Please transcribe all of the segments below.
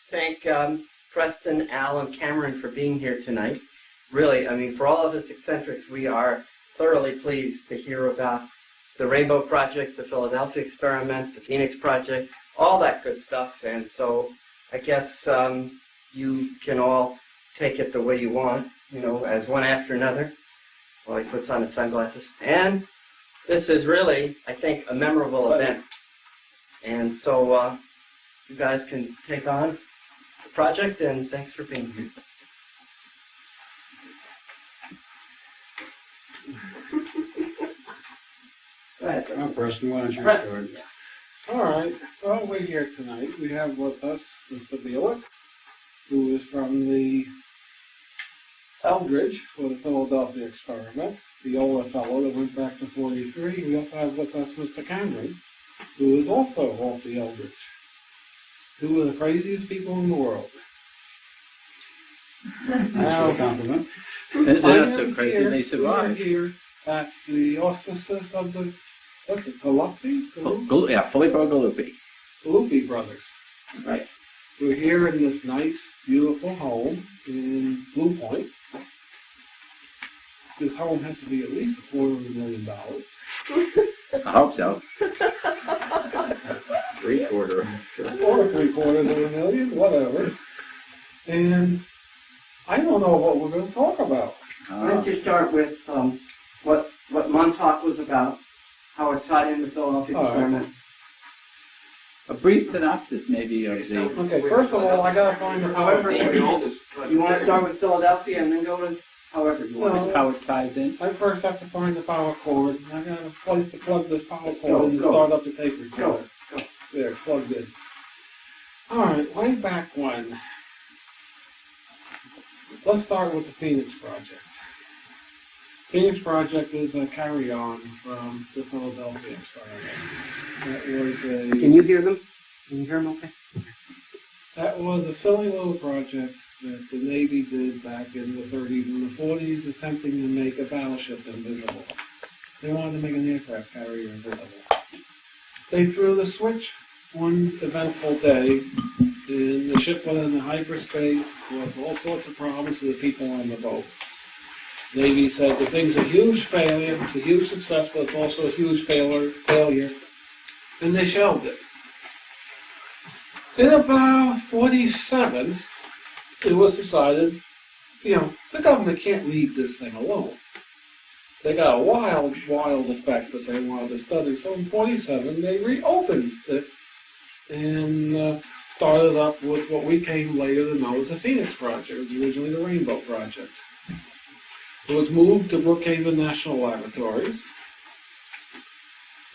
thank Preston, Al, and Cameron for being here tonight. Really, I mean, for all of us eccentrics, we are thoroughly pleased to hear about the Rainbow Project, the Philadelphia Experiment, the Phoenix Project, all that good stuff. And so I guess you can all take it the way you want, you know, as one after another, while he puts on his sunglasses. And this is really, I think, a memorable event. And so you guys can take on the project, and thanks for being here. Go ahead. Well, Preston, why don't you start? Yeah. All right. Well, we're here tonight. We have with us Mr. Bielek, who is from the Eldridge for the Philadelphia Experiment, the older fellow that went back to 43. We also have with us Mr. Cameron, who is also off the Eldridge. Two of the craziest people in the world. Now, compliment. They're not so crazy, they survive. Here at the auspices of the, what's it, Galuppi? Yeah, Filippo Galuppi. Galuppi brothers. Right. We're here in this nice, beautiful home in Blue Point. This home has to be at least $250,000. I hope so. Three-quarter. Or $750,000, whatever. And I don't know what we're going to talk about. Why don't you start with what Montauk was about, how it tied into the Philadelphia Experiment. A brief synopsis, maybe, of the... Okay, first of all, I got to find the However, PowerPoint. you want to start with Philadelphia and then go to however you want. No. How it ties in. I first have to find the power cord. I got a place to plug this power cord in and start up the tape recorder. Go. There, plugged in. All right, way back when. Let's start with the Phoenix Project. Phoenix Project is a carry-on from the Philadelphia Experiment. That was a... Can you hear them? Can you hear them okay? That was a silly little project that the Navy did back in the 30s and the 40s, attempting to make a battleship invisible. They wanted to make an aircraft carrier invisible. They threw the switch one eventful day, and the ship went into hyperspace, caused all sorts of problems for the people on the boat. Navy said the thing's a huge failure, it's a huge success, but it's also a huge failure, and they shelved it. In about 47, it was decided, you know, the government can't leave this thing alone. They got a wild effect that they wanted to study. So in 47, they reopened it and started up with what we came later to know as the Phoenix Project. It was originally the Rainbow Project. It was moved to Brookhaven National Laboratories,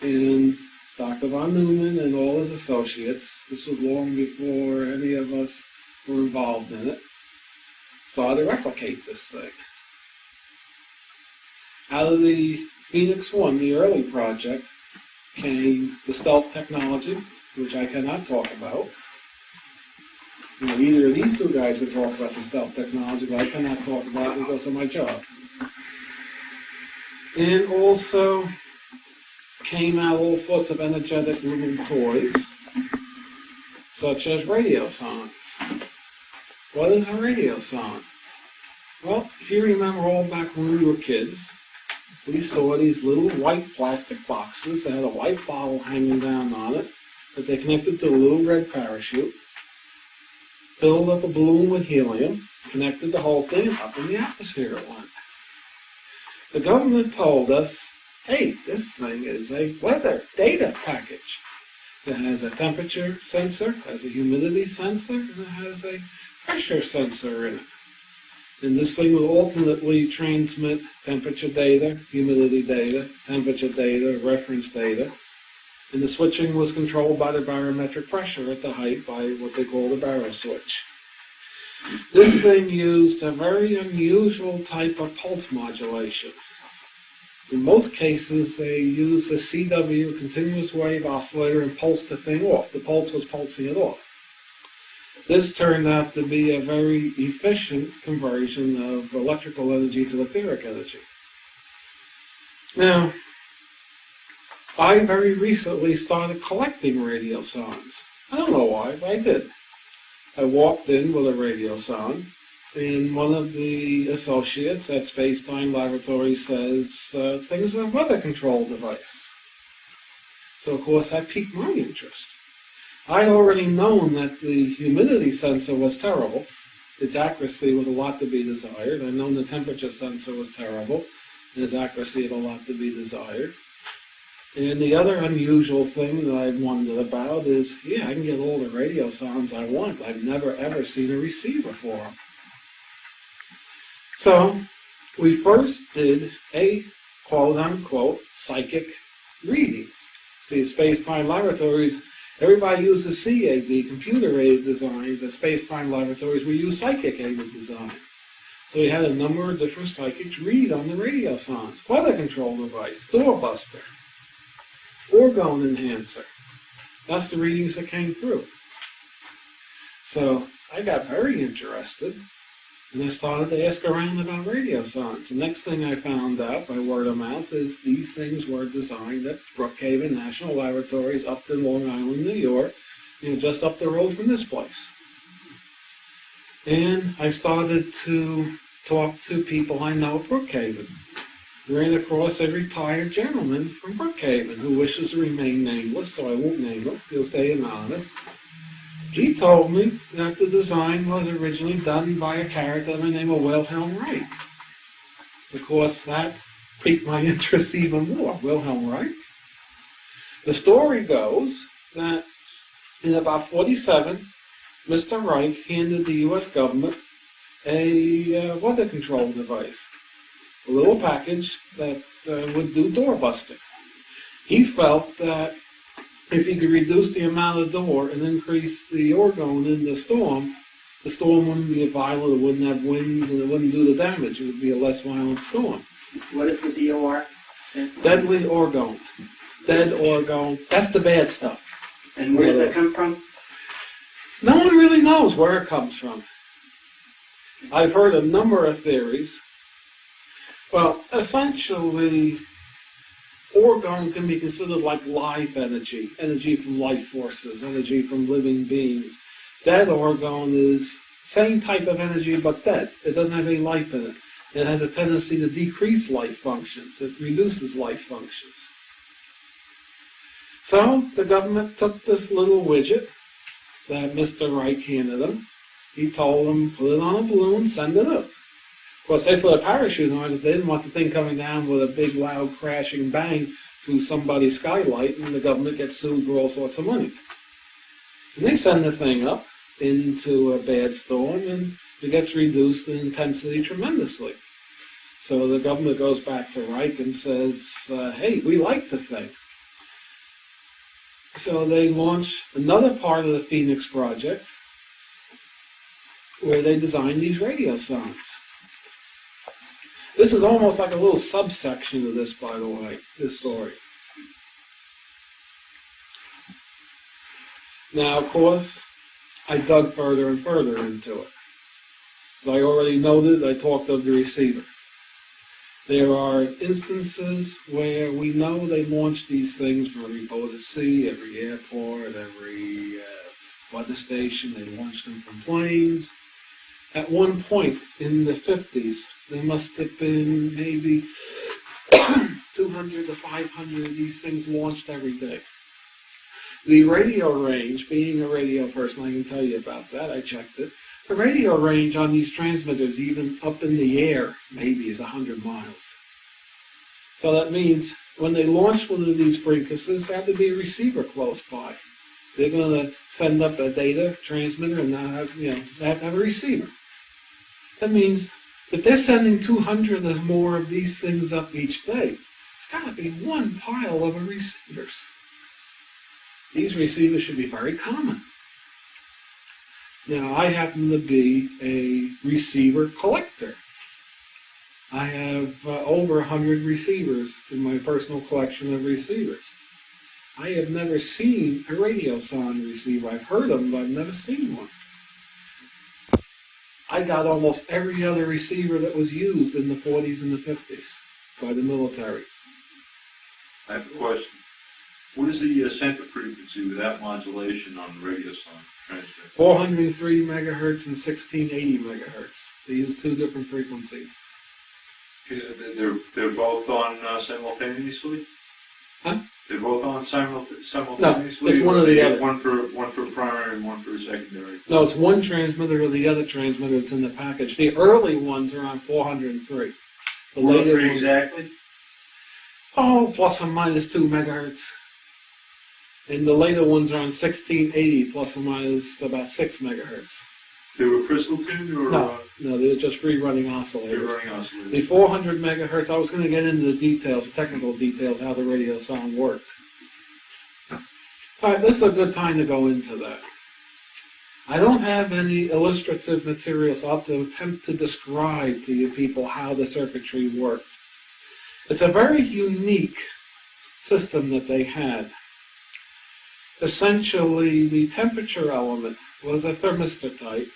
and Dr. von Neumann and all his associates, this was long before any of us were involved in it, started to replicate this thing. Out of the Phoenix 1, the early project, came the stealth technology, which I cannot talk about. You know, either of these two guys would talk about the stealth technology, but I cannot talk about it because of my job. And also came out all sorts of energetic little toys, such as radio songs. What is a radio song? Well, if you remember all back when we were kids, we saw these little white plastic boxes that had a white bottle hanging down on it that they connected to a little red parachute, filled up a balloon with helium, connected the whole thing, and up in the atmosphere it went. The government told us, hey, this thing is a weather data package. It has a temperature sensor, has a humidity sensor, and it has a pressure sensor in it. And this thing will ultimately transmit temperature data, humidity data, temperature data, reference data. And the switching was controlled by the barometric pressure at the height by what they call the baro switch. This thing used a very unusual type of pulse modulation. In most cases, they used a CW, continuous wave oscillator, and pulsed the thing off. The pulse was pulsing it off. This turned out to be a very efficient conversion of electrical energy to etheric energy. Now, I very recently started collecting radio songs. I don't know why, but I did. I walked in with a radio sound, and one of the associates at Space-Time Laboratory says, things are a weather control device. So, of course, that piqued my interest. I'd already known that the humidity sensor was terrible. Its accuracy was a lot to be desired. I'd known the temperature sensor was terrible, and its accuracy had a lot to be desired. And the other unusual thing that I wondered about is, yeah, I can get all the radio sounds I want. I've never, ever seen a receiver for them. So we first did a quote-unquote psychic reading. See, at Space-Time Laboratories, everybody uses CAD, computer-aided designs. At Space-Time Laboratories, we use psychic-aided design. So we had a number of different psychics read on the radio sounds. Weather control device, doorbuster, orgone enhancer. That's the readings that came through. So I got very interested, and I started to ask around about radio sounds. The next thing I found out by word of mouth is these things were designed at Brookhaven National Laboratories up in Long Island, New York, just up the road from this place. And I started to talk to people I know at Brookhaven. Ran across a retired gentleman from Brookhaven who wishes to remain nameless, so I won't name him. He'll stay anonymous. He told me that the design was originally done by a character by the name of Wilhelm Reich. Of course, that piqued my interest even more. Wilhelm Reich. The story goes that in about 47, Mr. Reich handed the U.S. government a weather control device. A little package that would do door busting. He felt that if he could reduce the amount of door and increase the orgone in the storm wouldn't be violent, it wouldn't have winds, and it wouldn't do the damage. It would be a less violent storm. What is the DOR? Deadly orgone. Dead orgone. That's the bad stuff. And where does that come from? No one really knows where it comes from. I've heard a number of theories. Well, essentially, orgone can be considered like life energy, energy from life forces, energy from living beings. Dead orgone is same type of energy but dead. It doesn't have any life in it. It has a tendency to decrease life functions. It reduces life functions. So the government took this little widget that Mr. Reich handed them. He told them, put it on a balloon, send it up. Of course, they put a parachute on it because they didn't want the thing coming down with a big, loud, crashing bang through somebody's skylight, and the government gets sued for all sorts of money. And they send the thing up into a bad storm, and it gets reduced in intensity tremendously. So the government goes back to Reich and says, hey, we like the thing. So they launch another part of the Phoenix Project where they design these radio sounds. This is almost like a little subsection of this, by the way, this story. Now, of course, I dug further and further into it. As I already noted, I talked of the receiver. There are instances where we know they launch these things from every boat at sea, every airport, every weather station. They launch them from planes. At one point in the 50s, there must have been maybe 200 to 500 of these things launched every day. The radio range, being a radio person, I can tell you about that. I checked it. The radio range on these transmitters, even up in the air, maybe is 100 miles. So that means when they launch one of these frequencies, there has to be a receiver close by. They're going to send up a data transmitter and now have, they have to have a receiver. That means if they're sending 200 or more of these things up each day, it's got to be one pile of receivers. These receivers should be very common. Now, I happen to be a receiver collector. I have over 100 receivers in my personal collection of receivers. I have never seen a radio sound receiver. I've heard them, but I've never seen one. I got almost every other receiver that was used in the 40s and the 50s by the military. I have a question. What is the center frequency without modulation on the radio song transmitter? 403 megahertz and 1680 megahertz. They use two different frequencies. They're both on simultaneously? Huh? They're both on simultaneously? No, it's one or the other. One for primary and one for secondary? No, it's one transmitter or the other transmitter that's in the package. The early ones are on 403. The later ones, exactly? plus or minus 2 megahertz. And the later ones are on 1680, plus or minus about 6 megahertz. They were crystal tuned or? No, they're just free running oscillators. They're running oscillators. The 400 megahertz, I was going to get into the details, the technical details, how the radio sound worked. All right, this is a good time to go into that. I don't have any illustrative materials, so I'll have to attempt to describe to you people how the circuitry worked. It's a very unique system that they had. Essentially, the temperature element was a thermistor type.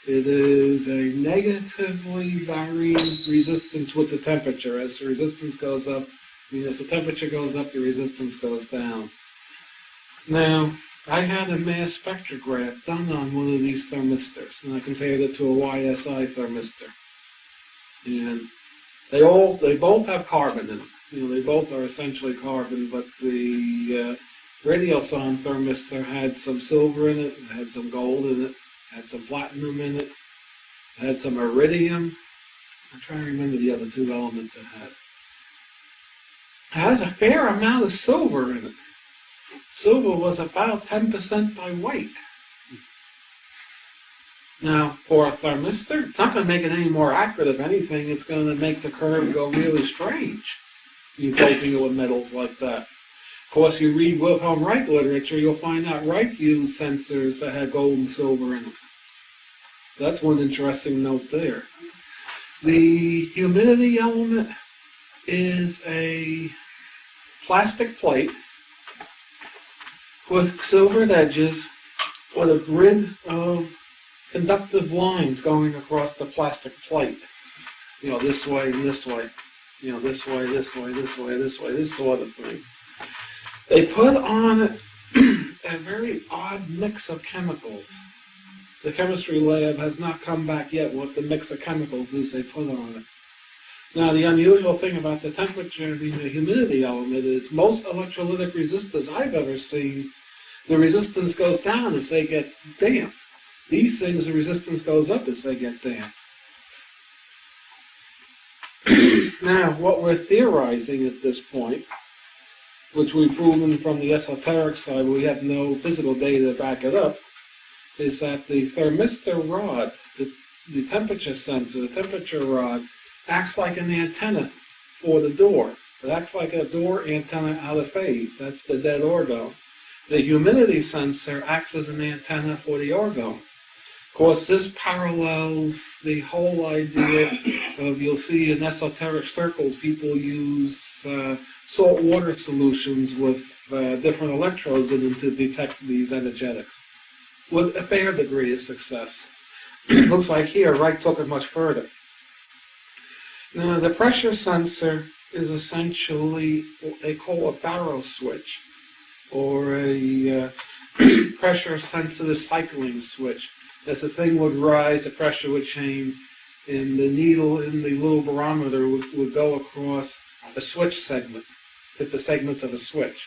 It is a negatively varying resistance with the temperature. As the resistance goes up, as the temperature goes up, the resistance goes down. Now, I had a mass spectrograph done on one of these thermistors, and I compared it to a YSI thermistor. And they both have carbon in them. They both are essentially carbon, but the Radioson thermistor had some silver in it, had some gold in it, had some platinum in it, had some iridium. I'm trying to remember the other two elements it had. It has a fair amount of silver in it. Silver was about 10% by weight. Now, for a thermistor, it's not going to make it any more accurate. If anything, it's going to make the curve go really strange. You're doping it with metals like that. Of course, you read Wilhelm Reich literature, you'll find out Reich used sensors that had gold and silver in them. That's one interesting note there. The humidity element is a plastic plate with silvered edges with a grid of conductive lines going across the plastic plate. This way and this way. This way, this way, this way, this way, this sort of thing. They put on it a very odd mix of chemicals. The chemistry lab has not come back yet what the mix of chemicals is they put on it. Now, the unusual thing about the temperature and the humidity element is most electrolytic resistors I've ever seen, the resistance goes down as they get damp. These things, the resistance goes up as they get damp. Now, what we're theorizing at this point, which we've proven from the esoteric side, we have no physical data to back it up, is that the thermistor rod, the temperature sensor, the temperature rod, acts like an antenna for the door. It acts like a door antenna out of phase. That's the dead orgone. The humidity sensor acts as an antenna for the orgone. Of course, this parallels the whole idea of, you'll see in esoteric circles, people use salt water solutions with different electrodes in them to detect these energetics with a fair degree of success. Looks like here, Reich took it much further. Now, the pressure sensor is essentially what they call a barrow switch, or a pressure-sensitive cycling switch. As the thing would rise, the pressure would change, and the needle in the little barometer would go across a switch segment, hit the segments of a switch.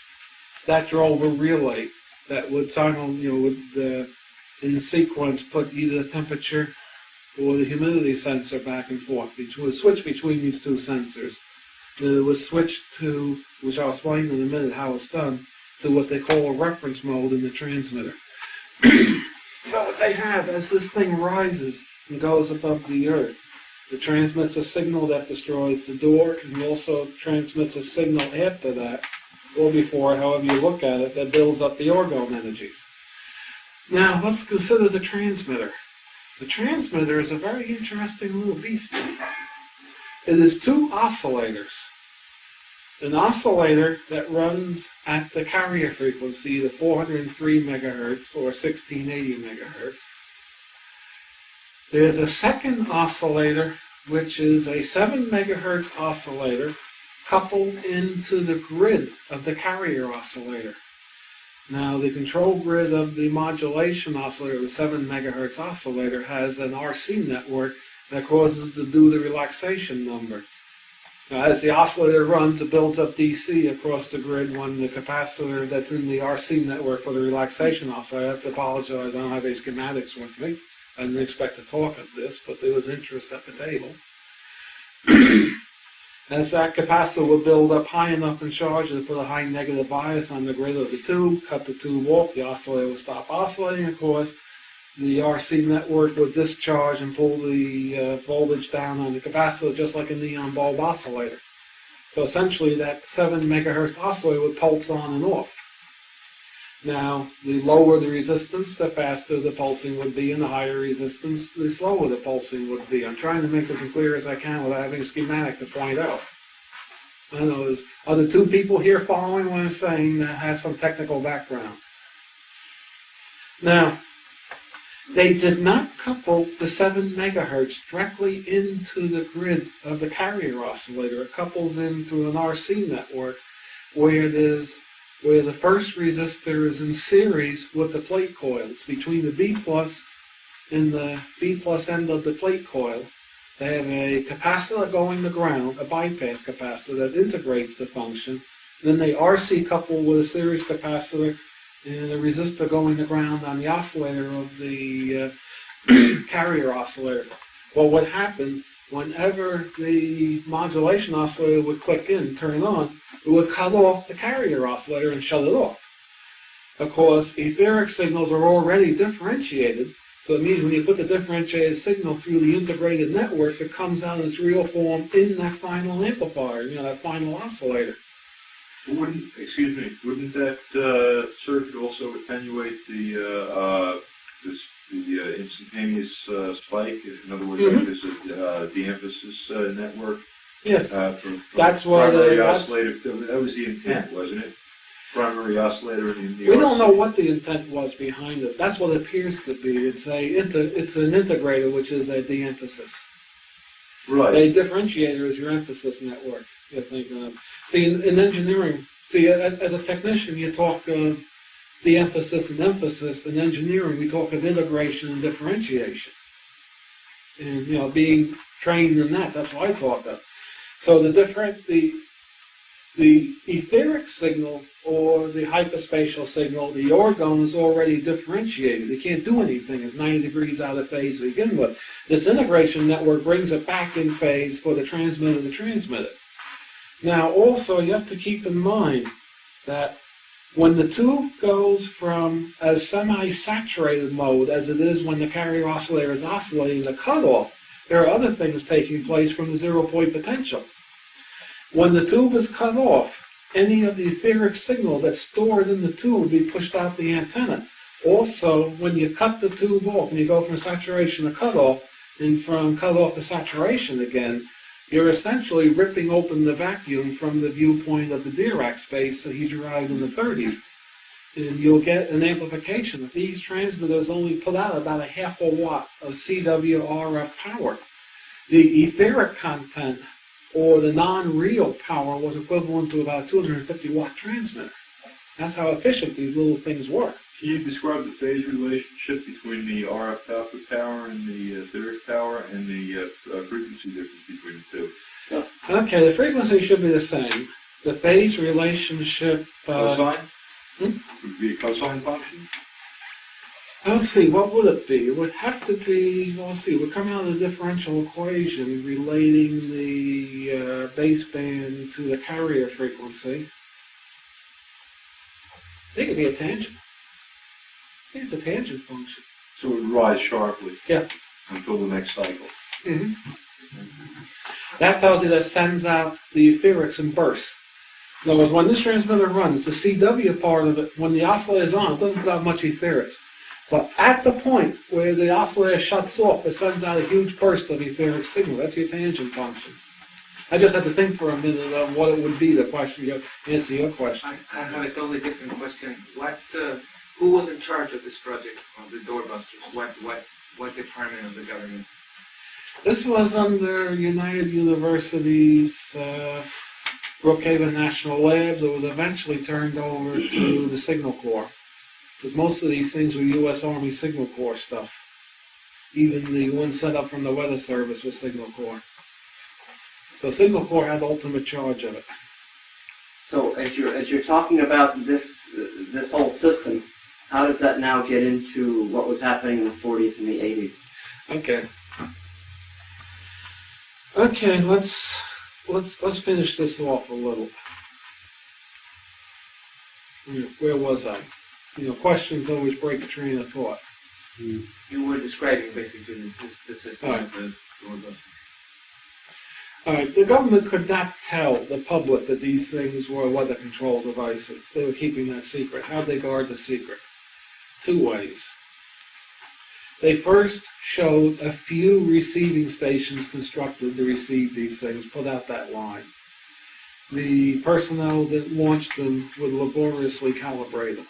That drove a relay that would in sequence put either the temperature or the humidity sensor back and forth. It would switch between these two sensors. Then it would switch to, which I'll explain in a minute how it's done, to what they call a reference mode in the transmitter. So what they have, as this thing rises and goes above the earth, it transmits a signal that destroys the door, and also transmits a signal after that, or before, however you look at it, that builds up the orgone energies. Now, let's consider the transmitter. The transmitter is a very interesting little beast. It is two oscillators. An oscillator that runs at the carrier frequency, the 403 megahertz or 1680 megahertz. There's a second oscillator, which is a 7 megahertz oscillator coupled into the grid of the carrier oscillator. Now, the control grid of the modulation oscillator, the 7 megahertz oscillator, has an RC network that causes to do the relaxation number. Now, as the oscillator runs, it builds up DC across the grid when the capacitor that's in the RC network for the relaxation oscillator. I have to apologize, I don't have any schematics with me. I didn't expect to talk at this, but there was interest at the table. As that capacitor will build up high enough in charge to put a high negative bias on the grid of the tube, cut the tube off, the oscillator will stop oscillating, of course. The RC network would discharge and pull the voltage down on the capacitor just like a neon bulb oscillator. So essentially that 7 megahertz oscillator would pulse on and off. Now, the lower the resistance, the faster the pulsing would be, and the higher resistance, the slower the pulsing would be. I'm trying to make this as clear as I can without having a schematic to point out. I don't know, are the two people here following what I'm saying that have some technical background? Now, they did not couple the 7 megahertz directly into the grid of the carrier oscillator. It couples in through an RC network where the first resistor is in series with the plate coils. Between the B plus and the B plus end of the plate coil, they have a capacitor going to ground, a bypass capacitor that integrates the function. Then they RC couple with a series capacitor and a resistor going to ground on the oscillator of the carrier oscillator. Well, what happened, whenever the modulation oscillator would click in, turn on, it would cut off the carrier oscillator and shut it off. Of course, etheric signals are already differentiated, so it means when you put the differentiated signal through the integrated network, it comes out in its real form in that final amplifier, that final oscillator. Wouldn't that circuit also attenuate the instantaneous spike? In other words, like this de-emphasis network? Yes. From that's what primary oscillator. That was the intent, wasn't it? Primary oscillator in the. We don't know what the intent was behind it. That's what it appears to be. It's an integrator, which is a de-emphasis. Right. A differentiator is your emphasis network. You think. See, in engineering, as a technician, you talk of de-emphasis and emphasis. In engineering, we talk of integration and differentiation. And being trained in that's what I talk of. So the etheric signal or the hyperspatial signal, the orgone is already differentiated. It can't do anything. It's 90 degrees out of phase to begin with. This integration network brings it back in phase for the transmitter to transmit it. Now, also, you have to keep in mind that when the tube goes from a semi-saturated mode, as it is when the carrier oscillator is oscillating the cutoff, there are other things taking place from the zero-point potential. When the tube is cut off, any of the etheric signal that's stored in the tube will be pushed out the antenna. Also, when you cut the tube off and you go from saturation to cutoff, and from cutoff to saturation again, you're essentially ripping open the vacuum from the viewpoint of the Dirac space that he derived in the 30s. And you'll get an amplification. These transmitters only put out about a half a watt of CW RF power. The etheric content, or the non-real power, was equivalent to about a 250 watt transmitter. That's how efficient these little things were. Can you describe the phase relationship between the RF output power and the etheric power and the frequency difference between the two? Okay, the frequency should be the same. The phase relationship... Cosine? Would it be a cosine function? Let's see, what would it be? It would have to be, let's see, it would come out of the differential equation relating the baseband to the carrier frequency. I think it'd be a tangent. I think it's a tangent function. So it would rise sharply. Yeah. Until the next cycle. Mm-hmm. That tells you that sends out the etherics in bursts. In other words, when this transmitter runs, the CW part of it, when the oscillator is on, it doesn't put out much etherics. But at the point where the oscillator shuts off, it sends out a huge burst of etheric signal. That's your tangent function. I just had to think for a minute of what it would be, the question, answer your question. I have a totally different question. Who was in charge of this project, of the doorbusters? What department of the government? This was under United University's Brookhaven National Labs. It was eventually turned over to the Signal Corps. Because most of these things were U.S. Army Signal Corps stuff. Even the one set up from the Weather Service was Signal Corps. So Signal Corps had ultimate charge of it. So as you're talking about this whole system, how does that now get into what was happening in the 40s and the 80s? Okay. Okay, let's finish this off a little. Where was I? Questions always break a train of thought. You were describing basically the system Right. of the doorbusters. All right, the government could not tell the public that these things were weather control devices. They were keeping that secret. How'd they guard the secret? Two ways. They first showed a few receiving stations constructed to receive these things, put out that line. The personnel that launched them would laboriously calibrate them.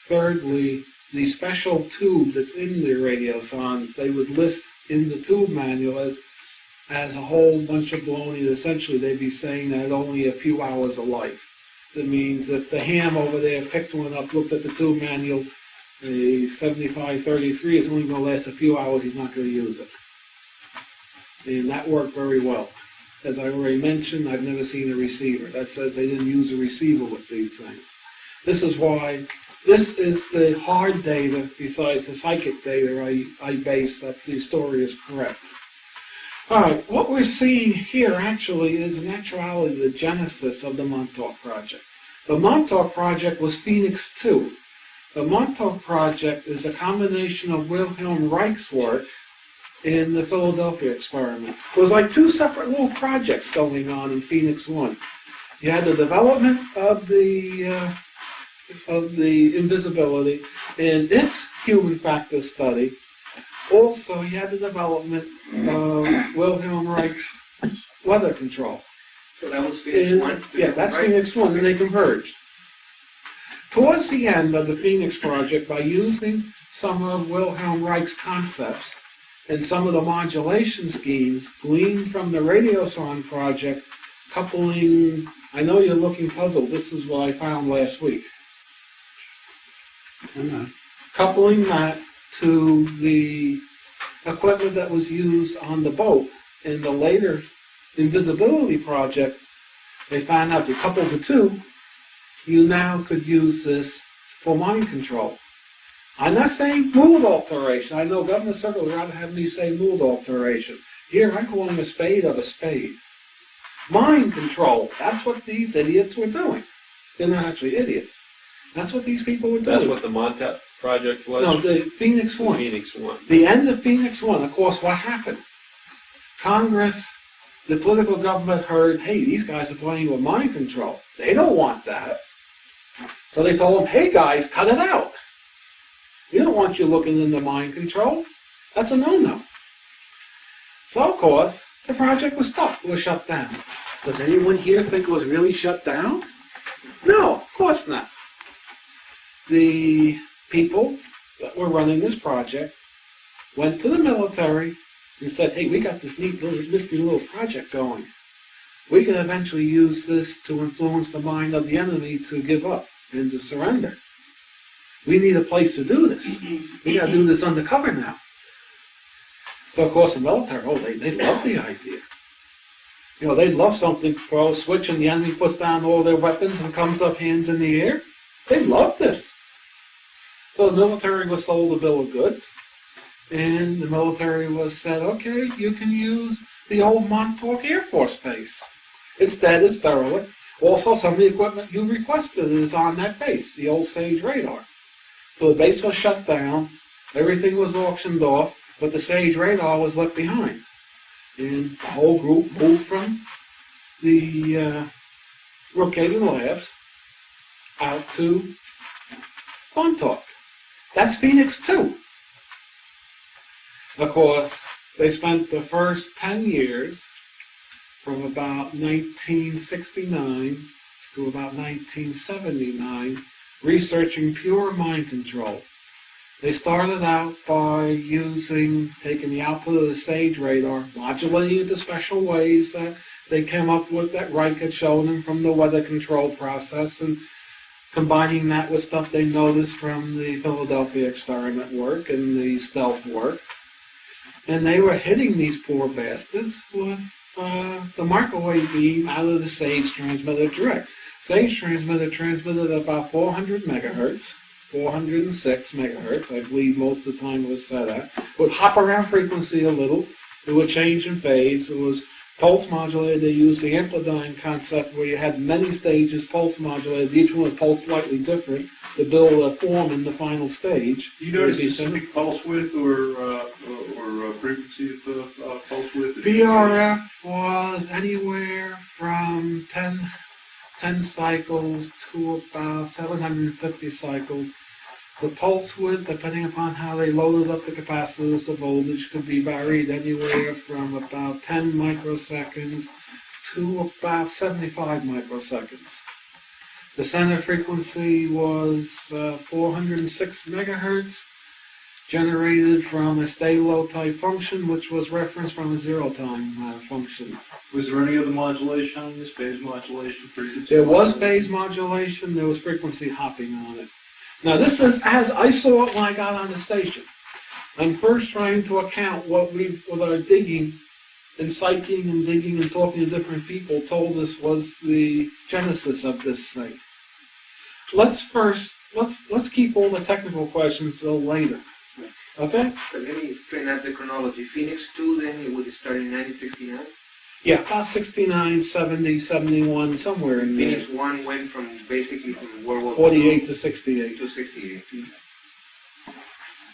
Thirdly, the special tube that's in the radiosondes, they would list in the tube manual as a whole bunch of baloney. Essentially, they'd be saying that only a few hours of life. That means if the ham over there picked one up, looked at the tube manual, the 7533 is only going to last a few hours, he's not going to use it. And that worked very well. As I already mentioned, I've never seen a receiver. That says they didn't use a receiver with these things. This is why, this is the hard data, besides the psychic data I base that the story is correct. All right, what we're seeing here actually is in actuality the genesis of the Montauk Project. The Montauk Project was Phoenix 2. The Montauk Project is a combination of Wilhelm Reich's work in the Philadelphia experiment. It was like two separate little projects going on in Phoenix 1. You had the development of the invisibility and its human factor study. Also, you had the development of Wilhelm Reich's weather control. So that was Phoenix 1? Yeah, that's right? Phoenix 1, and they converged. Towards the end of the Phoenix Project, by using some of Wilhelm Reich's concepts and some of the modulation schemes gleaned from the Radiosonde project, coupling, I know you're looking puzzled, this is what I found last week. Coupling that to the equipment that was used on the boat in the later invisibility project, they found out to couple the two, you now could use this for mind control. I'm not saying mood alteration. I know Governor Circle would rather have me say mood alteration. Here, I'm calling a spade of a spade. Mind control. That's what these idiots were doing. They're not actually idiots. That's what these people were doing. That's what the Montauk Project was? No, the Phoenix 1. Phoenix 1. The end of Phoenix 1, of course, what happened? Congress, the political government heard, hey, these guys are playing with mind control. They don't want that. So they told them, hey guys, cut it out. We don't want you looking into mind control. That's a no-no. So, of course, the project was stopped. It was shut down. Does anyone here think it was really shut down? No, of course not. The people that were running this project went to the military and said, hey, we got this neat little project going. We can eventually use this to influence the mind of the enemy to give up and to surrender. We need a place to do this. We got to do this undercover now. So, of course, the military, they love the idea. You know, they'd love something, throw a switch and the enemy puts down all their weapons and comes up hands in the air. They love this. So the military was sold a bill of goods, and the military was said, okay, you can use the old Montauk Air Force Base. It's dead, it's derelict. Also, some of the equipment you requested is on that base, the old Sage radar. So the base was shut down, everything was auctioned off, but the Sage radar was left behind. And the whole group moved from the Brookhaven Labs out to Montauk. That's Phoenix 2. Of course, they spent the first 10 years from about 1969 to about 1979 researching pure mind control. They started out by taking the output of the Sage radar, modulating it to special ways that they came up with that Reich had shown them from the weather control process, and combining that with stuff they noticed from the Philadelphia experiment work and the stealth work. And they were hitting these poor bastards with the microwave beam out of the SAGE transmitter direct. SAGE transmitter transmitted at about 400 megahertz, 406 megahertz, I believe most of the time it was set at. It would hop around frequency a little. It would change in phase. It was pulse modulated. They used the amplidyne concept where you had many stages pulse modulated. Each one was pulse slightly different to build a form in the final stage. Do you know a specific pulse width or frequency of pulse width? BRF was anywhere from 10 cycles to about 750 cycles. The pulse width, depending upon how they loaded up the capacitors, the voltage could be varied anywhere from about 10 microseconds to about 75 microseconds. The center frequency was 406 megahertz, generated from a stay-low type function, which was referenced from a zero-time function. Was there any other modulation on this, phase modulation, frequency? There was phase modulation, there was frequency hopping on it. Now this is as I saw it when I got on the station. I'm first trying to account what our digging and psyching and digging and talking to different people told us was the genesis of this thing. Let's keep all the technical questions till later. Okay? But let me explain out the chronology. Phoenix 2, then it would start in 1969. Yeah, about 69, 70, 71, somewhere in there. Phoenix 1 went from basically from World War 48 to 68. to 68.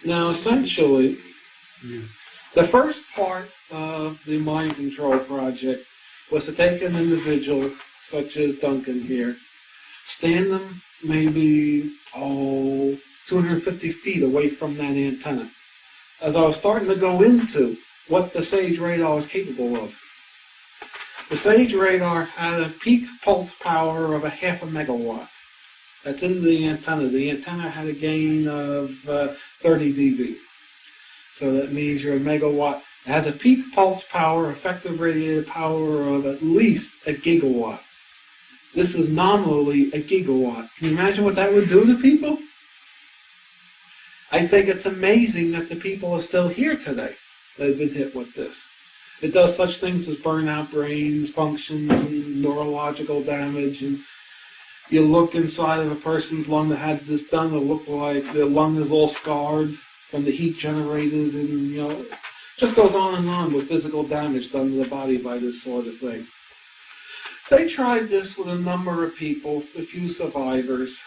Now, essentially, the first part of the mind control project was to take an individual, such as Duncan here, stand them maybe, 250 feet away from that antenna. As I was starting to go into what the SAGE radar was capable of. The SAGE radar had a peak pulse power of a half a megawatt. That's in the antenna. The antenna had a gain of 30 dB. So that means you're a megawatt. It has a peak pulse power, effective radiated power of at least a gigawatt. This is nominally a gigawatt. Can you imagine what that would do to people? I think it's amazing that the people are still here today that have been hit with this. It does such things as burn out brains, functions, and neurological damage. And you look inside of a person's lung that had this done, it'll look like their lung is all scarred from the heat generated, and it just goes on and on with physical damage done to the body by this sort of thing. They tried this with a number of people, a few survivors,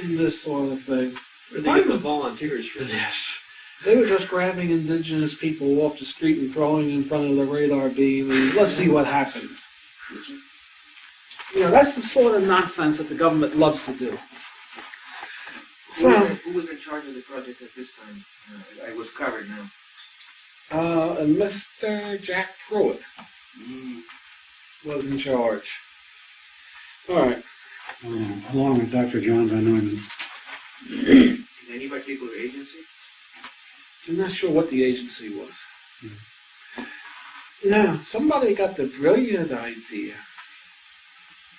in this sort of thing. Where they get the volunteers for this? They were just grabbing indigenous people off the street and throwing them in front of the radar beam, and let's see what happens. That's the sort of nonsense that the government loves to do. So, who was in charge of the project at this time? I was covered now. And Mr. Jack Pruitt was in charge. All right. Along with Dr. John Van Neumann. In any particular agency? I'm not sure what the agency was. Now, somebody got the brilliant idea,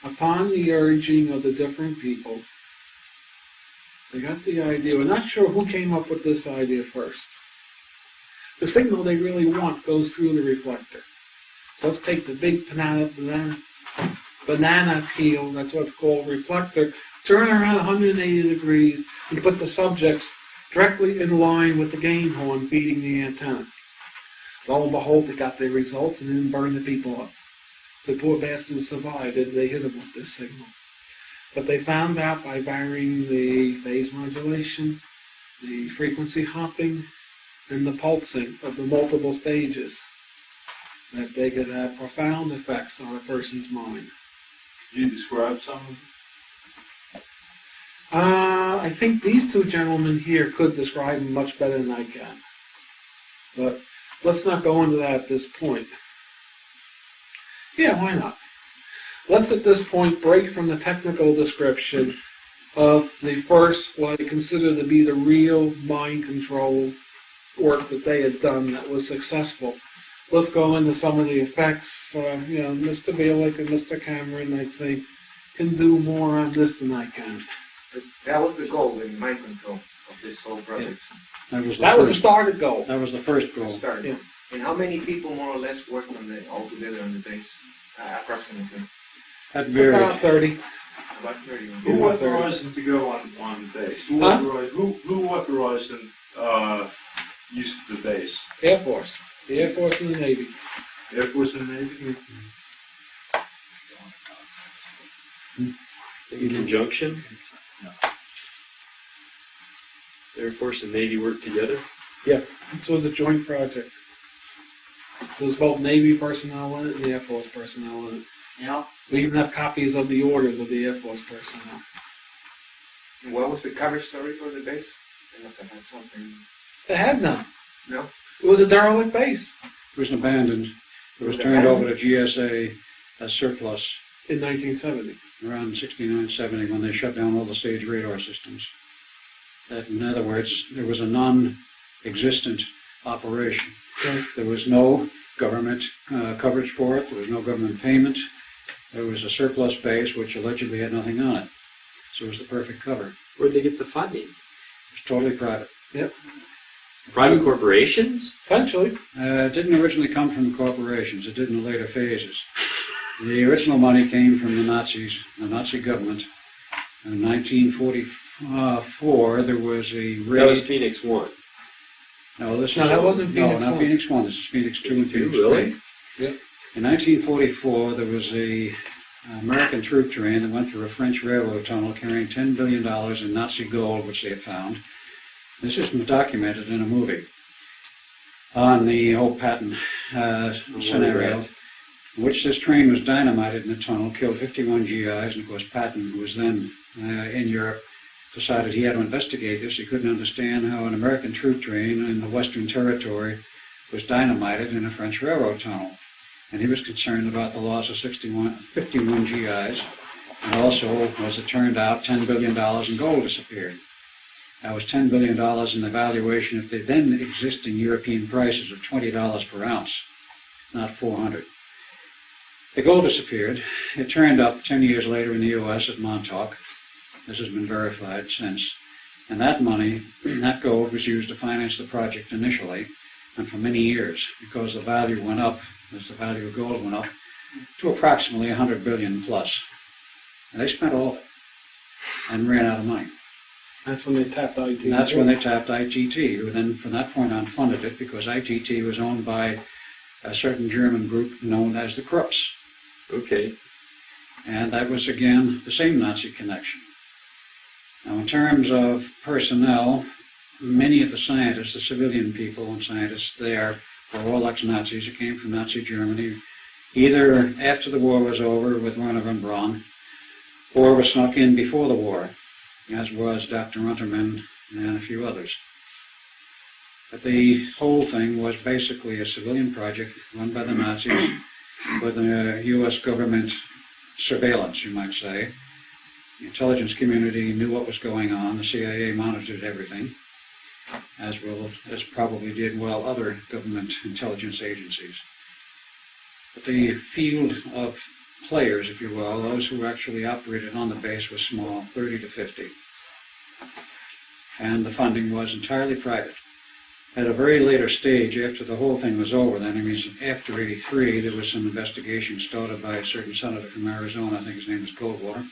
upon the urging of the different people, they got the idea. We're not sure who came up with this idea first. The signal they really want goes through the reflector. Let's take the big banana peel, that's what's called reflector, turn around 180 degrees, and put the subjects directly in line with the gain horn feeding the antenna. Lo and behold, they got their results and then burned the people up. The poor bastards survived. They hit them with this signal. But they found out by varying the phase modulation, the frequency hopping, and the pulsing of the multiple stages that they could have profound effects on a person's mind. Could you describe some of them? I think these two gentlemen here could describe them much better than I can. But let's not go into that at this point. Yeah, why not? Let's at this point break from the technical description of the first, what I consider to be the real mind control work that they had done that was successful. let's go into some of the effects. Mr. Bielek and Mr. Cameron, I think, can do more on this than I can. But that was the goal in mind control of this whole project. That was the started goal. That was the first goal. Start. Yeah. And how many people more or less worked on altogether on the base? Approximately. That varied. About 30. About 30. Who authorized them to go on the base? Who authorized them use of the base? Air Force. The Air Force and the Navy. Air Force and Navy? In conjunction? Air Force and Navy work together? Yeah, this was a joint project. There was both Navy personnel in it and the Air Force personnel in it. Yeah. We even have copies of the orders of the Air Force personnel. And what was the cover story for the base? They must have had something. They had none. No? It was a derelict base It was abandoned. It was turned over to GSA as surplus in 1970. around 69, 70 when they shut down all the stage radar systems. In other words, there was a non-existent operation. Okay. There was no government coverage for it. There was no government payment. There was a surplus base which allegedly had nothing on it. So it was the perfect cover. Where'd they get the funding? It was totally private. Yep. Private corporations? Essentially. It didn't originally come from the corporations. It did in the later phases. The original money came from the Nazis, the Nazi government. In 1944, there was a raid. That was Phoenix 1. No, that wasn't Phoenix not 1. Phoenix 1. This is Phoenix 2 and Phoenix 3. Really? Yep. In 1944, there was a American troop train that went through a French railroad tunnel carrying $10 billion in Nazi gold, which they had found. This is documented in a movie on the whole Patton scenario, in which this train was dynamited in the tunnel, killed 51 GIs, and of course Patton, who was then in Europe, decided he had to investigate this. He couldn't understand how an American troop train in the Western Territory was dynamited in a French railroad tunnel. And he was concerned about the loss of 51 GIs, and also, as it turned out, $10 billion in gold disappeared. That was $10 billion in the valuation of the then existing European prices of $20 per ounce, not 400. The gold disappeared. It turned up 10 years later in the U.S. at Montauk. This has been verified since. And that money, that gold, was used to finance the project initially, and for many years, because the value went up, as the value of gold went up, to approximately 100 billion plus. And they spent all of it and ran out of money. That's when they tapped ITT. And that's when they tapped ITT, who then from that point on funded it, because ITT was owned by a certain German group known as the Krupps. Okay. And that was, again, the same Nazi connection. Now, in terms of personnel, many of the scientists, the civilian people and scientists there, were all ex-Nazis who came from Nazi Germany, either after the war was over with Werner von Braun, or were snuck in before the war, as was Dr. Unterman and a few others. But the whole thing was basically a civilian project run by the Nazis with the U.S. government surveillance, you might say. The intelligence community knew what was going on. The CIA monitored everything, as probably did other government intelligence agencies. But the field of players, if you will, those who actually operated on the base, was small, 30 to 50. And the funding was entirely private. At a very later stage, after the whole thing was over, then, after 83, there was some investigation started by a certain senator from Arizona, I think his name was Goldwater.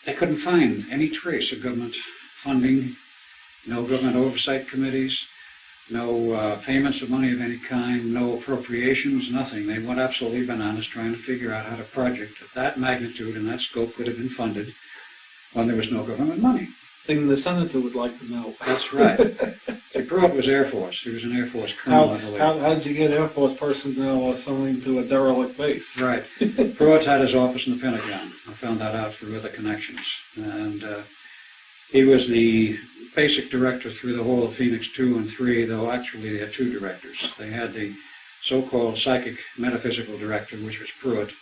They couldn't find any trace of government funding, no government oversight committees, no payments of money of any kind, no appropriations, nothing. They went absolutely bananas trying to figure out how a project of that magnitude and that scope could have been funded when there was no government money. Thing the senator would like to know. That's right. See, Pruitt was Air Force. He was an Air Force colonel, I believe. How did you get Air Force personnel assigned to a derelict base? Right. Pruitt had his office in the Pentagon. I found that out through other connections. And he was the basic director through the whole of Phoenix 2 and 3, though actually they had two directors. They had the so-called psychic metaphysical director, which was Pruitt,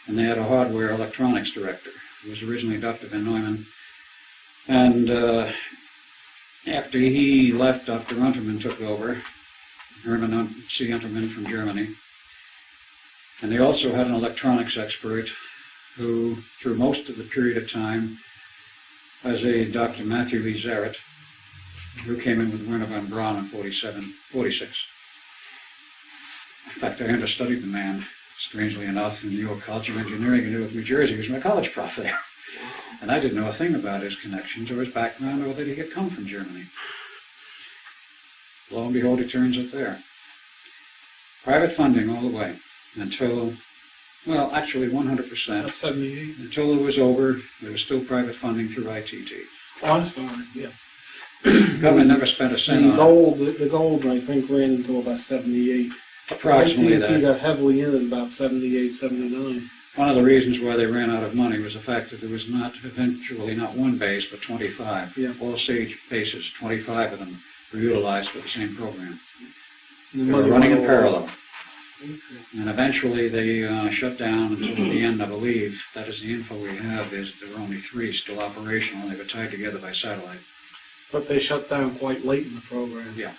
and they had a hardware electronics director, who was originally Dr. von Neumann. And after he left, Dr. Unterman took over. Hermann C. Untermann from Germany. And they also had an electronics expert who, through most of the period of time, was a Dr. Matthew Lee Zarrett, who came in with Werner von Braun in 46. In fact, I understudied the man, strangely enough, in New York College of Engineering in Newark, New Jersey. He was my college prof there. And I didn't know a thing about his connections or his background or that he had come from Germany. Lo and behold, he turns up there. Private funding all the way until, well, actually 100%. That's 78. Until it was over, there was still private funding through ITT. Oh, I'm sorry, yeah. The government never spent a cent on it. The gold, I think, ran until about 78. Approximately AT&T that. got heavily in at about 78, 79. One of the reasons why they ran out of money was the fact that there was eventually not one base, but 25. Yeah. All SAGE bases, 25 of them were utilized for the same program. And the They were money running in went parallel. over. And eventually they shut down until the end, I believe. That is the info we have, is there were only 3 still operational, and they were tied together by satellite. But they shut down quite late in the program. Yeah.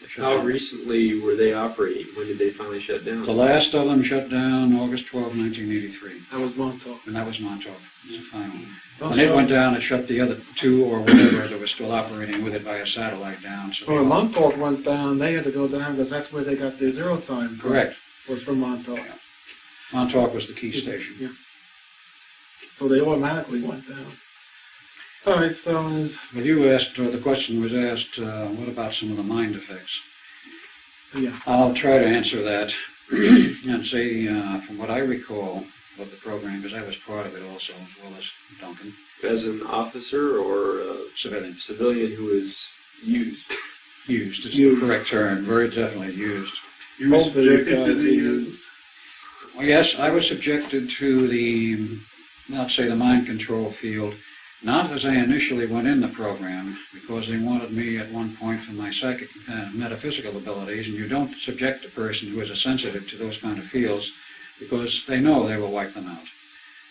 They shut How down. recently were they operating? When did they finally shut down? The last of them shut down August 12, 1983. That was Montauk. And that was Montauk. It was the final. Also, When it went down, it shut the other 2 or whatever that were still operating with it via satellite down. So when Montauk went down, they had to go down because that's where they got their zero time. correct. Was from Montauk. Yeah. Montauk was the key station. Yeah. So they automatically went down. All right, so is Well, you asked, or the question was asked, what about some of the mind effects? yeah. I'll try to answer that and say, from what I recall of the program, because I was part of it also, as well as Duncan, As an officer or a civilian. civilian who was used? Used is Used. the correct term, very definitely used. You were Both of those subjected to guys were the, used. Well, yes, I was subjected to the, let's say, the mind control field, not as I initially went in the program, because they wanted me at one point for my psychic metaphysical abilities, and you don't subject a person who is a sensitive to those kind of fields because they know they will wipe them out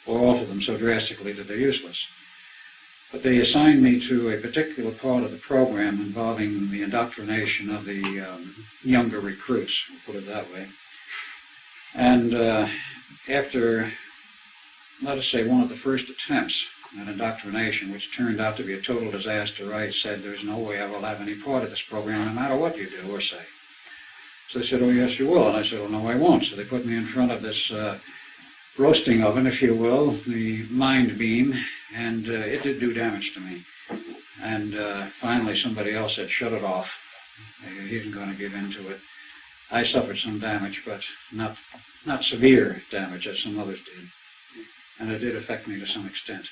or alter them so drastically that they're useless. But they assigned me to a particular part of the program involving the indoctrination of the younger recruits, we'll put it that way. And after, let us say, one of the first attempts at indoctrination, which turned out to be a total disaster, I said, there's no way I will have any part of this program, no matter what you do or say. So they said, oh, yes, you will. And I said, oh, no, I won't. So they put me in front of this roasting oven, if you will, the mind beam, and it did do damage to me. And finally somebody else said, shut it off. He isn't going to give in to it. I suffered some damage, but not severe damage as some others did. And it did affect me to some extent.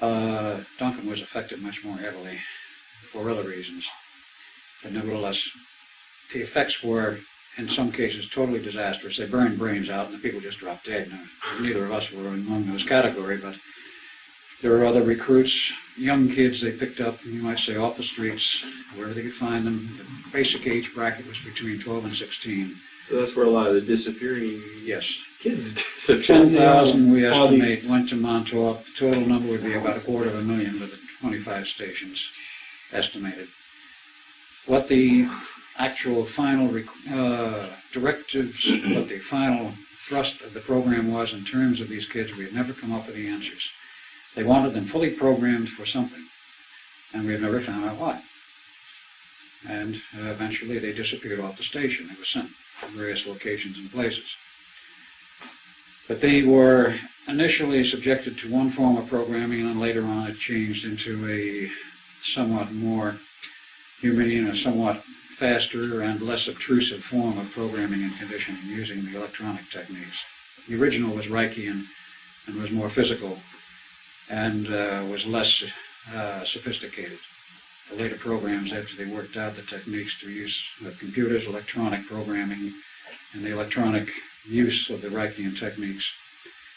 Duncan was affected much more heavily for other reasons. But nevertheless, the effects were, in some cases, totally disastrous. They burned brains out and the people just dropped dead. Now, neither of us were among those category, but there were other recruits, young kids they picked up, you might say, off the streets, wherever they could find them. The basic age bracket was between 12 and 16. So that's where a lot of the disappearing Yes. kids disappeared. 10,000 we Bodies. estimate went to Montauk. The total number would be about 250,000 with the 25 stations estimated. What the actual final directives, what the final thrust of the program was in terms of these kids, we had never come up with the answers. They wanted them fully programmed for something, and we have never found out why. And eventually they disappeared off the station. They were sent to various locations and places. But they were initially subjected to one form of programming, and then later on it changed into a somewhat more humane, a somewhat faster and less obtrusive form of programming and conditioning using the electronic techniques. The original was Reichian and was more physical and was less sophisticated. The later programs, after they worked out the techniques to use computers, electronic programming, and the electronic use of the Reichian techniques,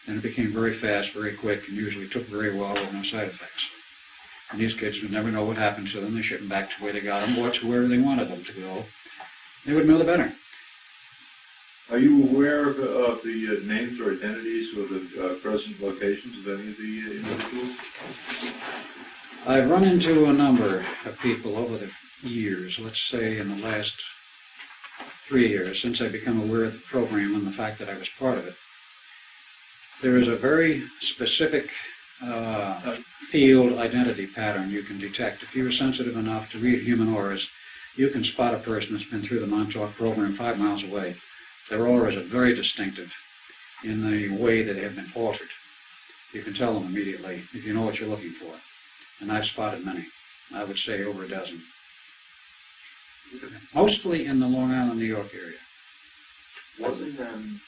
then it became very fast, very quick, and usually took very well with no side effects. And these kids would never know what happened to them. They shipped them back to where they got them or to where they wanted them to go. They would know the better. Are you aware of the names or identities or the present locations of any of the individuals? I've run into a number of people over the years, let's say in the last 3 years, since I become aware of the program and the fact that I was part of it, there is a very specific field identity pattern you can detect. If you're sensitive enough to read human auras, you can spot a person that's been through the Montauk program 5 miles away. Their auras are very distinctive in the way that they have been altered. You can tell them immediately if you know what you're looking for. And I've spotted many. I would say over a dozen. Mostly in the Long Island, New York area. Wasn't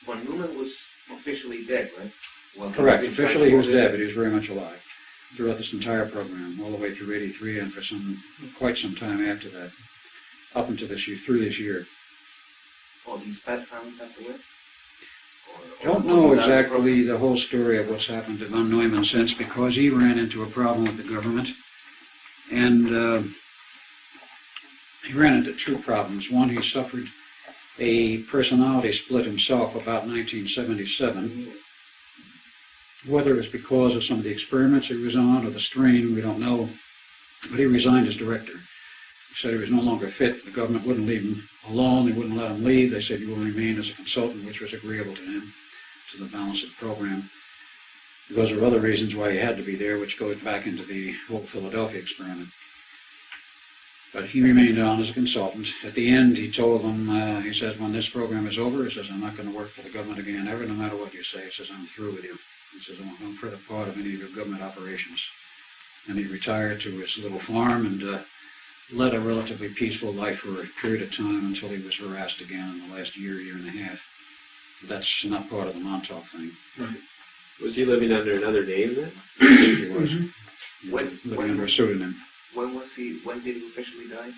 when Neumann was officially dead, right? Well, Correct. Officially he was dead, but he was very much alive throughout this entire program, all the way through '83 and for quite some time after that, up into this year, through this year. Oh, these passed away? Don't know exactly the whole story of what's happened to von Neumann since, because he ran into a problem with the government, and he ran into two problems. One, he suffered a personality split himself about 1977. Whether it was because of some of the experiments he was on or the strain, we don't know. But he resigned as director. He said he was no longer fit. The government wouldn't leave him alone. They wouldn't let him leave. They said he will remain as a consultant, which was agreeable to him, to the balance of the program. Because there were other reasons why he had to be there, which goes back into the whole Philadelphia experiment. But he remained on as a consultant. At the end, he told them, he says, when this program is over, he says, I'm not going to work for the government again ever, no matter what you say. He says, I'm through with you. He says, I won't be further part of any of your government operations. And he retired to his little farm and led a relatively peaceful life for a period of time until he was harassed again in the last year, year and a half. But that's not part of the Montauk thing. Right. Was he living under another name then? He was. Mm-hmm. Living under a pseudonym. When did he officially die?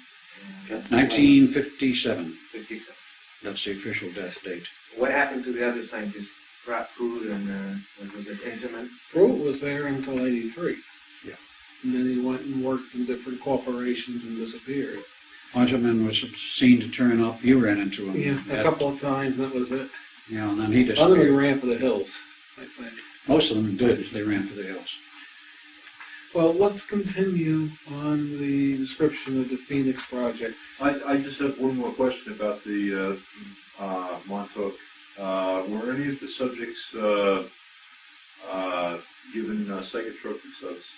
1957. 57. That's the official death date. What happened to the other scientists? Fruit and, what was it, Intamin? Fruit was there until '83. Yeah. And then he went and worked in different corporations and disappeared. Montauk was seen to turn up. You ran into him. Yeah, a couple of times, that was it. Yeah, and then he Other than disappeared. ran for the hills, I think. Most of them did. They ran for the hills. Well, let's continue on the description of the Phoenix Project. I just have one more question about the Montauk. Were any of the subjects given psychotropic substances?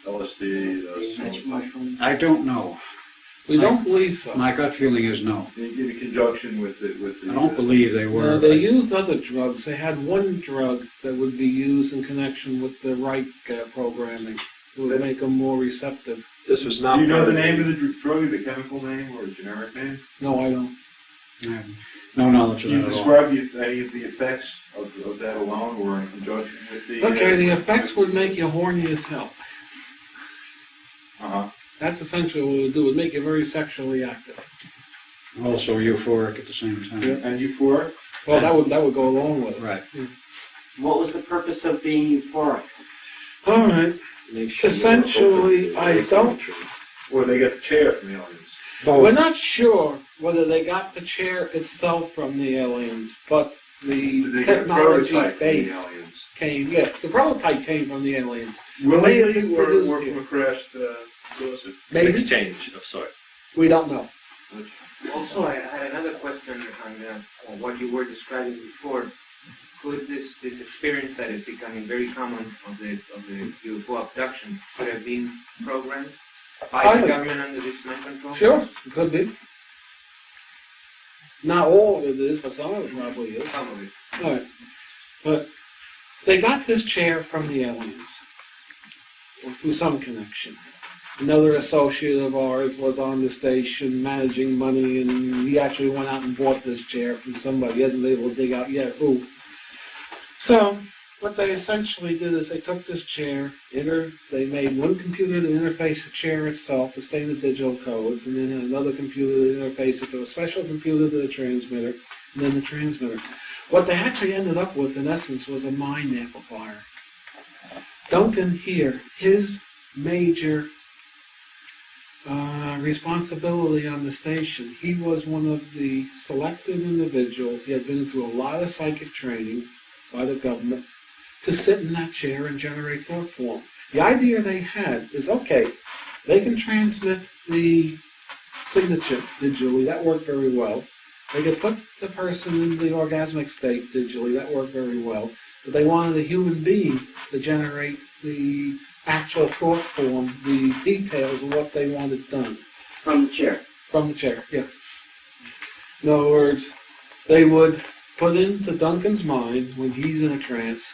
LSD? I don't know. We don't believe so. My gut feeling is no. In conjunction with the I don't believe they were. No, they used other drugs. They had one drug that would be used in connection with the Reich programming. It would make them more receptive. This was not. Do you know the name of the drug, the chemical name, or a generic name? No, I don't. I have no knowledge of Can you that at all. describe any of the effects of that alone, or in conjunction with the... Okay, the effects would make you horny as hell. Uh-huh. That's essentially what it would do. It would make you very sexually active. Also euphoric at the same time. Yeah. And euphoric? Well, that would go along with it. Right. What was the purpose of being euphoric? All right. Make sure Essentially, I don't. Or they got the chair from the aliens? We're not sure whether they got the chair itself from the aliens, but Did the they get a technology prototype from the base aliens? came. Yeah, the prototype came from the aliens. Really? They Or produced from it. a crashed saucer? Maybe. exchange of sorts. We don't know. Also, I had another question on what you were describing before. Could this experience that is becoming very common of the UFO abduction could have been programmed by the government under this mind control? Sure, it could be. Not all of it is, but some of it probably is. Some of it. All right. But they got this chair from the aliens, or through some connection. Another associate of ours was on the station managing money, and he actually went out and bought this chair from somebody. He hasn't been able to dig out yet who. So what they essentially did is they took this chair, they made one computer to interface the chair itself to stay the digital codes, and then another computer to interface it to a special computer to the transmitter, and then the transmitter. What they actually ended up with, in essence, was a mind amplifier. Duncan here, his major responsibility on the station, he was one of the selected individuals. He had been through a lot of psychic training by the government to sit in that chair and generate thought form. The idea they had is, okay, they can transmit the signature digitally. That worked very well. They could put the person in the orgasmic state digitally. That worked very well. But they wanted a human being to generate the actual thought form, the details of what they wanted done. From the chair. From the chair, yeah. In other words, they would put into Duncan's mind, when he's in a trance,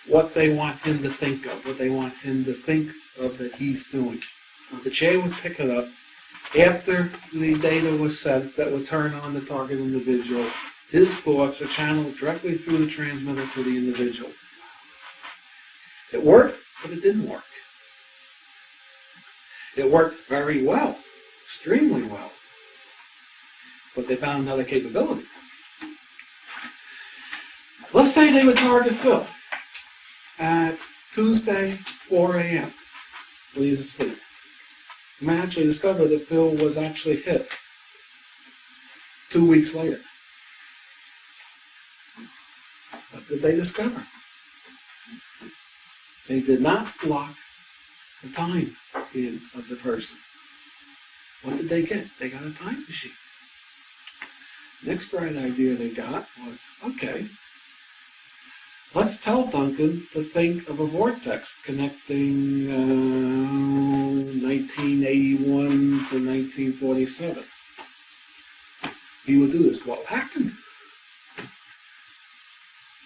what they want him to think of, what they want him to think of that he's doing. The chair would pick it up. After the data was sent that would turn on the target individual, his thoughts were channeled directly through the transmitter to the individual. It worked, but it didn't work. It worked very well, extremely well. But they found another capability. Let's say they would target Phil at Tuesday, 4 a.m. when he's asleep. You might actually discover that Phil was actually hit 2 weeks later. What did they discover? They did not block the time in of the person. What did they get? They got a time machine. Next bright idea they got was, okay, let's tell Duncan to think of a vortex connecting 1981 to 1947. He would do this. What happened?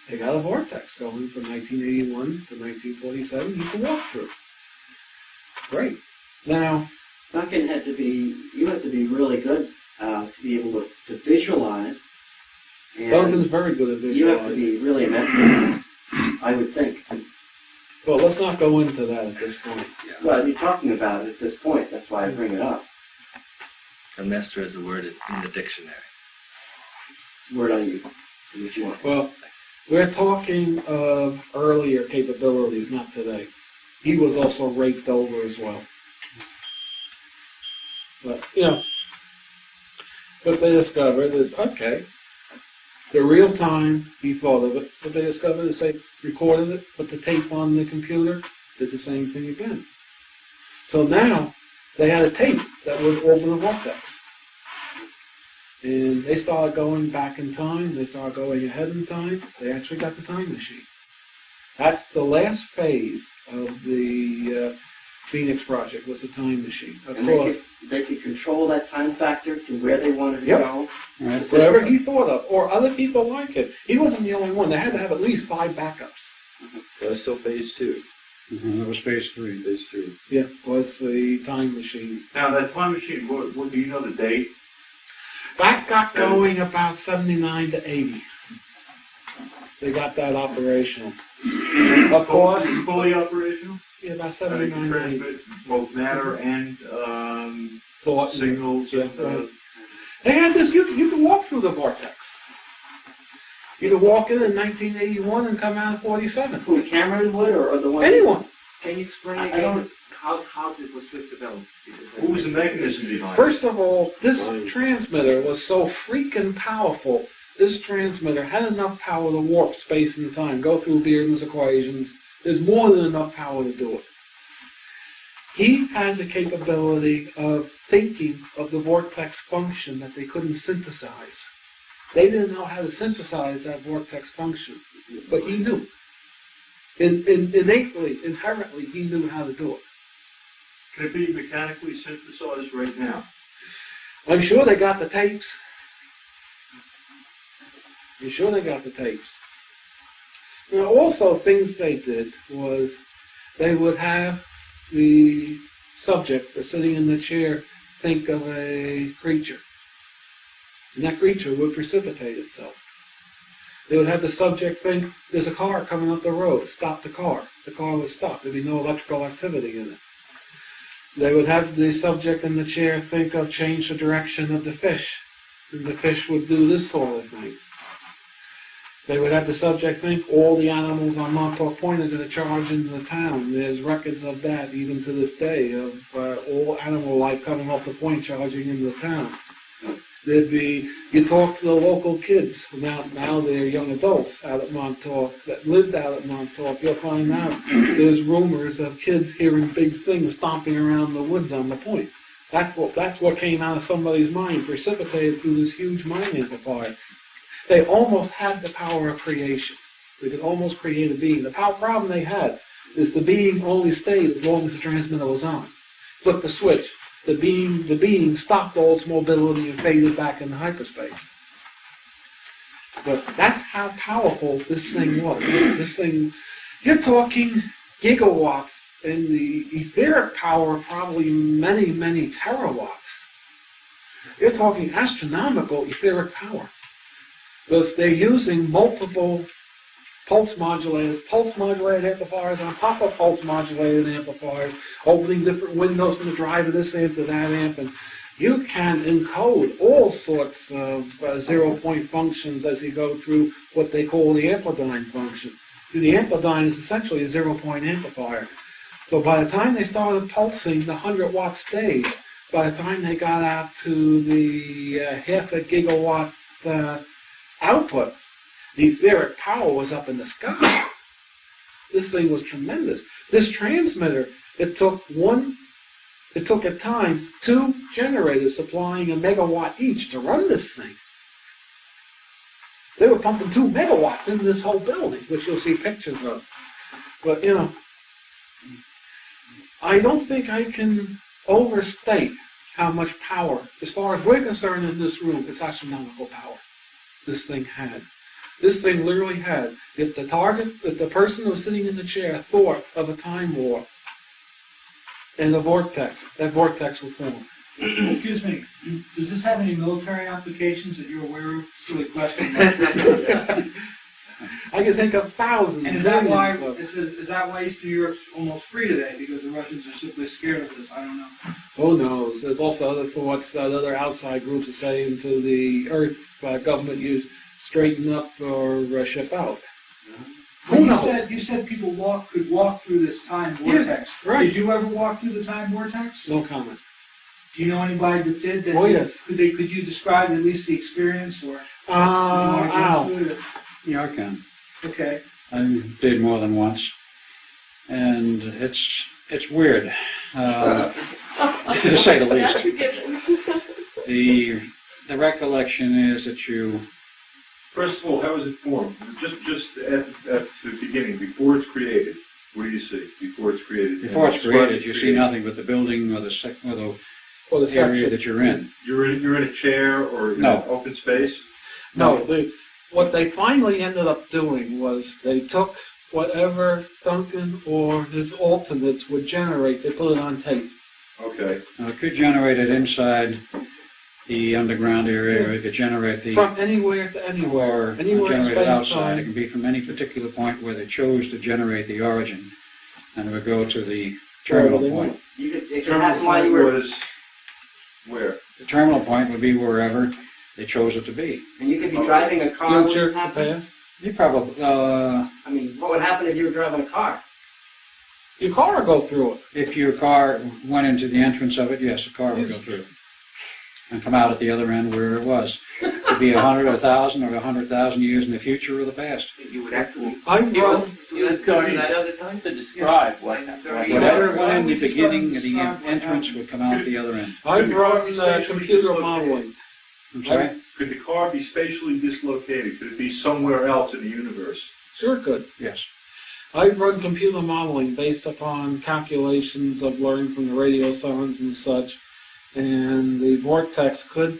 They got a vortex going from 1981 to 1947 you can walk through. Great. Now, Duncan you had to be really good to be able to visualize. And Duncan's very good at visualizing. you have to be really immense, I would think. Well, let's not go into that at this point. Well, you're talking about it at this point, that's why I bring it up. A master is a word in the dictionary. It's the word I use. If you want. Well, we're talking of earlier capabilities, not today. He was also raped over as well. But, what they discovered is, okay, the real time he thought of it, what they discovered is they recorded it, put the tape on the computer, did the same thing again. So now they had a tape that would open a vortex. And they started going back in time, they started going ahead in time, they actually got the time machine. That's the last phase of the Phoenix Project, was the time machine. Of And course, they could control that time factor to where they wanted to Yep. go. Right. whatever he thought of, or other people like it. He wasn't the only one. They had to have at least 5 backups. That was still phase 2. That was phase 3. Phase 3. Yeah, was the time machine. Now, that time machine, what do you know the date? That got going about 79 to 80. They got that operational. Of course, Fully operational? yeah, about And it 79 can to 80. transmit both matter and Thought. signals. Yeah, and, right. They had this, you could walk through the vortex. You could walk in 1981 and come out in 47. Who, Cameron would, or the one? Anyone. Can you explain I again don't- how this was developed? What was the mechanism behind it? First of all, this transmitter was so freaking powerful. This transmitter had enough power to warp space and time, go through Bearden's equations. There's more than enough power to do it. He had the capability of thinking of the vortex function that they couldn't synthesize. They didn't know how to synthesize that vortex function, but he knew. Innately, inherently, he knew how to do it. Can it be mechanically synthesized right now? I'm sure they got the tapes. I'm sure they got the tapes. Now, also, things they did was they would have the subject that's sitting in the chair think of a creature. And that creature would precipitate itself. They would have the subject think, there's a car coming up the road, stop the car. The car would stop. There'd be no electrical activity in it. They would have the subject in the chair think of change the direction of the fish. And the fish would do this sort of thing. They would have the subject think all the animals on Montauk Point are going to charge into the town. There's records of that even to this day, of all animal life coming off the point charging into the town. There'd be, you talk to the local kids, now they're young adults out at Montauk, that lived out at Montauk, you'll find out there's rumors of kids hearing big things stomping around the woods on the point. That's what came out of somebody's mind, precipitated through this huge mind amplifier. They almost had the power of creation. They could almost create a being. The problem they had is the being only stayed as long as the transmitter was on. Flip the switch, the being stopped all its mobility and faded back into hyperspace. But that's how powerful this thing was. This thing, you're talking gigawatts, and the etheric power probably many, many terawatts. You're talking astronomical etheric power. Because they're using multiple pulse modulated amplifiers on top of pulse modulated amplifiers, opening different windows from the drive of this amp to that amp, and you can encode all sorts of zero-point functions as you go through what they call the amplidyne function. See, the amplidyne is essentially a zero-point amplifier. So by the time they started pulsing, the 100-watt stayed. By the time they got out to the half a gigawatt output, the etheric power was up in the sky. This thing was tremendous. This transmitter, it took at times 2 generators supplying a megawatt each to run this thing. They were pumping 2 megawatts into this whole building, which you'll see pictures of. But, you know, I don't think I can overstate how much power, as far as we're concerned in this room, it's astronomical power this thing had. This thing literally had, if the person who was sitting in the chair thought of a time warp and a vortex, that vortex would form. Excuse me, does this have any military applications that you're aware of? Silly question. I can think of thousands. And is that why Eastern Europe's almost free today? Because the Russians are simply scared of this? I don't know. Who knows? There's also other thoughts that other outside groups are saying to the Earth government, you straighten up or ship out. Who knows? You said people could walk through this time vortex. Yeah, right. Did you ever walk through the time vortex? No comment. Do you know anybody that did? Oh, yes. Could you describe at least the experience, or? Al. Yeah, I can. Okay. I did more than once, and it's weird, to say the least. The recollection is that you. First of all, how is it formed? Just at the beginning, before it's created, what do you see? Before it's created. Before it's created, you see nothing but the building or the area that you're in. You're in a chair or in an open space. No. What they finally ended up doing was they took whatever Duncan or his alternates would generate, they put it on tape. Okay. Now, it could generate it inside the underground area, or it could generate the... From anywhere to anywhere. Or anywhere in generate it outside. time. It can be from any particular point where they chose to generate the origin, and it would go to the terminal point. It could happen while you were... was where? The terminal point would be wherever they chose it to be. And you could be driving a car when Future, this happened. past. You probably... I mean, what would happen if you were driving a car? Your car would go through it. If your car went into the entrance of it, yes, the car would go through and come out at the other end where it was. It could be 100 or 1,000 or 100,000 years in the future or the past. You would actually Use that other time to describe what happened. Whatever went in the beginning, the entrance would come out the other end. I've run computer modeling. I'm sorry? Could the car be spatially dislocated? Could it be somewhere else in the universe? Sure could. Yes. I've run computer modeling based upon calculations I've learned from the radio sirens and such, and the vortex could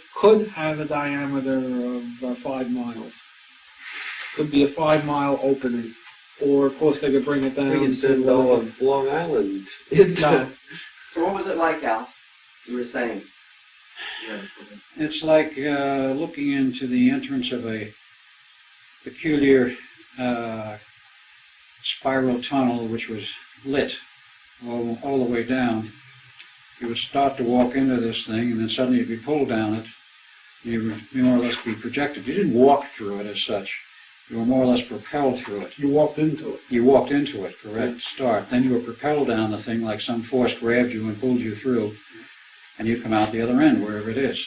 have a diameter of 5 miles. Could be a 5-mile opening, or of course they could bring it down. We can send of Long Island. No. So what was it like, Al? You were saying. It's like looking into the entrance of a peculiar spiral tunnel which was lit all the way down. You would start to walk into this thing, and then suddenly you'd be pulled down it. You would more or less be projected. You didn't walk through it as such. You were more or less propelled through it. You walked into it. You walked into it, correct, start. Then you were propelled down the thing like some force grabbed you and pulled you through, and you come out the other end, wherever it is.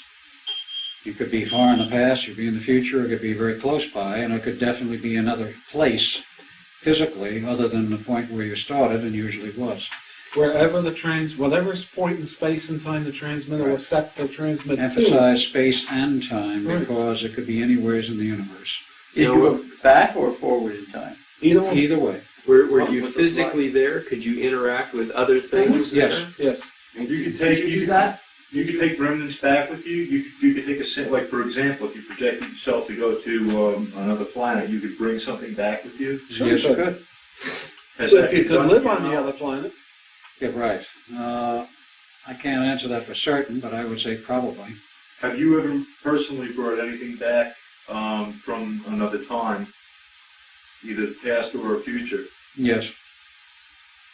You could be far in the past, you could be in the future, it could be very close by, and it could definitely be another place physically other than the point where you started and usually was. wherever whatever's point in space and time the transmitter was set to transmit to. Emphasize space and time Right. because it could be anywhere in the universe. You know, back or forward in time? Either one. Either way. Were you With the physically there? Could you interact with other things Yes. there? Yes. You could take remnants back with you. You could take like for example, if you projected yourself to go to another planet, you could bring something back with you. Sure, Yes, sure. you could. Has So that if you been could done, live you on the know? other planet, Yeah, right. I can't answer that for certain, but I would say probably. Have you ever personally brought anything back from another time, either past or future? Yes.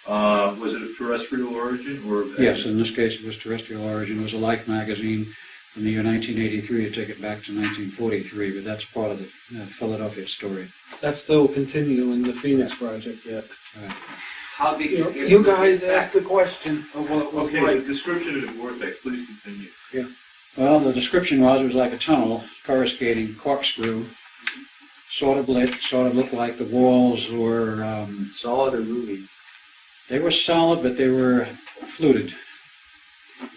Was it of terrestrial origin or? Yes, in this case it was terrestrial origin. It was a Life magazine from the year 1983 to take it back to 1943, but that's part of the Philadelphia story. that's still continuing the Phoenix Project yet. Right. How did you get You to guys this asked the question of what it was Okay, like. the description of the vortex. Please continue. Well, the description was it was like a tunnel, coruscating corkscrew, sort of lit, sort of looked like the walls were, Solid or moving? they were solid, but they were fluted.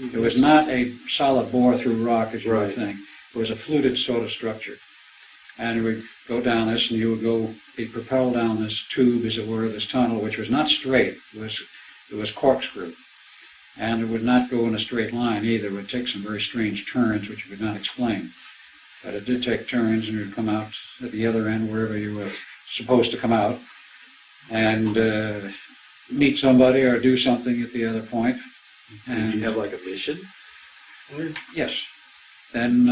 It was not a solid bore through rock, as you would Right. think. It was a fluted sort of structure. And it would go down this, and you would be propelled down this tube, as it were, this tunnel, which was not straight. It was corkscrew. And it would not go in a straight line either. It would take some very strange turns, which you could not explain. But it did take turns, and it would come out at the other end, wherever you were supposed to come out, and meet somebody or do something at the other point. Did And you have like a mission? yes, then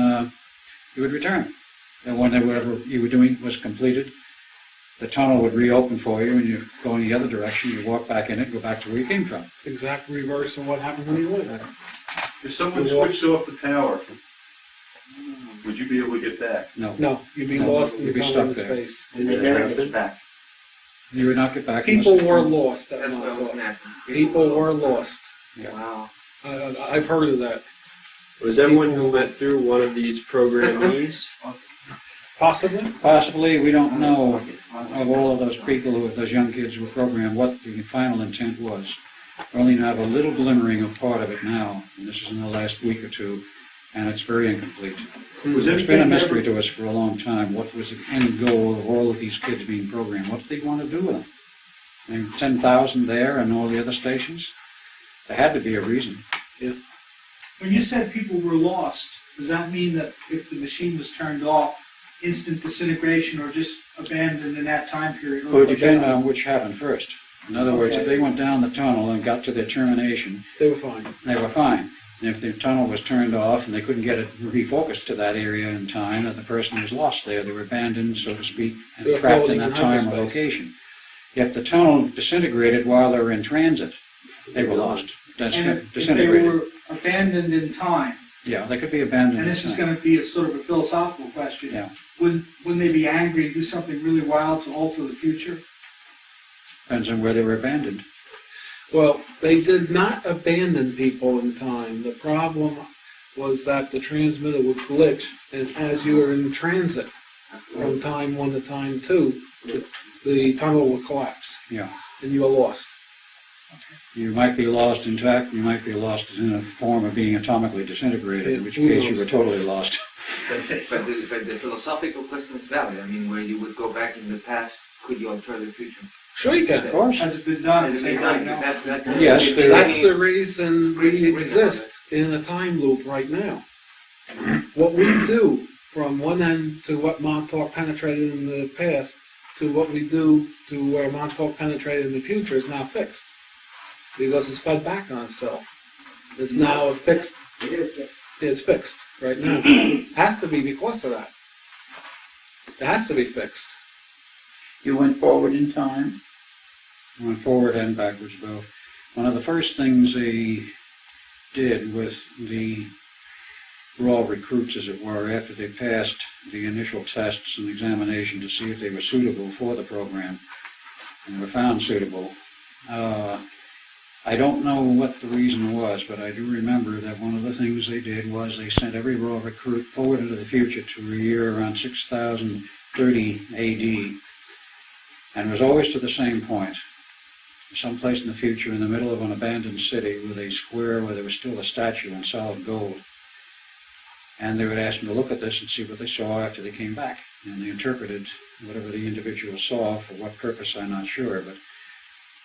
you would return. And when whatever you were doing was completed, the tunnel would reopen for you, and you go in the other direction. You walk back in it, go back to where you came from. Exact reverse of what happened when you went. If someone switched off the power, would you be able to get back? No, No, you'd be No, lost in you'd be time stuck and there. space. And they never get back. you would not get back. People unless- were lost at That's what I was Montauk. asking. People were lost. Wow. I've heard of that. Was everyone who went through one of these programmees? Possibly. Possibly, we don't know of all of those people, those young kids who were programmed, what the final intent was. We only have a little glimmering of part of it now, and this is in the last week or two, and it's very incomplete. Was It's been a anything mystery ever- to us for a long time. What was the end goal of all of these kids being programmed? What did they want to do with them? I mean, 10,000 there and all the other stations? There had to be a reason. When you said people were lost, does that mean that if the machine was turned off, instant disintegration or just abandoned in that time period? It would depend on which happened first. In other words, if they went down the tunnel and got to their termination, They were fine. they were fine. And if the tunnel was turned off and they couldn't get it refocused to that area in time, then the person was lost there. They were abandoned, so to speak, They were and trapped in floating in that time or hyperspace. location. If the tunnel disintegrated while they were in transit, they were lost. That's And if they disintegrated. were abandoned in time, Yeah, they could be abandoned. and in this is time. going to be a sort of a philosophical question, Yeah. wouldn't they be angry and do something really wild to alter the future? Depends on where they were abandoned. Well, they did not abandon people in time. The problem was that the transmitter would glitch, and as you were in transit from time 1 to time 2, the tunnel would collapse, Yeah. and you were lost. You might be lost intact, you might be lost in a form of being atomically disintegrated, in which case you were totally lost. But the philosophical question is valid. I mean, where you would go back in the past, could you alter the future? Sure you can. Of course. Has it been done? Has it been done? That's Yes, there That's the reason we exist in a time loop right now. What we do from one end to what Montauk penetrated in the past to what we do to where Montauk penetrated in the future is now fixed. Because it's fed back on itself. It's now fixed. It is fixed. It's fixed right now. Has to be because of that. It has to be fixed. You went forward in time? Went forward and backwards both. One of the first things they did with the raw recruits, as it were, after they passed the initial tests and examination to see if they were suitable for the program, and were found suitable. I don't know what the reason was, but I do remember that one of the things they did was they sent every raw recruit forward into the future to a year around 6030 AD, and it was always to the same point. someplace in the future in the middle of an abandoned city with a square where there was still a statue in solid gold. And they would ask them to look at this and see what they saw after they came back. And they interpreted whatever the individual saw, for what purpose I'm not sure, but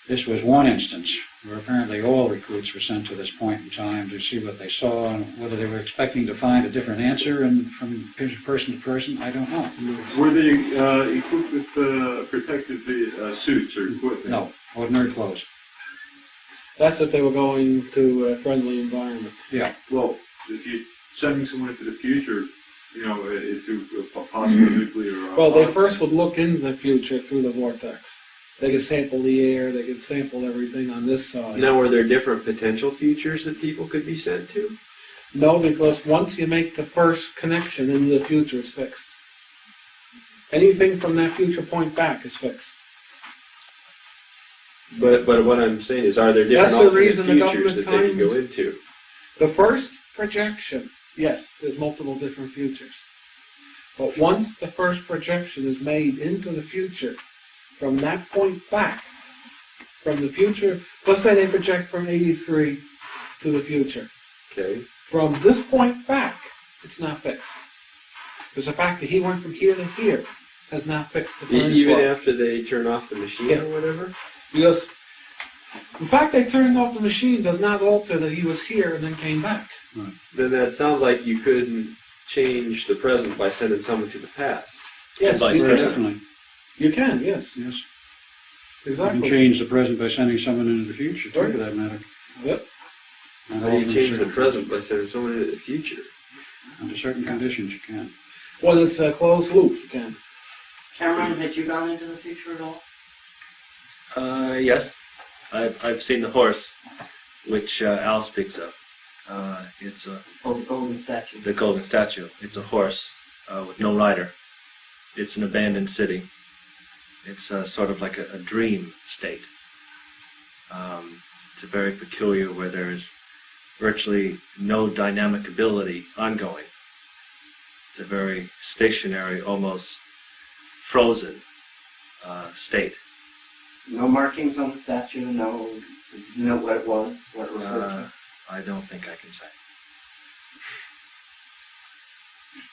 this was one instance where apparently all recruits were sent to this point in time to see what they saw, and whether they were expecting to find a different answer and from person to person, I don't know. Were they equipped with protective suits or equipment? No, ordinary clothes. That's if they were going to a friendly environment. Yeah. Well, if you're sending someone into the future, you know, into a possible nuclear... Well, they first would look into the future through the vortex. They could sample the air, they could sample everything on this side. Now, were there different potential futures that people could be sent to? No, because once you make the first connection into the future, it's fixed. Anything from that future point back is fixed. But what I'm saying is, are there different That's the alternate reason the futures that government they could go into? The first projection, yes, there's multiple different futures. But once the first projection is made into the future, from that point back, from the future, let's say they project from 83 to the future. Okay. From this point back, it's not fixed. Because the fact that he went from here to here has not fixed the time Even clock. after they turn off the machine Yeah. or whatever? Because the fact they turned off the machine does not alter that he was here and then came back. Then that sounds like you couldn't change the present by sending someone to the past. Yes, vice you versa. Definitely. You can, yes. Yes. You Exactly. can change the present by sending someone into the future, too, Right. for that matter. Yep. Not How do you all change the under present by sending someone into the future? Under certain conditions, you can. Well, it's a closed loop, you can. Cameron, had you gone into the future at all? Yes, I've seen the horse, which Al speaks of. It's Oh, the golden statue. the golden statue. It's a horse with no rider. It's an abandoned city. It's sort of like a dream state. It's very peculiar, where there is virtually no dynamic ability ongoing. It's a very stationary, almost frozen state. No markings on the statue, no, you know what it was, what it referred to? I don't think I can say.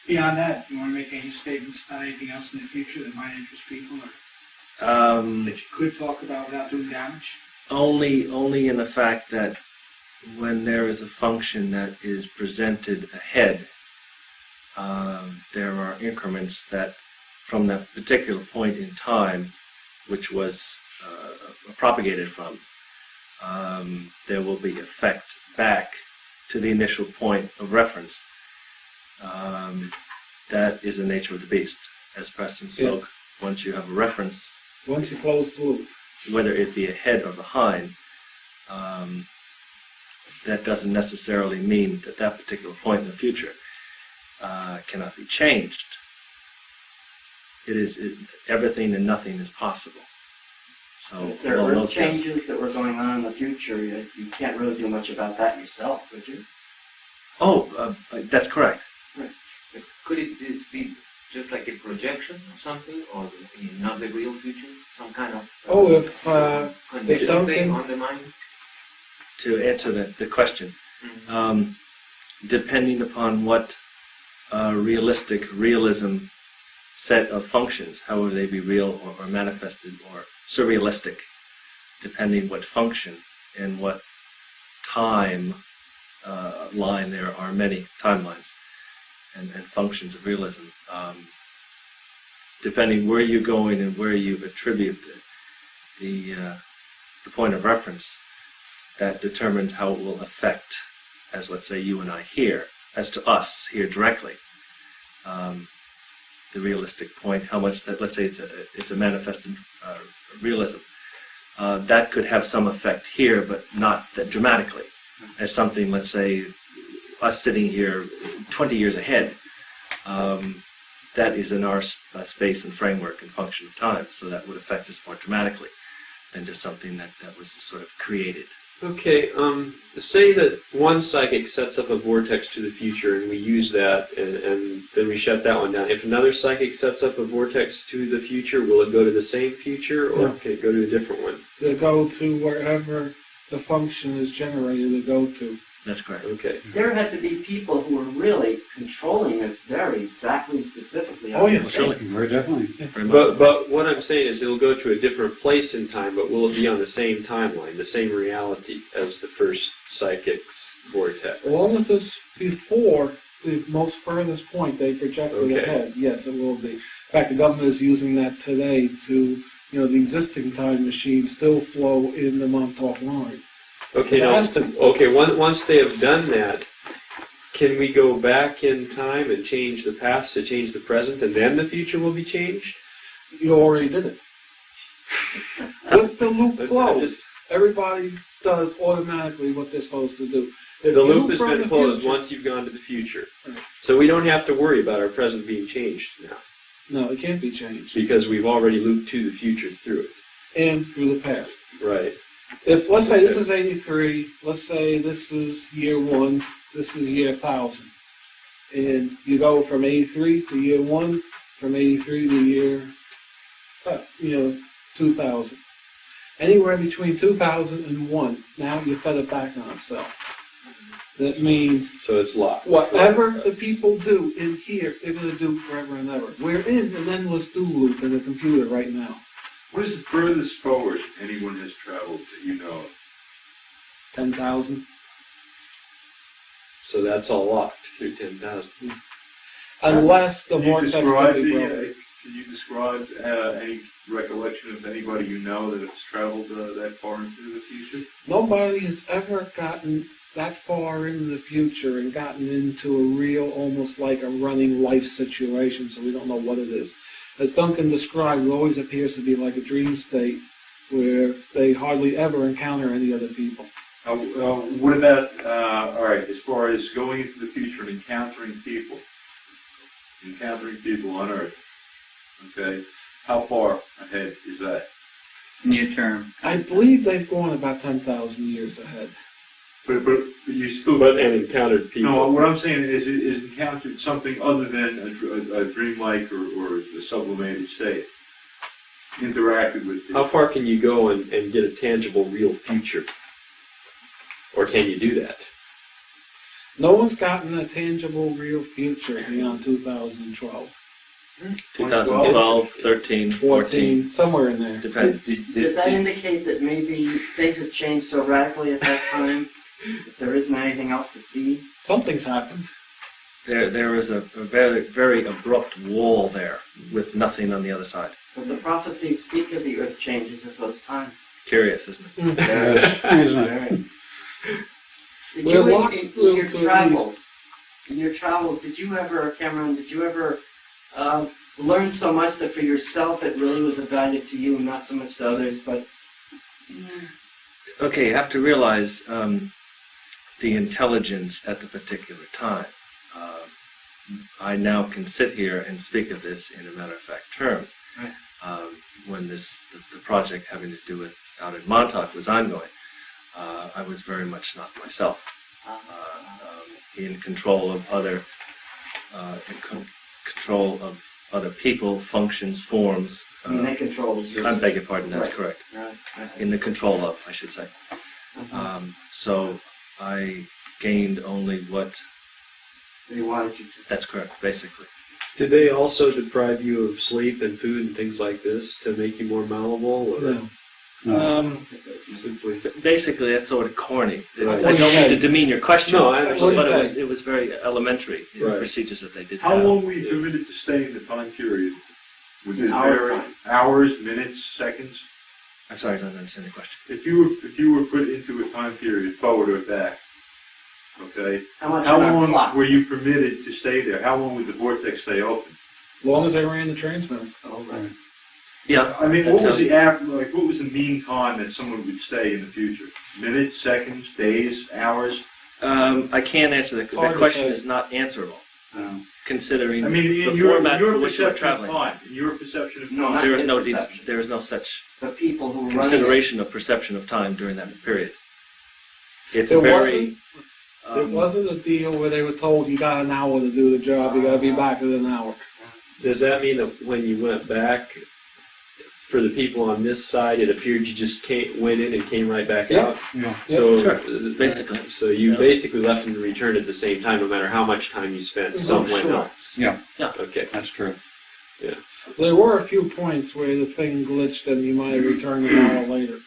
Beyond that, you want to make any statements about anything else in the future that might interest people, or that you could talk about without doing damage? Only in the fact that when there is a function that is presented ahead, there are increments that, from that particular point in time, which was propagated from, there will be effect back to the initial point of reference. That is the nature of the beast, as Preston spoke. Yeah. Once you have a reference, Once you close the loop. whether it be ahead or behind, that doesn't necessarily mean that that particular point in the future cannot be changed. Everything and nothing is possible. So If there were changes that were going on in the future, you can't really do much about that yourself, could you? That's correct. Right. But could it be just like a projection or something, or not the real future? Some kind of conditional thing on the mind? To answer the question, depending upon what realism set of functions, however they be real or manifested or surrealistic, depending what function and what time line, there are many timelines and functions of realism. Depending where you're going and where you attribute the point of reference, that determines how it will affect, as let's say you and I here, as to us here directly. The realistic point, how much that, let's say it's a manifested realism, that could have some effect here, but not that dramatically. As something, let's say, us sitting here 20 years ahead, that is in our space and framework and function of time, so that would affect us more dramatically than just something that was sort of created Okay, say that one psychic sets up a vortex to the future and we use that and then we shut that one down. If another psychic sets up a vortex to the future, will it go to the same future or can it go to a different one? They go to wherever the function is generated to go to. That's correct. Okay. There had to be people who were really controlling this very exactly, specifically. Oh, yes. Surely. Very definitely. Very much so. But what I'm saying is it'll go to a different place in time, but will it be on the same timeline, the same reality as the first psychic's vortex? As long as it's before the most furthest point they projected ahead, yes, it will be. In fact, the government is using that today to, the existing time machines still flow in the Montauk line. Okay, once they have done that, can we go back in time and change the past to change the present, and then the future will be changed? You already did it. With the loop closed, everybody does automatically what they're supposed to do. If The you loop has from been the closed future- once you've gone to the future. Right. So we don't have to worry about our present being changed now, No, it can't be changed. because we've already looped to the future through it. And through the past. Right. If, let's say this is 83, let's say this is year 1, this is year 1000. And you go from 83 to year 1, from 83 to year, 2000. Anywhere between 2000 and 1, now you fed it back on itself. That means So it's locked. whatever the people do in here, they're going to do forever and ever. We're in an endless do loop in the computer right now. What is the furthest forward anyone has traveled that you know of? 10,000. So that's all locked through 10,000. Unless the Can you vortex describe can be broken. can you describe any recollection of anybody you know that has traveled that far into the future? Nobody has ever gotten that far into the future and gotten into a real, almost like a running life situation, so we don't know what it is. As Duncan described, it always appears to be like a dream state where they hardly ever encounter any other people. What about, all right, as far as going into the future and encountering people on Earth, okay, how far ahead is that? Near term. I believe they've gone about 10,000 years ahead. But you still... And encountered people. No, what I'm saying is encountered something other than a dreamlike or a sublimated state. Interacted with How it. far can you go and get a tangible, real future? Or can you do that? No one's gotten a tangible, real future beyond 2012. 2012, 13, 14. Somewhere in there. Depends. Does that indicate that maybe things have changed so radically at that time that there isn't anything else to see? Something's happened. There is a very, very abrupt wall there with nothing on the other side. But the prophecies speak of the earth changes at those times. Curious, isn't it? Isn't it? Did We're you, locked in into your at travels, did you ever, Cameron, learn so much that for yourself it really was of value to you, not so much to others, but... Okay, you have to realize the intelligence at the particular time. I now can sit here and speak of this in a matter-of-fact terms. Right. When the project having to do with out in Montauk was ongoing, I was very much not myself. In control of other, control of other people, functions, forms. they control you. I beg your pardon, that's correct. Right. In the control of, I should say. So I gained only what... They wanted you to. That's correct, basically. Did they also deprive you of sleep and food and things like this to make you more malleable? Or No. simply... Basically, that's sort of corny. Right. I don't mean to demean your question, No, I understand. but it was very elementary in the Right. procedures that they did How have. long were you permitted to stay in the time period? Was it Hours, vary? time. Hours, minutes, seconds? I'm sorry, I don't understand the question. If you were put into a time period, forward or back, okay? How much How on our long clock? were you permitted to stay there? How long would the vortex stay open? As long as they ran the transmitter. Oh, right. Yeah. I mean, that what was sounds- what was the mean time that someone would stay in the future? Minutes, seconds, days, hours? I can't answer the hard to question say. is not answerable, considering I mean, the in your format for which we're perception of traveling. time, in your perception of No, time. not There is his no perception. there is no such The people who were running it. consideration of perception of time during that period. It's It very. It wasn't a deal where they were told you got an hour to do the job, you got to be back in an hour. Does that mean that when you went back, for the people on this side, it appeared you just went in and came right back Yeah. out? Yeah. So, Sure, basically. So you basically left and returned at the same time, no matter how much time you spent somewhere sure. else. Yeah, Okay. that's true. There were a few points where the thing glitched and you might have returned an hour later.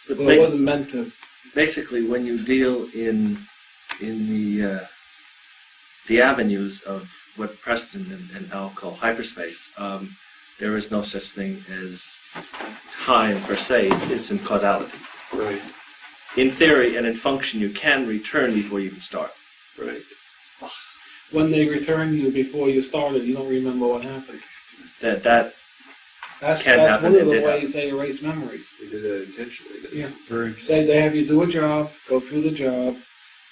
But But it wasn't meant to. basically, when you deal in the avenues of what Preston and Al call hyperspace, there is no such thing as time per se. It's in causality. Right. In theory and in function, you can return before you even start. Right. When they return you before you started, you don't remember what happened. That That's Can happen, one of it the did ways they erase memories. They did that intentionally. Yeah. Very interesting. They have you do a job, go through the job,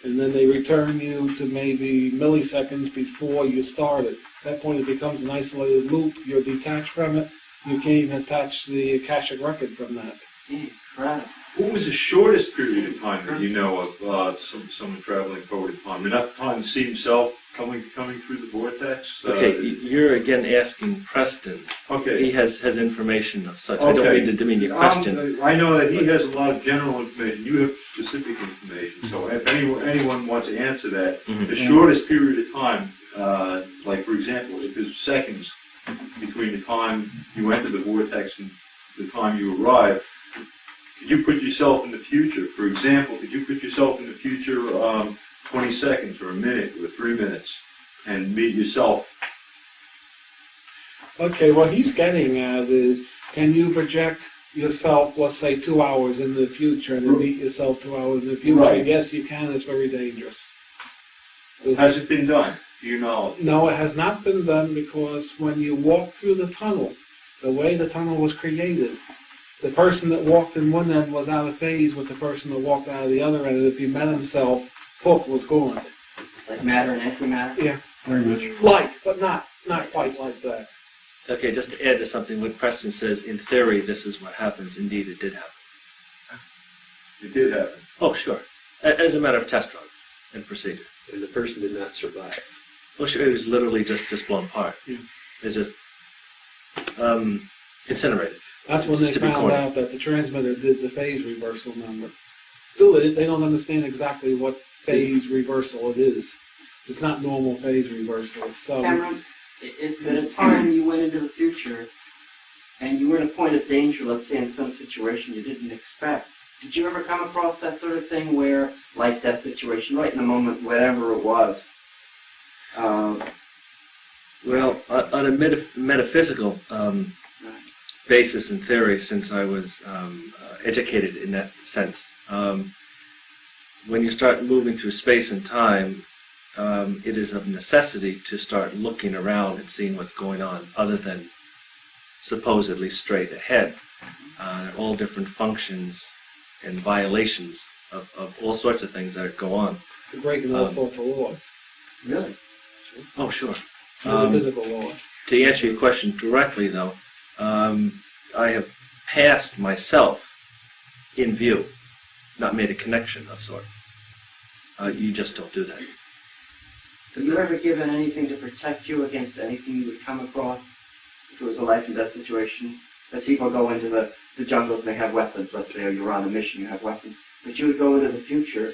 and then they return you to maybe milliseconds before you started. At that point, it becomes an isolated loop. You're detached from it. You can't even attach the Akashic record from that. Incredible. What was the shortest period of time that you know of someone traveling forward in time? Enough time to see himself coming through the vortex? Okay, you're again asking Preston. Okay. He has information of such. I don't mean to demean your question. I know that he has a lot of general information. You have specific information. So if anyone wants to answer that, the shortest period of time, like for example, if there's seconds between the time you enter the vortex and the time you arrive, could you put yourself in the future? For example, could you put yourself in the future 20 seconds or a minute or 3 minutes and meet yourself? Okay, what he's getting at is, can you project yourself, let's say, 2 hours in the future and then meet yourself 2 hours in the future? Right. Yes, you can. It's very dangerous. Has it been done, to your knowledge? No, it has not been done because when you walk through the tunnel, the way the tunnel was created, the person that walked in one end was out of phase with the person that walked out of the other end. And if he met himself, poof, was gone. Like matter and antimatter? Yeah. Very much. Like, but not quite like that. Okay, just to add to something, when Preston says, in theory, this is what happens, indeed it did happen. It did happen. Oh, sure. As a matter of test run and procedure. And the person did not survive. Well, sure, it was literally just blown apart. Yeah. It's just incinerated. That's when they Just to be found corny. out that the transmitter did the phase reversal number. Still, they don't understand exactly what phase reversal it is. It's not normal phase reversal. It's Cameron, if at a time you went into the future and you were in a point of danger, let's say in some situation you didn't expect, did you ever come across that sort of thing where, like that situation, right in the moment, whatever it was? Well, on a metaphysical basis and theory, since I was educated in that sense, when you start moving through space and time, it is of necessity to start looking around and seeing what's going on, other than supposedly straight ahead. There are all different functions and violations of all sorts of things that go on. They're breaking all sorts of laws. Really? Oh, sure. Physical laws. To answer your question directly, though, I have passed myself in view, not made a connection of sort. You just don't do that. Have you ever given anything to protect you against anything you would come across if it was a life and death situation? As people go into the jungles and they have weapons, let's say, or you're on a mission, you have weapons. But you would go into the future.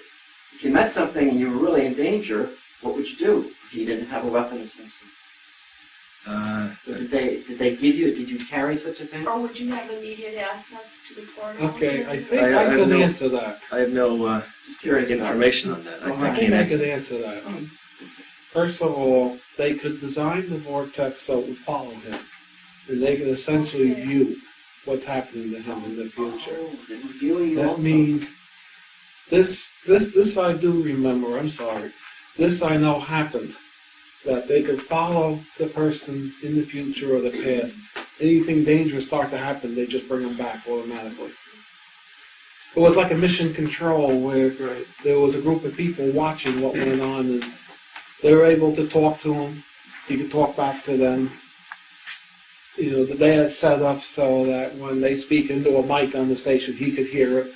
If you met something and you were really in danger, what would you do if you didn't have a weapon of some sort? Did they give you, did you carry such a thing? Or would you have immediate access to the portal? Okay, I think I I have can no- answer that. I have no Just curious. information on that. I I can't think I answer could that. answer that. First of all, they could design the vortex so it would follow him. And they could essentially view what's happening to him in the future. Oh, they were viewing you That also. means this I do remember, I'm sorry. This I know happened. That they could follow the person in the future or the past. Anything dangerous start to happen, they just bring them back automatically. It was like a mission control where there was a group of people watching what went on, and they were able to talk to him. He could talk back to them. You know, they had set up so that when they speak into a mic on the station, he could hear it.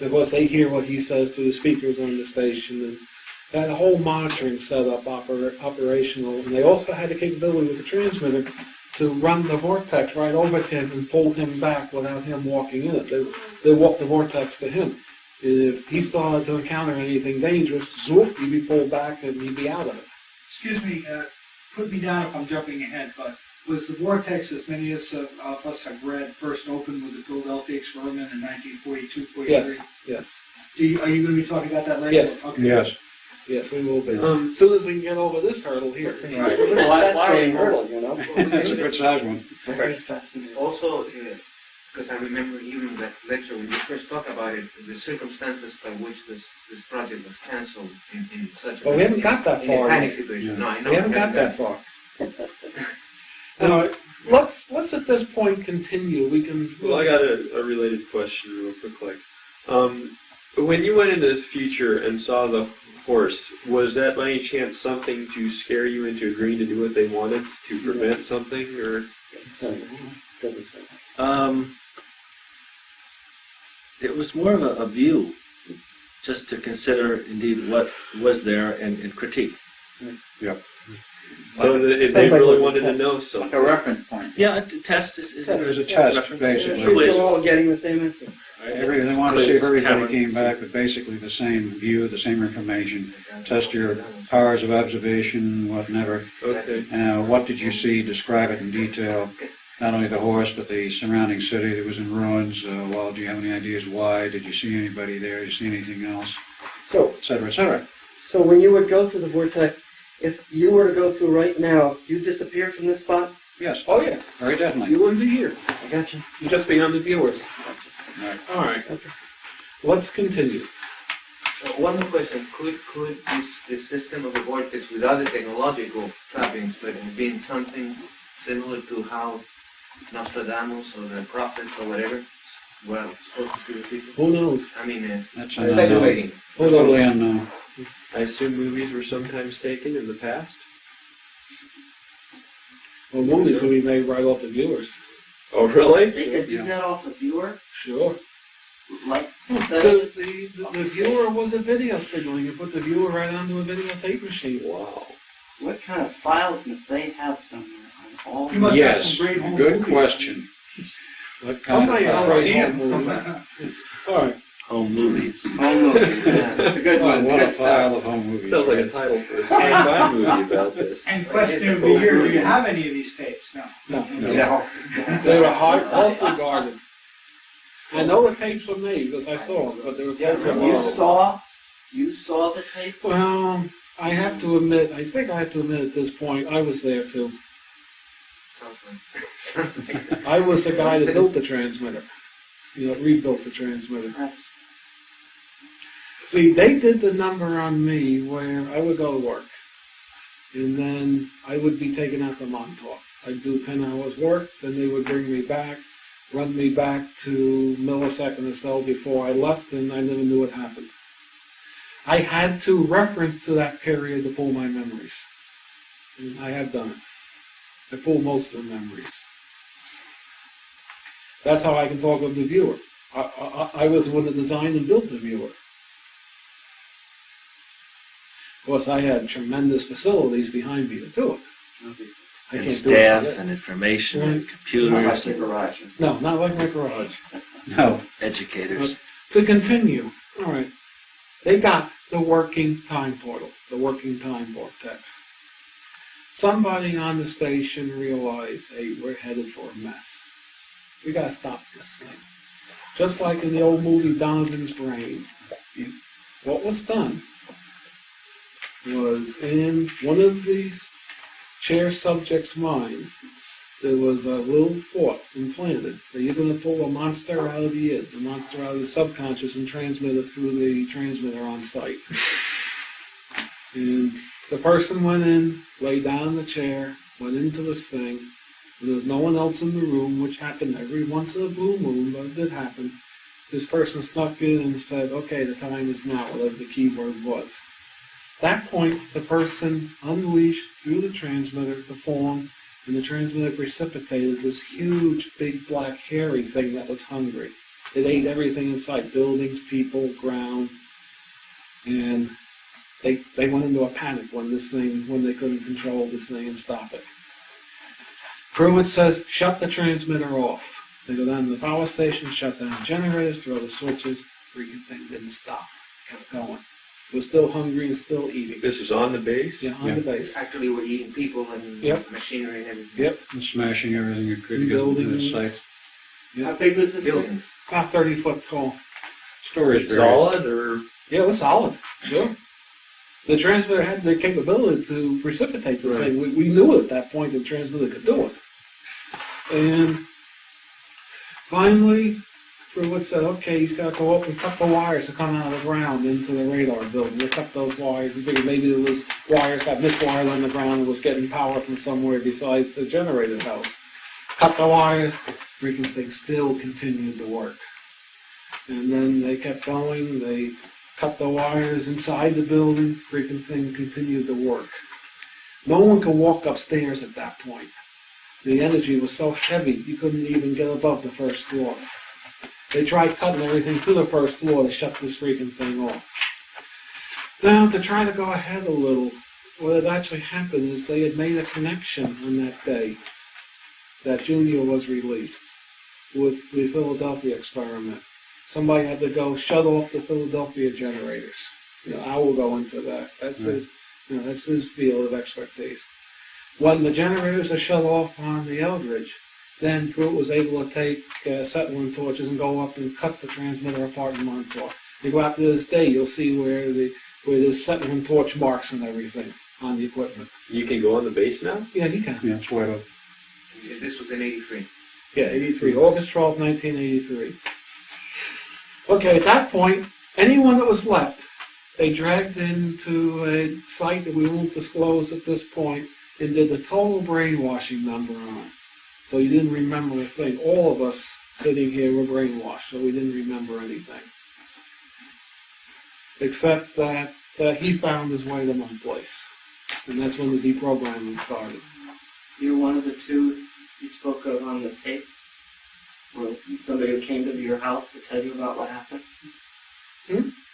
Because they hear what he says to the speakers on the station, and that whole monitoring setup operational. And they also had the capability with the transmitter to run the vortex right over him and pull him back without him walking in it. They walk the vortex to him. If he started to encounter anything dangerous, zoop, he'd be pulled back and he'd be out of it. Excuse me, put me down if I'm jumping ahead, but was the vortex, as many of us have read, first opened with the Philadelphia experiment in 1942-43? Yes. Are you going to be talking about that later? Yes. Okay. Yes. Yes, we will be. As soon as we can get over this hurdle here. Right. That's hurdle, you know. That's a good size one. Very fascinating. Also, because I remember even that lecture when you first talked about it, the circumstances by which this project was cancelled in such Well, we haven't got that in a far panic yet. situation. Yeah. No, I know We haven't got that far. Let's at this point continue. We can. Well, I got a related question real quick. When you went into the future and saw the horse, was that by any chance something to scare you into agreeing to do what they wanted to prevent something, or? It was more of a view, just to consider indeed what was there and critique. Yep. So if they really wanted to know something. Like a reference point. Yeah, a test is It was a test, basically. We're all getting the same answer. They wanted to see if everybody came back with basically the same view, the same information. Test your powers of observation, whatever. Okay. What did you see? Describe it in detail. Not only the horse, but the surrounding city that was in ruins. Well, do you have any ideas why? Did you see anybody there? Did you see anything else? So, Et cetera, et cetera. so when you would go through the vortex, if you were to go through right now, you disappear from this spot? Yes. Oh, yes. Very definitely. You wouldn't be here. I got you. You'd just be on the viewers. Right. All right. Let's continue. One more question. Could this system of the vortex without the technological trappings, but been something similar to how Nostradamus or the prophets or whatever were supposed to see the future? Who knows? I mean, That's speculating. totally unknown. I assume movies were sometimes taken in the past. Well, movies will be made right off the viewers. Oh, really? They could do that off the viewer? Sure. Like, The viewer was a video signal. You put the viewer right onto a videotape machine. Wow. what kind of files must they have somewhere on all? You must have Yes, some great home good movies. question. What kind Somebody of else files? see it. Some- All right. Home movies. Home movies, yeah, that's a good one. What a Good file stuff. of home movies. Sounds like a right? title for a sci-fi movie about this. And question of the year, do you have any of these tapes? No. No. No. They were closely guarded. I know the tapes were made because I saw them, but they were closely guarded. You saw the tape? Well, I have to admit, I think I have to admit at this point, I was there too. I was the guy that built the transmitter. Rebuilt the transmitter. See, they did the number on me where I would go to work, and then I would be taken out to Montauk. I'd do 10 hours work, then they would bring me back, run me back to millisecond or so before I left, and I never knew what happened. I had to reference to that period to pull my memories, and I have done it. I pull most of the memories. That's how I can talk with the viewer. I was the one that designed and built the viewer. Of course, I had tremendous facilities behind me to do it. I And can't staff do it. and information and Not like computers your and garage. No, not like my garage. No. educators. To continue, all right, they got the working time portal, the working time vortex. Somebody on the station realized, hey, we're headed for a mess. We got to stop this thing. Just like in the old movie Donovan's Brain, what was done was in one of these chair subjects' minds, there was a little thought implanted that you're going to pull a monster out of the id, the monster out of the subconscious, and transmit it through the transmitter on site. And the person went in, lay down in the chair, went into this thing. There was no one else in the room, which happened every once in a blue moon, but it did happen. This person snuck in and said, okay, the time is now, whatever the keyword was. At that point, the person unleashed through the transmitter the form, and the transmitter precipitated this huge, big, black, hairy thing that was hungry. It ate everything in sight, buildings, people, ground, and they went into a panic when they couldn't control this thing and stop it. Pruitt says, shut the transmitter off. They go down to the power station, shut down the generators, throw the switches, freaking thing didn't stop. Kept going. It was still hungry and still eating. This was on the base? Yeah, on the base. Actually, we're eating people and machinery and everything. Yep. And smashing everything you could And get into the buildings. site. How big was this thing? Buildings. About 30 foot tall. Storage barrier. Solid or? Yeah, it was solid. Sure. The transmitter had the capability to precipitate the thing. We knew at that point the transmitter could do it. And finally, Pruitt said, okay, he's got to go up and cut the wires that come out of the ground into the radar building. They cut those wires. He figured maybe there was wires got miswired on the ground and was getting power from somewhere besides the generator house. Cut the wires. Freaking thing still continued to work. And then they kept going. They cut the wires inside the building. Freaking thing continued to work. No one could walk upstairs at that point. The energy was so heavy, you couldn't even get above the first floor. They tried cutting everything to the first floor to shut this freaking thing off. Now, to try to go ahead a little, what had actually happened is they had made a connection on that day that Junior was released with the Philadelphia experiment. Somebody had to go shut off the Philadelphia generators. I will go into that. That's his field of expertise. When the generators are shut off on the Eldridge, then Pruitt was able to take acetylene torches and go up and cut the transmitter apart in Montauk. You go out to this day, you'll see where there's acetylene torch marks and everything on the equipment. You can go on the base now? Yeah, you can. Yeah, it's wide open. This was in 83. Yeah, 83. August 12, 1983. Okay, at that point, anyone that was left, they dragged into a site that we won't disclose at this point and did the total brainwashing number on. So you didn't remember a thing. All of us sitting here were brainwashed, so we didn't remember anything. Except that he found his way to my place. And that's when the deprogramming started. You're one of the two you spoke of on the tape? Or somebody who came to your house to tell you about what happened?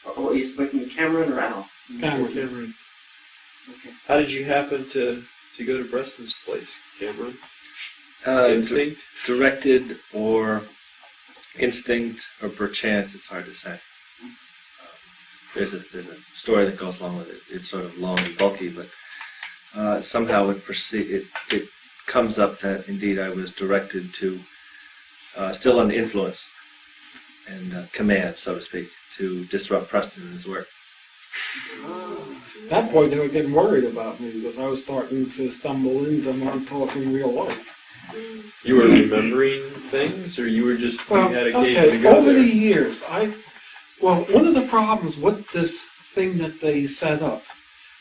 Or were you speaking to Cameron or Al? Cameron. Okay. How did you happen to go to Preston's place, Cameron? Instinct? Directed or instinct or perchance, it's hard to say. There's a story that goes along with it. It's sort of long and bulky, but somehow it comes up that indeed I was directed to, still under influence and command, so to speak, to disrupt Preston and his work. At that point, they were getting worried about me because I was starting to stumble into Montauk in real life. You were remembering things, or you were just, you had occasion to go over there? the years, one of the problems with this thing that they set up,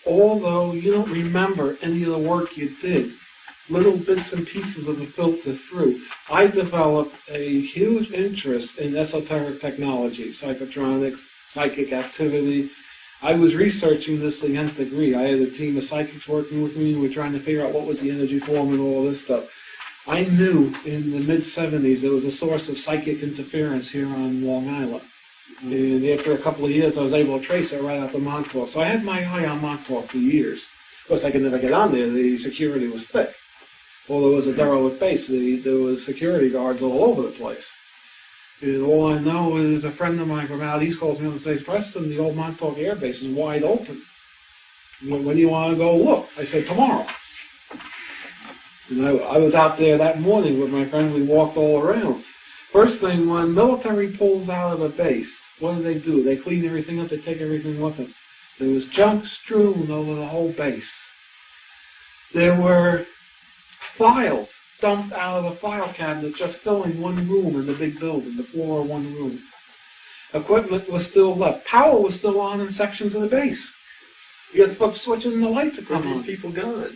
although you don't remember any of the work you did, little bits and pieces of it filter through. I developed a huge interest in esoteric technology, psychotronics, psychic activity. I was researching this to the nth degree. I had a team of psychics working with me, and we were trying to figure out what was the energy form and all this stuff. I knew in the mid-'70s there was a source of psychic interference here on Long Island. And after a couple of years, I was able to trace it right out to Montauk. So I had my eye on Montauk for years. Of course, I could never get on there. The security was thick. Although it was a derelict base, there was security guards all over the place. And all I know is a friend of mine from out east calls me up and says, Preston, the old Montauk Air Base is wide open. When do you want to go look? I said, tomorrow. And I was out there that morning with my friend. We walked all around. First thing, when military pulls out of a base, what do? They clean everything up. They take everything with them. There was junk strewn over the whole base. There were files dumped out of a file cabinet just filling one room in the big building, the floor of one room. Equipment was still left. Power was still on in sections of the base. You had to flip switches and the lights would Where come are on. these people gone?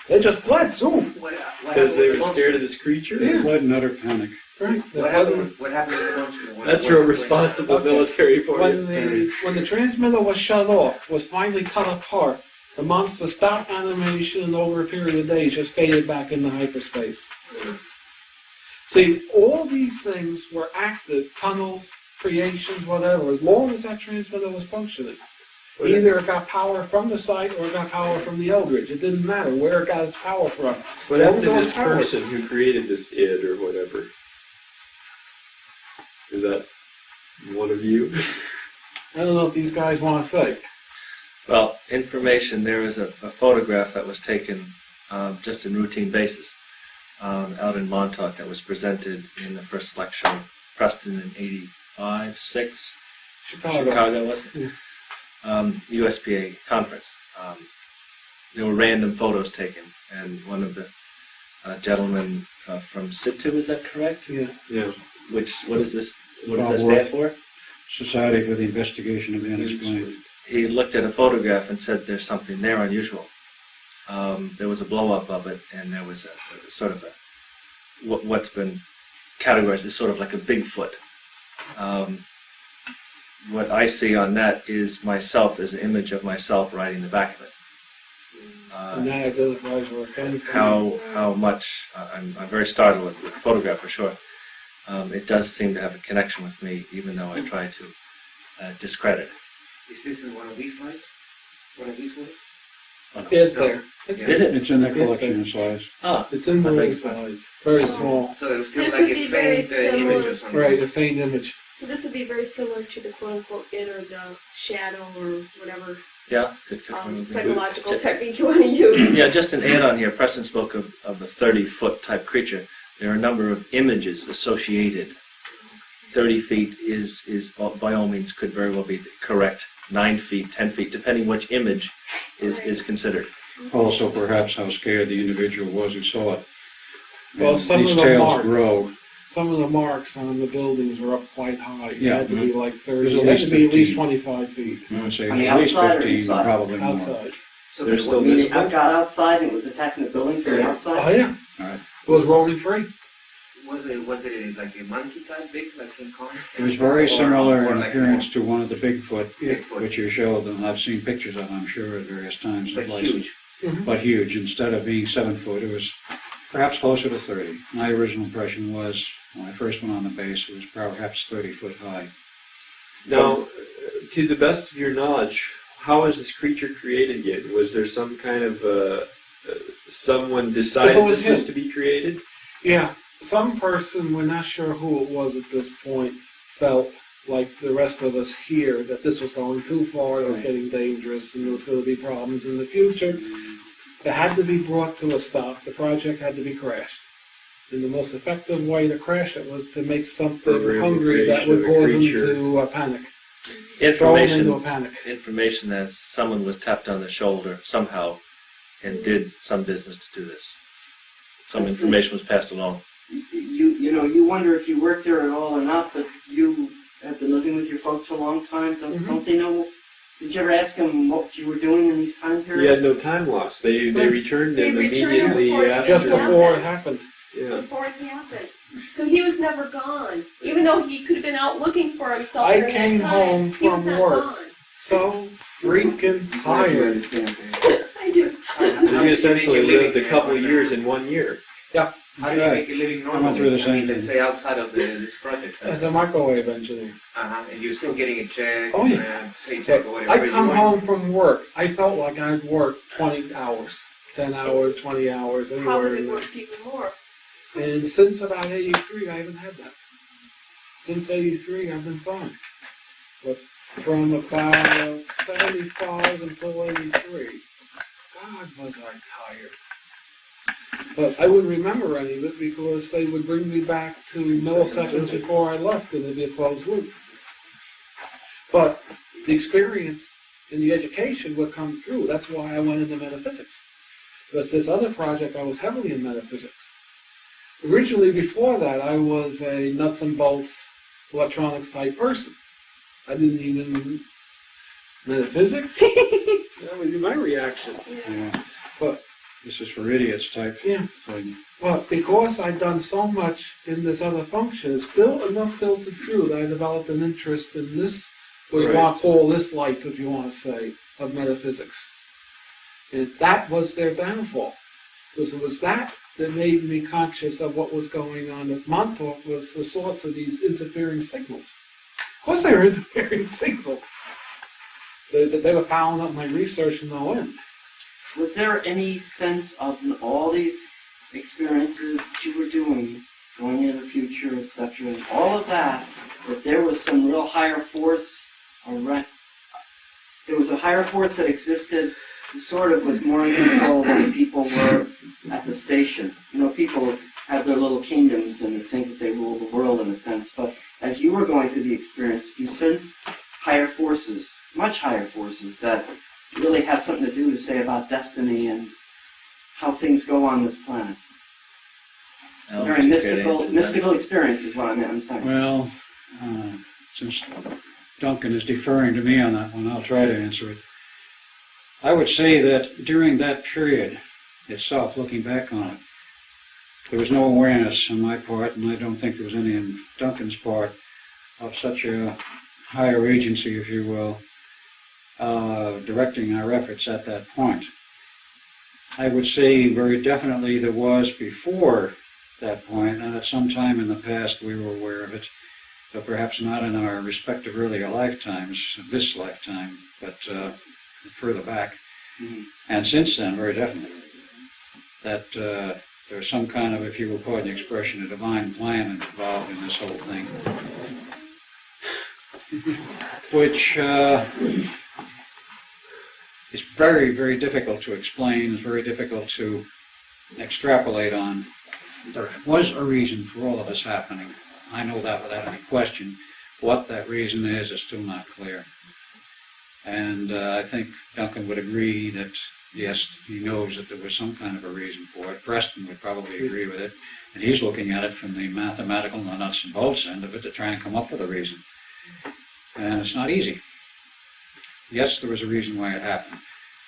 They just fled, zoom. Because they were scared of this creature? Yeah. Fled in utter panic. Right. What happened with the monster? That's real responsible military for you. When the transmitter was shut off, was finally cut apart, the monster stopped animation and over a period of days just faded back into hyperspace. See, all these things were active, tunnels, creations, whatever, as long as that transmitter was functioning. Either it got power from the site or it got power from the Eldridge. It didn't matter where it got its power from. What As long happened as to it was this powered. person who created this id or whatever? Is that one of you? I don't know if these guys want to say. Well, information, there is a photograph that was taken just in routine basis out in Montauk that was presented in the first lecture of Preston in 85, 6. Chicago, was it? USPA conference. There were random photos taken, and one of the gentlemen from Situ, is that correct? Yeah. Yeah. What is this? What does Bob that stand Worth. for? Society for the Investigation of the Unexplained. He looked at a photograph and said there's something there unusual. There was a blow-up of it, and there was a sort of what's been categorized as sort of like a Bigfoot. What I see on that is myself, as an image of myself riding the back of it. And that identifies where it came from. How much, I'm very startled with the photograph for sure. It does seem to have a connection with me, even though I try to discredit it. Is this in one of these slides? One of these ones? It's there. Is it? It's in the collection of slides. Ah, It's in one of the slides. Very small. So it was still This like would a be very faint image or something. Right, a faint image. So this would be very similar to the quote-unquote it or the shadow or whatever yeah, good. psychological technique you want to use. Yeah, just an add-on here. Preston spoke of the 30-foot type creature. There are a number of images associated. 30 feet is by all means could very well be correct. 9 feet, 10 feet, depending which image is considered. Also, perhaps how scared the individual was who saw it. Well, And some these of the tails marks. grow. Some of the marks on the buildings were up quite high. It Yeah. had to be like 30. There's It at had to least be at least 15. 25 feet I would say On the at least outside or 15, inside? probably more. outside. So They're there still was- Meaning visible. it got outside and it was attacking the building from the Oh outside? yeah, All right. it was rolling free. Was it like a monkey type big, like King Kong? It was very similar or in like appearance to one of the Bigfoot, Bigfoot. which you showed, and I've seen pictures of, I'm sure, at various times But and places. huge. But huge. Instead of being 7 foot, it was perhaps closer to 30. My original impression was, when I first went on the base, it was perhaps 30 foot high. Now, to the best of your knowledge, how was this creature created again? Was there some kind of someone decided It was this was him. to be created? Yeah, some person, we're not sure who it was at this point, felt like the rest of us here that this was going too far, it was Right. getting dangerous, and there was going to be problems in the future. It had to be brought to a stop. The project had to be crashed. And the most effective way to crash it was to make something Program hungry that would creation of a cause them creature. to panic. Throw them into a panic. Information that someone was tapped on the shoulder somehow and did some business to do this. Some information was passed along. You wonder if you worked there at all or not, but you have been living with your folks for a long time. Don't they know? Did you ever ask them what you were doing in these time You periods? had no time loss. They returned They him returned immediately before- after. Just before it happened. Yeah. Before it happened. So he was never gone, even though he could have been out looking for himself. I during that came time, home he was from not work. gone. So freaking tired. I do. So you essentially lived a couple of years in 1 year. How do you make a living I went normally? through the I mean, same let's thing. say outside of this project. As a microwave engineer. And you're still getting a check, Oh, and yeah. a paycheck or whatever. I you come want. home from work. I felt like I'd worked 20 hours, 10 hours, 20 hours, anywhere Probably in there. worked even more. And since about 83, I haven't had that. Since 83, I've been fine. But from about 75 until 83, God, was I tired. But I wouldn't remember any of it because they would bring me back to milliseconds before I left and it'd be a closed loop. But the experience and the education would come through. That's why I went into metaphysics. Because this other project, I was heavily in metaphysics. Originally, before that, I was a nuts and bolts electronics type person. I didn't even... Metaphysics? That would be my reaction. Yeah. But This is for idiots type Yeah. thing. But because I'd done so much in this other function, it's still enough filtered through that I developed an interest in this, what you Right. want to call this life, if you want to say, of metaphysics. And that was their downfall. Because it was that that made me conscious of what was going on at Montauk was the source of these interfering signals. Of course they were interfering signals. They were piling up my research in no end. Was there any sense of all the experiences that you were doing, going into the future, etc., and all of that there was some real higher force, there was a higher force that existed, who sort of was more in control than the people were at the station? You know, people have their little kingdoms and they think that they rule the world in a sense, but as you were going through the experience, you sensed higher forces, much higher forces, that really had something to do to say about destiny and how things go on this planet. A very mystical experience is what I'm saying. Well, since Duncan is deferring to me on that one, I'll try to answer it. I would say that during that period itself, looking back on it, there was no awareness on my part, and I don't think there was any on Duncan's part, of such a higher agency, if you will, directing our efforts at that point. I would say very definitely there was before that point, and at some time in the past we were aware of it, but perhaps not in our respective earlier lifetimes, this lifetime, but further back. Mm-hmm. And since then, very definitely, that there's some kind of, if you will pardon the expression, a divine plan involved in this whole thing, which is very, very difficult to explain, is very difficult to extrapolate on. There was a reason for all of this happening. I know that without any question. What that reason is still not clear. And I think Duncan would agree that, yes, he knows that there was some kind of a reason for it. Preston would probably agree with it. And he's looking at it from the mathematical, the nuts and bolts end of it to try and come up with a reason. And it's not easy. Yes, there was a reason why it happened.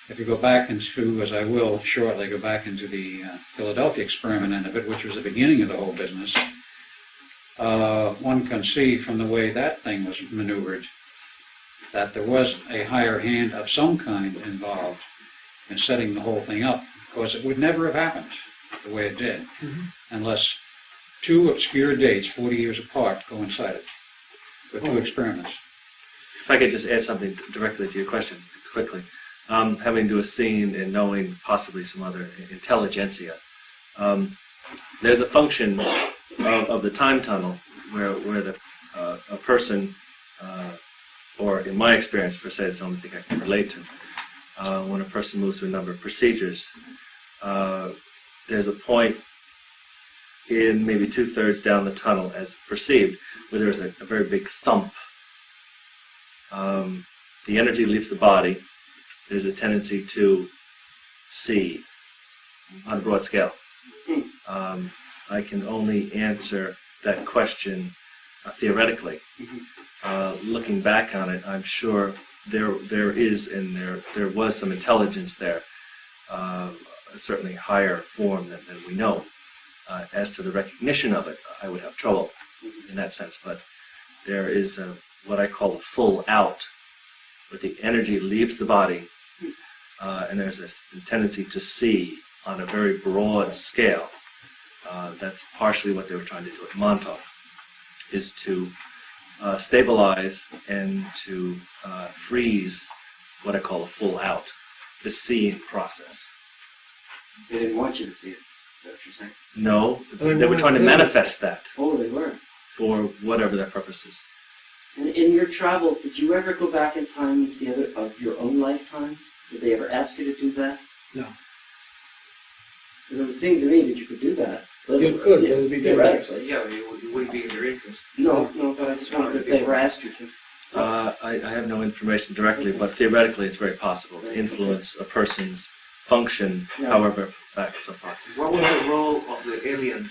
If you go back into, as I will shortly, go back into the Philadelphia experiment end of it, which was the beginning of the whole business, one can see from the way that thing was maneuvered that there was a higher hand of some kind involved in setting the whole thing up, because it would never have happened the way it did, unless two obscure dates, 40 years apart, coincided with two experiments. If I could just add something directly to your question, quickly. Having to do a scene and knowing possibly some other intelligentsia. There's a function of the time tunnel where a person, or in my experience per se, it's the only thing I can relate to, when a person moves through a number of procedures, there's a point in maybe 2/3 down the tunnel as perceived where there's a very big thump. The energy leaves the body. There's a tendency to see on a broad scale. I can only answer that question theoretically. Looking back on it, I'm sure there is and there was some intelligence there, certainly higher form than we know. As to the recognition of it, I would have trouble in that sense, but there is what I call a full out, where the energy leaves the body, and there's this tendency to see on a very broad scale. That's partially what they were trying to do at Montauk, is to stabilize and to freeze what I call a full out, the seeing process. They didn't want you to see it, is that what you're saying? No, they were trying to manifest that. Oh, they were. For whatever their purposes. And in your travels, did you ever go back in time and see other of your own lifetimes? Did they ever ask you to do that? No. Because it would seem to me that you could do that. You could, but it would be theoretically. Yeah, it wouldn't be in their interest. No, but I just wondered if they ever asked you to. I have no information directly, but theoretically it's very possible to influence a person's function, however back so far. What was the role of the aliens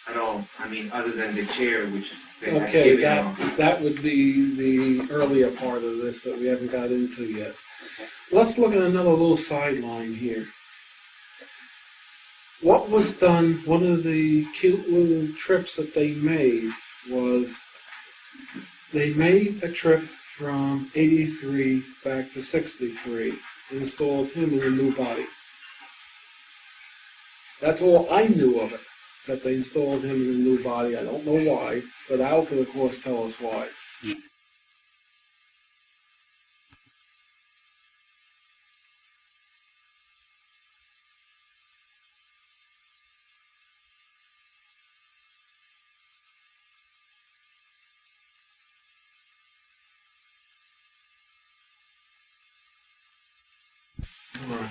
at all? I mean, other than the chair, which they had Okay, given that would be the earlier part of this that we haven't got into yet. Let's look at another little sideline here. What was done, one of the cute little trips that they made was they made a trip from 83 back to 63 and installed him in a new body. That's all I knew of it, that they installed him in a new body. I don't know why, but Al could, of course, tell us why.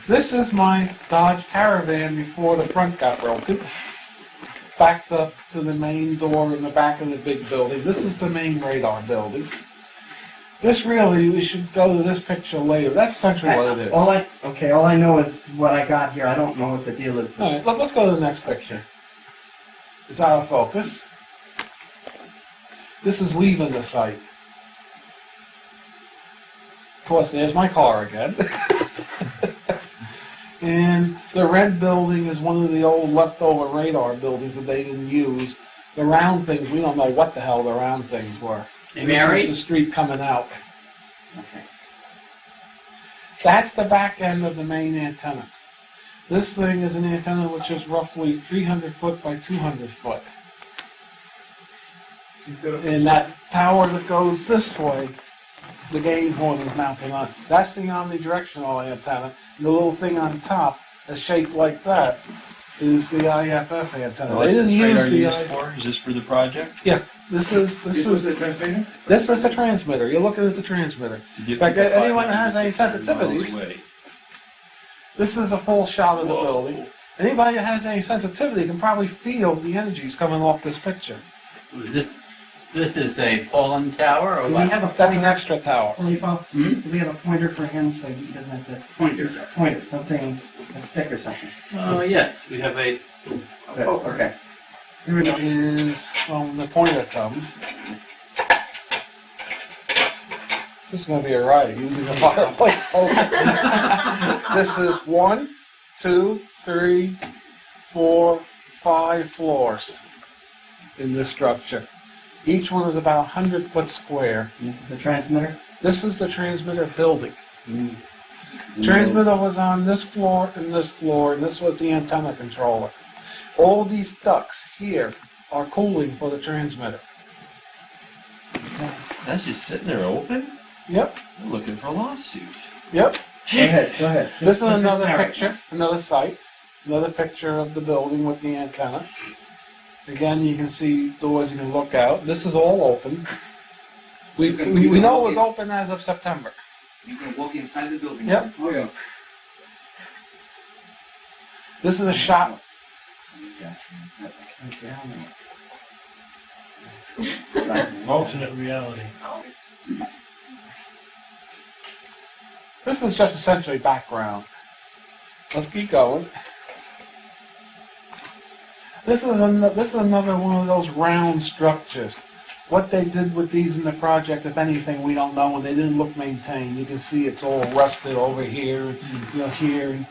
This is my Dodge Caravan before the front got broken. Backed up to the main door in the back of the big building. This is the main radar building. This really, we should go to this picture later. That's essentially what it is. All I know is what I got here. I don't know what the deal is. All right, let's go to the next picture. It's out of focus. This is leaving the site. Of course, there's my car again. And the red building is one of the old leftover radar buildings that they didn't use. The round things, we don't know what the hell the round things were. Hey, Mary? This is the street coming out. Okay. That's the back end of the main antenna. This thing is an antenna which is roughly 300 foot by 200 foot. And that tower that goes this way, the gain horn is mounted on. That's the omnidirectional antenna. And the little thing on top that's shaped like that is the IFF antenna. What's this radar used IFF. for? Is this for the project? Yeah, this is the transmitter? This is the transmitter. You're looking at the transmitter. In fact, anyone that has any sensitivities, this is a full shot of the building. Anybody that has any sensitivity can probably feel the energies coming off this picture. This is a fallen tower, or Do we what? have a That's an extra tower. Do we have a pointer for him so he doesn't have to point at something, a stick or something? Oh, yes, we have a... Oh, okay. Here we go. Is when the pointer comes. This is going to be a ride using a fireplace. This is 1, 2, 3, 4, 5 floors in this structure. Each one is about 100 foot square. This is the transmitter? This is the transmitter building. The transmitter was on this floor, and this was the antenna controller. All these ducts here are cooling for the transmitter. That's just sitting there open? Yep, I'm looking for a lawsuit. yep. Go ahead. This is another picture, another site, another picture of the building with the antenna. Again, you can see doors you can look out. This is all open. We know it was open as of September. You can walk inside the building. Yep. Oh, yeah. This is a shot. Alternate reality. This is just essentially background. Let's keep going. This is another one of those round structures. What they did with these in the project, if anything, we don't know, and they didn't look maintained. You can see it's all rusted over here, here, and,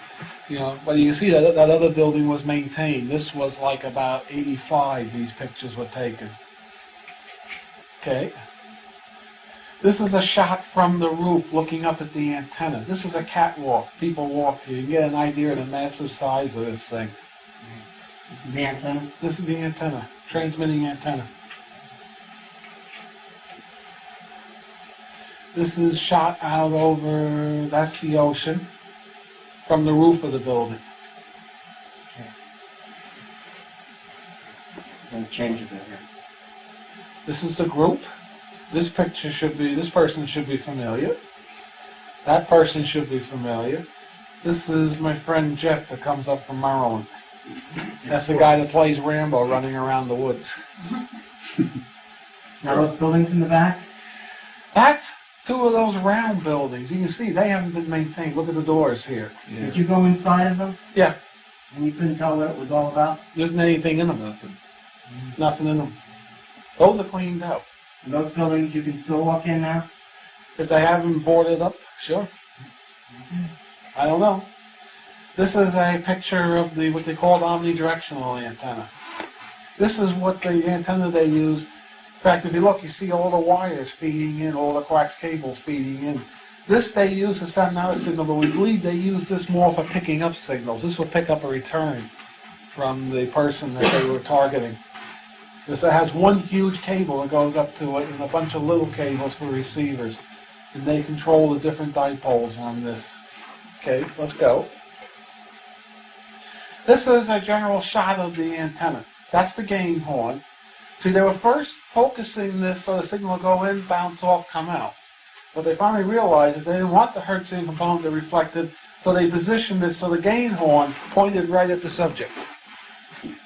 but you can see that other building was maintained. This was like about 85, these pictures were taken. Okay. This is a shot from the roof looking up at the antenna. This is a catwalk. People walk here. You get an idea of the massive size of this thing. This is the antenna? This is the antenna, transmitting antenna. This is shot out over, that's the ocean, from the roof of the building. Then change it here. This is the group. This person should be familiar. That person should be familiar. This is my friend Jeff that comes up from Maryland. That's the guy that plays Rambo running around the woods. Now those buildings in the back? That's two of those round buildings. You can see they haven't been maintained. Look at the doors here. Yeah. Did you go inside of them? Yeah. And you couldn't tell what it was all about? There isn't anything in them. Nothing in them. Those are cleaned out. And those buildings you can still walk in now? If they haven't boarded up, sure. I don't know. This is a picture of what they call omnidirectional antenna. This is what the antenna they use. In fact, if you look, you see all the wires feeding in, all the coax cables feeding in. This they use to send out a signal, but we believe they use this more for picking up signals. This will pick up a return. from the person that they were targeting. Because it has one huge cable that goes up to it and a bunch of little cables for receivers. And they control the different dipoles on this. Okay, let's go. This is a general shot of the antenna. That's the gain horn. See, they were first focusing this so the signal would go in, bounce off, come out. What they finally realized is they didn't want the Hertzian component to reflect it, so they positioned it so the gain horn pointed right at the subject.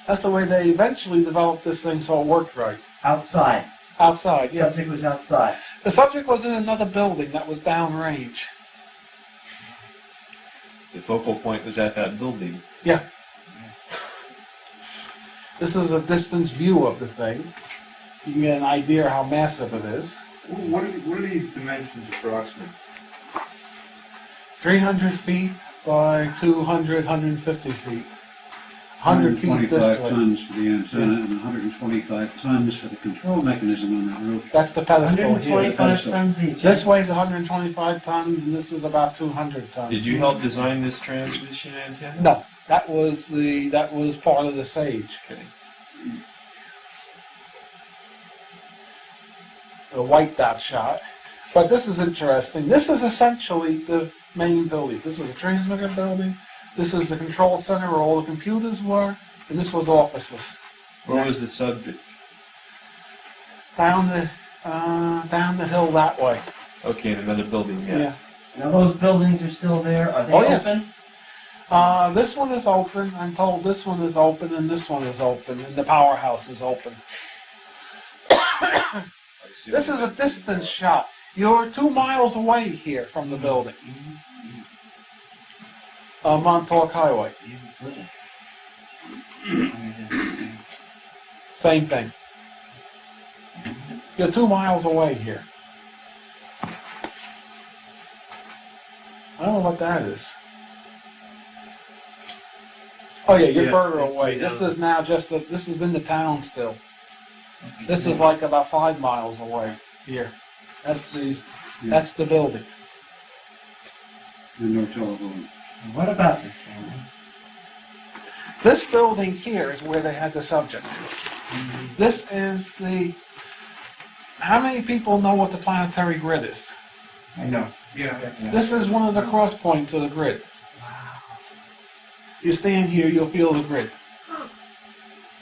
That's the way they eventually developed this thing so it worked right. Outside. Outside, The yeah. subject was outside. The subject was in another building that was downrange. The focal point was at that building. Yeah. This is a distance view of the thing. You can get an idea how massive it is. What are these dimensions approximately? 300 feet by 200, 150 feet. 100 feet this 125 way. tons for the antenna and 125 tons for the control mechanism on the roof. That's the pedestal here. 125 tons each. This weighs 125 tons, and this is about 200 tons. Did you help design this transmission antenna? No, that was part of the Sage. Okay. A white dot shot. But this is interesting. This is essentially the main building. This is the transmitter building. This is the control center where all the computers were, and this was offices. Where was the subject? Down the hill that way. Okay, in another building, yeah. Now those buildings are still there. Are they Oh, yes. open? This one is open. I'm told this one is open, and this one is open, and the powerhouse is open. This is a distance shot. You're 2 miles away here from the building. Montauk Highway. Same thing. You're 2 miles away here. I don't know what that is. Oh yeah, you're Yes, further it's away. way This down. is now this is in the town still. This is like about 5 miles away here. That's the building. And no telephone. What about this camera? This building here is where they had the subject. This is the... How many people know what the planetary grid is? I know. Yeah. This is one of the cross points of the grid. You stand here, you'll feel the grid.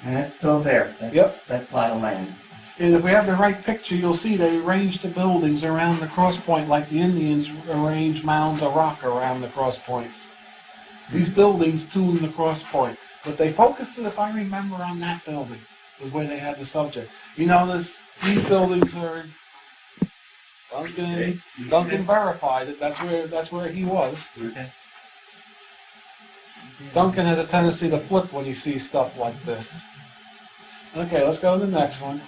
And it's still there. That's, Yep. That's flat of land. And if we have the right picture, you'll see they arranged the buildings around the cross point like the Indians arrange mounds of rock around the cross points. These buildings tune the cross point. But they focused it, if I remember, on that building, was where they had the subject. You notice these buildings are Duncan verified it. That's where he was. Okay. Duncan has a tendency to flip when he sees stuff like this. Okay, let's go to the next one.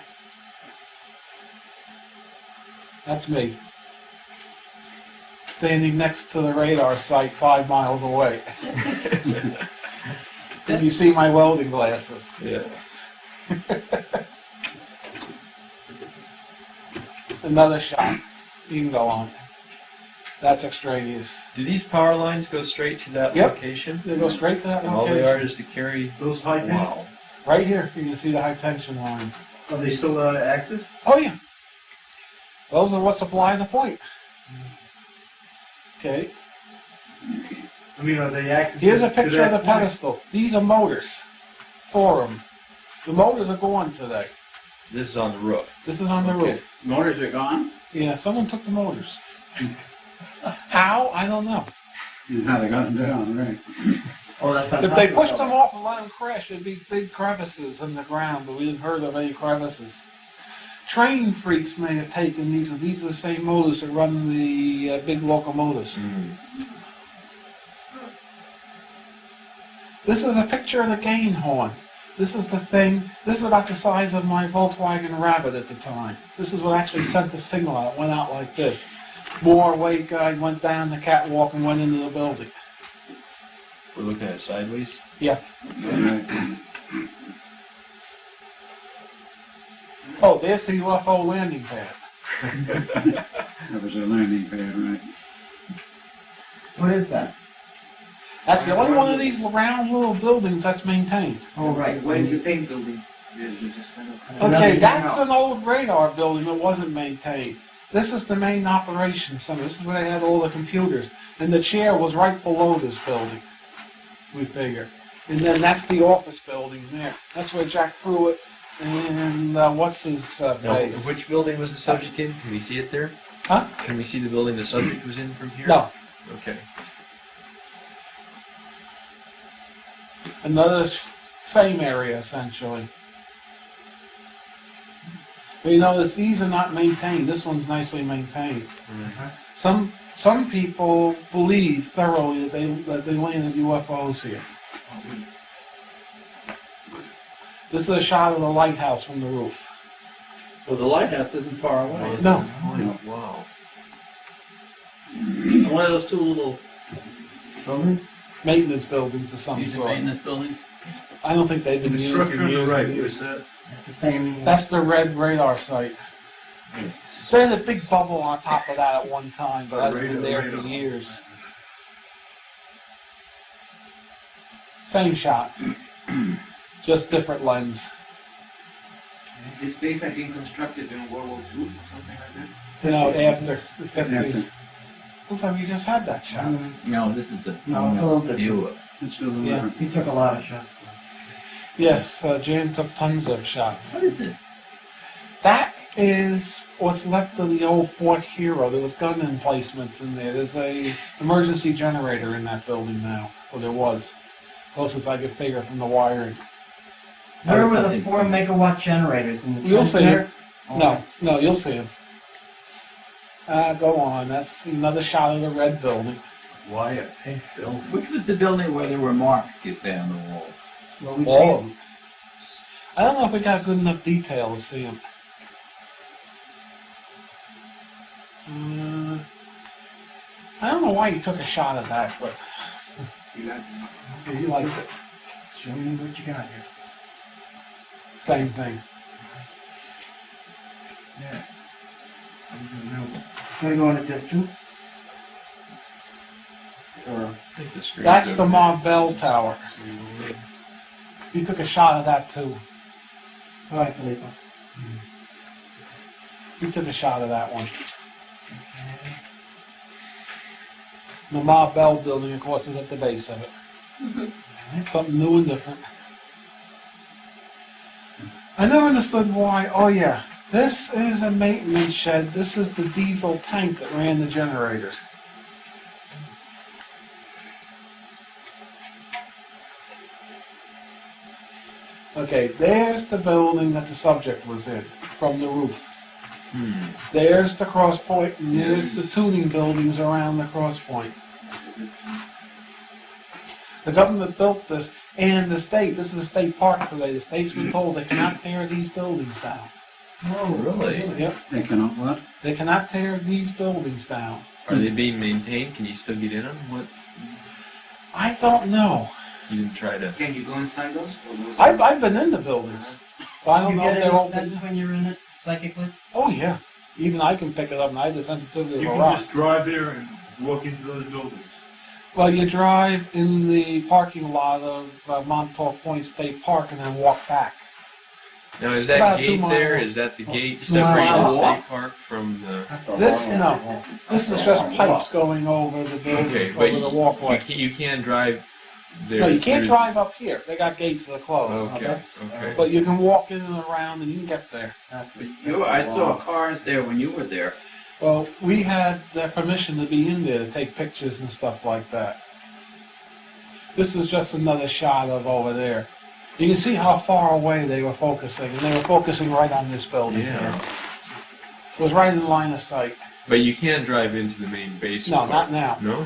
That's me. Standing next to the radar site 5 miles away. Did you see my welding glasses? Yes. Another shot. You can go on. That's extraneous. Do these power lines go straight to that Yep. location? They go straight to that And all they location. are is to carry... Those high tension, Wow. Right here, you can see the high tension lines. are they still active? Oh yeah. Those are what supply the point. Okay. I mean, are they active? Here's a to picture that of the point? pedestal. These are motors. 4 of them. The motors are gone today. This is on the roof. This is on the Okay. roof. Motors are gone? Yeah, someone took the motors. How? I don't know. And how they got them down, right. Oh, that's on If top they of pushed the them off and let them crash, there'd be big crevices in the ground, but we didn't heard of any crevices. Train freaks may have taken these, but these are the same motors that run the big locomotives. This is a picture of the gain horn. This is the thing, this is about the size of my Volkswagen Rabbit at the time. This is what actually sent the signal out. It went out like this. More waveguide went down the catwalk and went into the building. We're looking at it sideways. Yeah. Right. Oh, there's the UFO landing pad. That was a landing pad, right. What is that? That's the only one of these round little buildings that's maintained. Oh, right. What is the paint building? Okay, that's an old radar building that wasn't maintained. This is the main operations center. This is where they had all the computers. And the chair was right below this building, we figure. And then that's the office building there. That's where Jack Pruitt and what's his Now, face? which building was the subject in? Can we see it there? Huh? Can we see the building the subject was in from here? No. Okay. Another same area, essentially. But you notice these are not maintained. This one's nicely maintained. Some people believe thoroughly that they landed UFOs here. This is a shot of the lighthouse from the roof. Well, the lighthouse isn't far away. No. Wow. One of those two little Buildings? Maintenance buildings of some sort. maintenance buildings. I don't think they've been The used structure in on the years right, and what's years. that? That's the same. That's the red radar site. They had a big bubble on top of that at one time, but hasn't been there for years. Same shot, just different lens. This base had been constructed in World War II or something like that? You know, after the 50s. Looks like we just had that shot. No, this is the No, it's a little different. view. Yeah. He took a lot of shots. Yes, Jan took tons of shots. What is this? That is what's left of the old Fort Hero. There was gun emplacements in there. There's a emergency generator in that building now. Or there was. Closest I could figure from the wiring. Where were the 4 megawatt generators? In the You'll see there? them. No, you'll see them. Go on. That's another shot of the red building. Why a pink building? Which was the building where there were marks, you say, on the walls? Well, we All see of them. I don't know if we got good enough detail to see them. I don't know why you took a shot of that, but you liked it. Show me what you got here. Same thing. Yeah. Gonna go in a distance. Or That's the Ma Bell Tower. You took a shot of that too. all right, Felipe. You took a shot of that one. The Ma Bell building, of course, is at the base of it. Something new and different. I never understood why. Oh yeah, this is a maintenance shed. This is the diesel tank that ran the generators. Okay, there's the building that the subject was in, from the roof. There's the cross point, and there's the tuning buildings around the cross point. The government built this, and the state, this is a state park today, the state's been told they cannot tear these buildings down. Oh, really? Yep, They cannot what? they cannot tear these buildings down. Are they being maintained? Can you still get in them? What? I don't know. You didn't try to. Can you go inside those? I've been in the buildings, but I don't You know get if they're any open. sense when you're in it, psychically? Oh yeah, even I can pick it up, and I have the sensitivity You of a can rock. just drive there and walk into those buildings. Well, you drive in the parking lot of Montauk Point State Park and then walk back. Now, is About that a 2 gate mile there? walk. Is that the gate 2 mile separating the walk. state park from the? This is just pipes going over the buildings, Okay, but over the walkway. you can drive there. No, you can't through- drive up here. They got gates that are closed. Okay. Okay. But you can walk in and around and you can get there. I saw cars there when you were there. Well, we had their permission to be in there to take pictures and stuff like that. This is just another shot of over there. You can see how far away they were focusing, and they were focusing right on this building. Yeah. It was right in line of sight. But you can't drive into the main base. No, not now. No,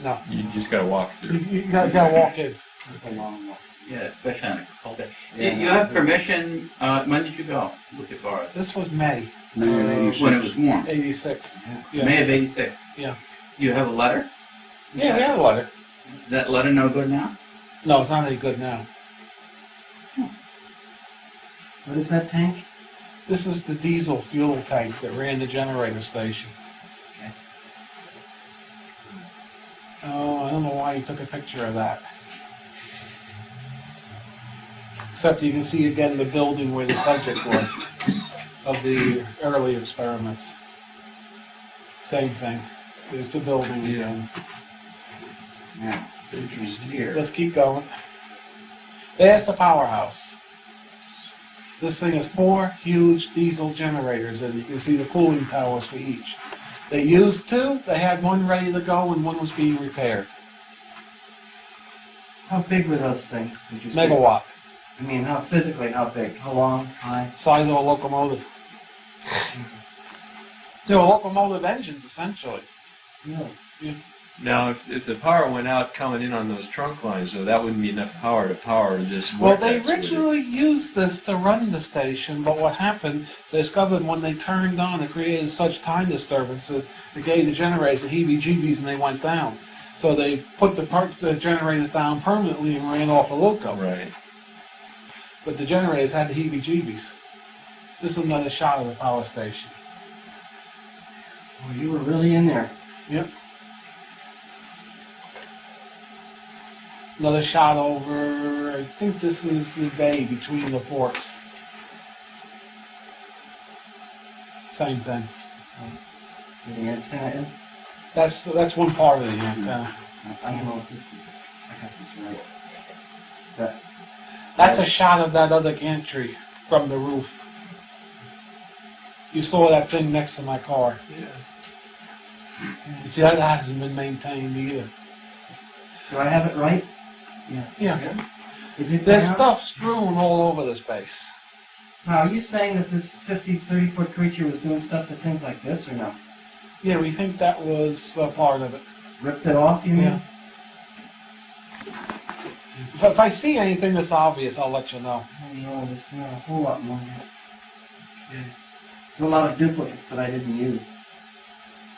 No. you just gotta walk through. You gotta walk in. Yeah, especially on a cold day. You have permission, when did you go with your cars? This was May. When it was warm? 86. Yeah. May of 86? Yeah. You have a letter? Yeah, we had a letter. Is that letter no good now? No, it's not any good now. What is that tank? This is the diesel fuel tank that ran the generator station. Oh, I don't know why you took a picture of that. Except you can see again the building where the subject was of the early experiments. Same thing. There's the building again. Yeah, interest here. Let's keep going. There's the powerhouse. This thing has 4 huge diesel generators, and you can see the cooling towers for each. They used 2, they had 1 ready to go, and 1 was being repaired. How big were those things? Did you see? Megawatt. I mean, how physically, how big? How long? High? Size of a locomotive. They were locomotive engines, essentially. Really? Yeah. Now, if the power went out coming in on those trunk lines, though, that wouldn't be enough power to power this Well, they vortex, would it? originally used this to run the station, but what happened is they discovered when they turned on, it created such time disturbances, it gave the generators the heebie-jeebies and they went down. So they put the generators down permanently and ran off a loco. Right. But the generators had the heebie-jeebies. This is another shot of the power station. Oh, you were really in there. Yep. Another shot over, I think this is the bay between the forks. Same thing. Where the antenna is? That's one part of the antenna. I don't know if this is, I got this right. That's a shot of that other gantry from the roof. You saw that thing next to my car. Yeah. You see, that hasn't been maintained either. Do I have it right? Yeah. Is it There's down? stuff strewn all over this base. Now, are you saying that this 30-foot creature was doing stuff to things like this, or no? Yeah, we think that was part of it. Ripped it off, you mean? Yeah. If I see anything that's obvious, I'll let you know. Oh, no, there's not a whole lot more here. There's a lot of duplicates that I didn't use.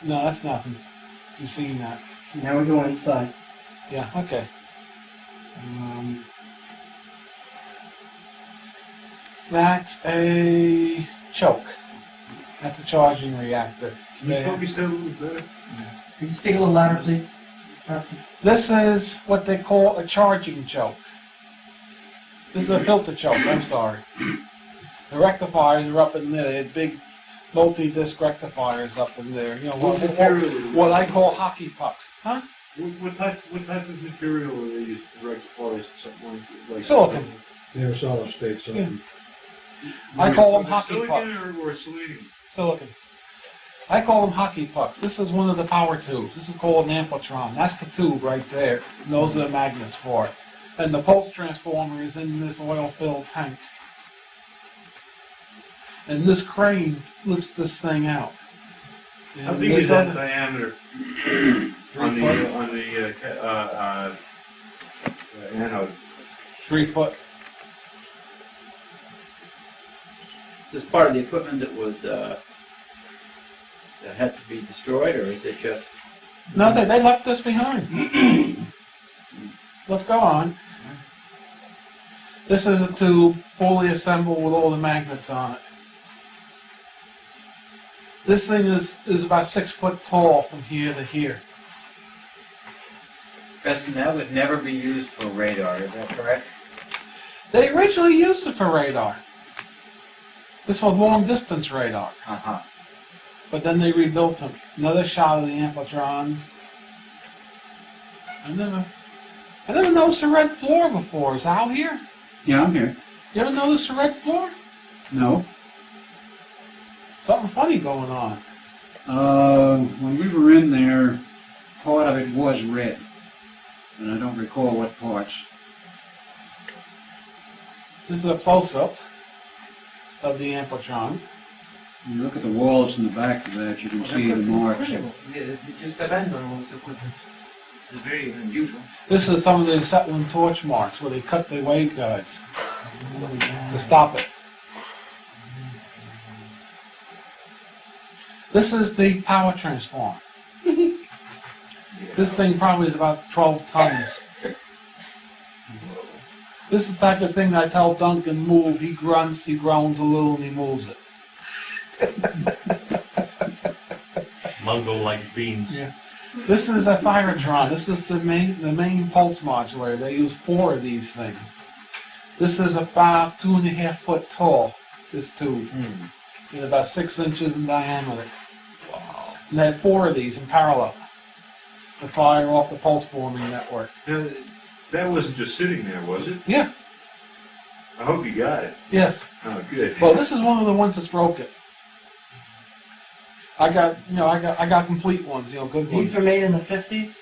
No, that's nothing. You've seen that. So now we go inside. Yeah, okay. That's a choke. That's a charging reactor. Can you focus that a little better? Could you speak a little louder, please? Preston? This is what they call a charging choke. This is a filter choke, I'm sorry. The rectifiers are up in there. They had big multi-disc rectifiers up in there. You know, what I call hockey pucks. Huh? What type of material are they using to rectify something like Silicon. They're solid state, so. Yeah. I call them hockey pucks. Silicon or selenium? Silicon. I call them hockey pucks. This is one of the power tubes. This is called an amplitron. That's the tube right there. And those are the magnets for it. And the pulse transformer is in this oil-filled tank. And this crane lifts this thing out. How And big this is that other- diameter 3 on foot. the anode? 3 foot. Is this part of the equipment that was, that had to be destroyed, or is it just? No, they left this behind. Let's go on. This is a tube fully assembled with all the magnets on it. This thing is about 6 foot tall from here to here. Preston, that would never be used for radar, is that correct? They originally used it for radar. This was long distance radar. Uh-huh. But then they rebuilt them. Another shot of the amplitron. I never noticed a red floor before. Is Al here? Yeah, I'm here. You ever notice a red floor? No. Something funny going on. When we were in there, part of it was red. And I don't recall what parts. This is a close-up of the amplitron. You look at the walls in the back of that, you can see the marks. Incredible. Yeah, it just depends on what's equipment. It's very unusual. This is some of the acetylene torch marks where they cut the waveguides to stop it. This is the power transformer. This thing probably is about 12 tons. This is the type of thing that I tell Duncan move. He grunts, he groans a little, and he moves it. Mungo like beans. Yeah. This is a Thyratron. This is the main pulse modulator. They use 4 of these things. This is about 2.5 foot tall, this tube, and about 6 inches in diameter. Wow. And they had 4 of these in parallel to fire off the pulse forming network. Now, that wasn't just sitting there, was it? Yeah. I hope you got it. Yes. Oh, good. Well, this is one of the ones that's broken. I got complete ones, good ones. These were made in the 50s?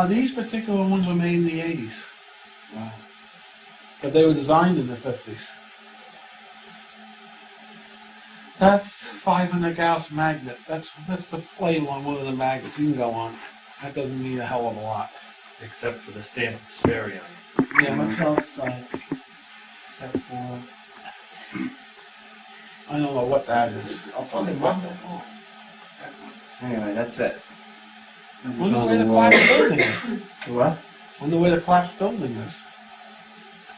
These particular ones were made in the 80s. Wow. But they were designed in the 50s. That's 500 Gauss magnet. That's the plate on one of the magnets you can go on. That doesn't mean a hell of a lot. Except for the stamp Sperry on it. Yeah, much else, except for... I don't know what that is. I'll probably mark it. Anyway, that's it. Wonder where the collapsed building is. What? Wonder where the collapsed building is.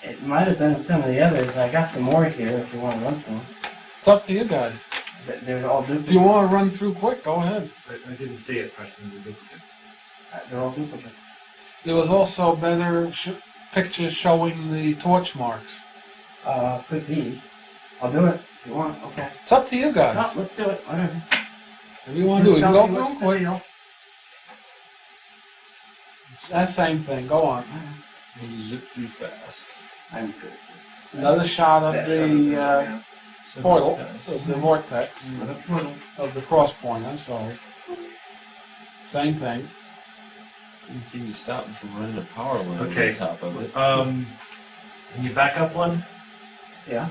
It might have been some of the others. I got some more here if you want to run through them. It's up to you guys. They're all duplicates. If you want to run through quick, go ahead. I didn't see it, Preston, the duplicate. They're all duplicates. There was also better pictures showing the torch marks. Could be. I'll do it if you want. Okay. It's up to you guys. No, let's do it. Whatever. If you want to do it, you can go through them quick. Deal. That same thing. Go on. Zip through fast. I'm good at this. Another shot of the portal, of the vortex, Another portal. of the cross point. I'm sorry. Same thing. Didn't seem to stop them from running a power line Okay. on top of it. Can you back up one? Yeah.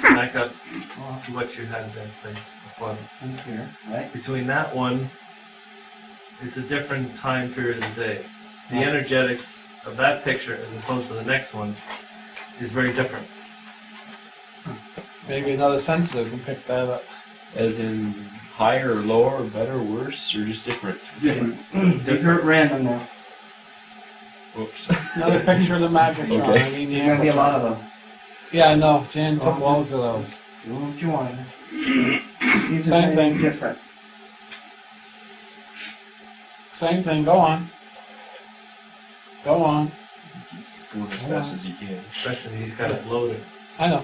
Back up to what you had there, please. Before. In here, right? Between that one, it's a different time period of the day. The Yeah. energetics of that picture as opposed to the next one is very different. Maybe another sensor can pick that up. As in higher or lower, better or worse, or just different? Different. These are at random now. Whoops. Another picture of the magneton. Okay. I mean, the There's going to be a lot Ampertron. of them. Yeah, I know. Jan So took I'm loads just- of those. Do what you want. These Same are thing. different. Same thing. Go on. Go on. Keep going as fast as you can. Preston, he's got it loaded. I know.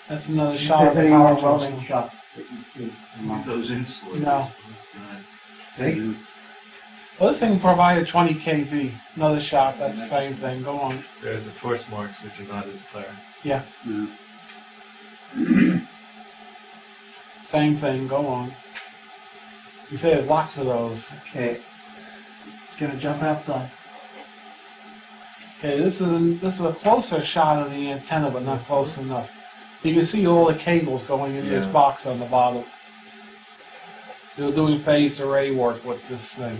That's another If shot of there's the any more power welding source. shots that you see. Keep those insulated. No. Big? Well, this thing provided 20 kV. Another shot. That's the same thing. Go on. There's the torch marks, which are not as clear. Yeah. Same thing. Go on. You say there's lots of those. Okay. It's going to jump outside. Okay, this is a closer shot of the antenna, but not close enough. You can see all the cables going in this Yeah. box on the bottom. They're doing phased array work with this thing.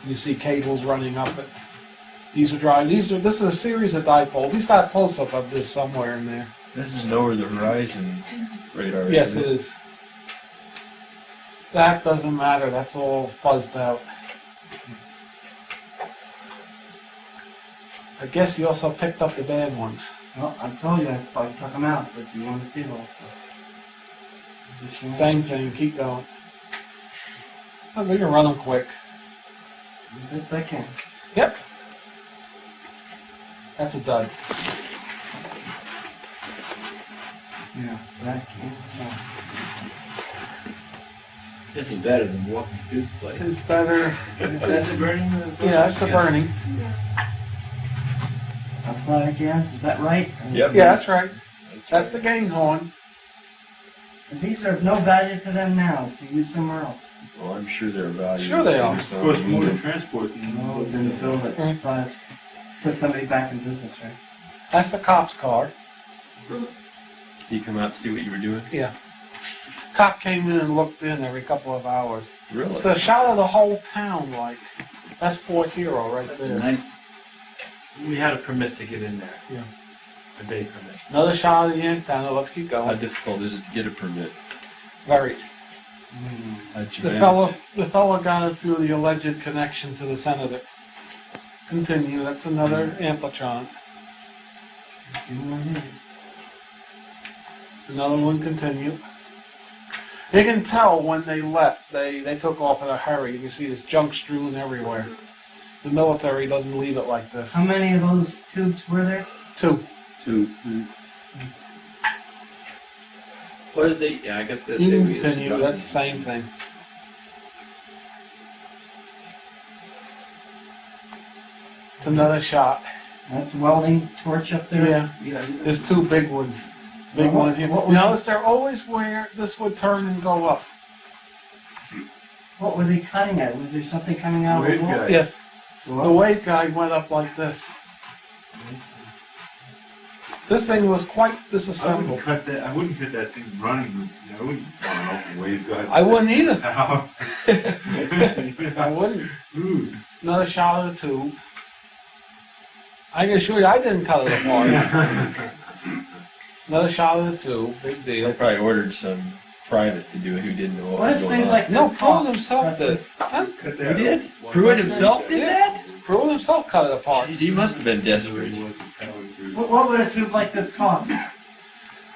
You see cables running up it. These are dry. This is a series of dipoles. He's got a close-up of this somewhere in there. This is an over-the-horizon radar, Yes, isn't it is. That doesn't matter. That's all fuzzed out. I guess you also picked up the bad ones. Well, I told you I probably took them out, but you want to see those. Same thing. Keep going. Oh, we can run them quick. The best I can. Yep. That's a dud. Yeah, that can't. This is better than walking through the place. It's better. Is it burning? Yeah, it's the burning. Outside again, is that right? Yep. Yeah, that's right. That's the gain horn. And these are of no value to them now, to use somewhere else. Well, I'm sure they're valuable. Sure they are. Of course, more to transport than No, then to build it, besides, put somebody back in business, right? That's the cop's car. You come out to see what you were doing? Yeah. Cop came in and looked in every couple of hours. Really? It's a shot of the whole town, like. That's Fort Hero right there. Nice. We had a permit to get in there. Yeah. A day permit. Another shot of the antenna. Let's keep How going. difficult is it to get a permit? Very. How'd you The manage? fellow got it through the alleged connection to the senator. Continue. That's another amplitron. Another one. Continue. You can tell when they left. They took off in a hurry. You can see this junk strewn everywhere. The military doesn't leave it like this. How many of those tubes were there? 2. 2. What did they? Yeah, I got the. You can continue. That's the same thing. It's another shot. That's welding torch up there? Yeah. There's 2 big ones. Big one here. Notice they're always where this would turn and go up. What were they cutting at? Was there something coming out of the wall? Yes. The weight guide went up like this. This thing was quite disassembled. I wouldn't cut that thing running. I wouldn't want an open waveguide. I wouldn't either. I wouldn't. Another shot of the tube. I can assure you I didn't cut it apart. Another shot of the tube. Big deal. They probably ordered some private to do it who didn't know what What was if going things on. like this No, Pruitt cost? himself did. Huh? He did? Pruitt himself did that? Pruitt himself cut it apart. He must have been desperate. What would a tube like this cost?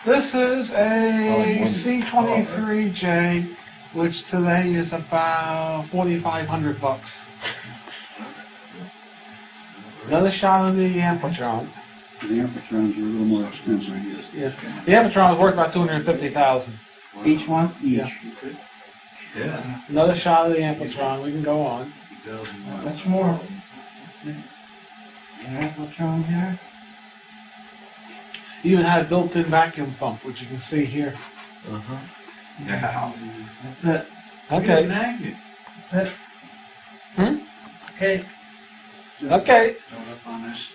This is a C-23J, which today is about $4,500. Another shot of the Ampatron. The Ampatron's are a little more expensive. Yes. The Ampatron is worth about $250,000. Each one? Yeah. Yeah. Another shot of the Ampatron. We can go on. Much more. Ampatron here. Even had a built-in vacuum pump, which you can see here. Yeah. That's it. Okay. Magnet. That's it. Okay. Okay. Hold up on this.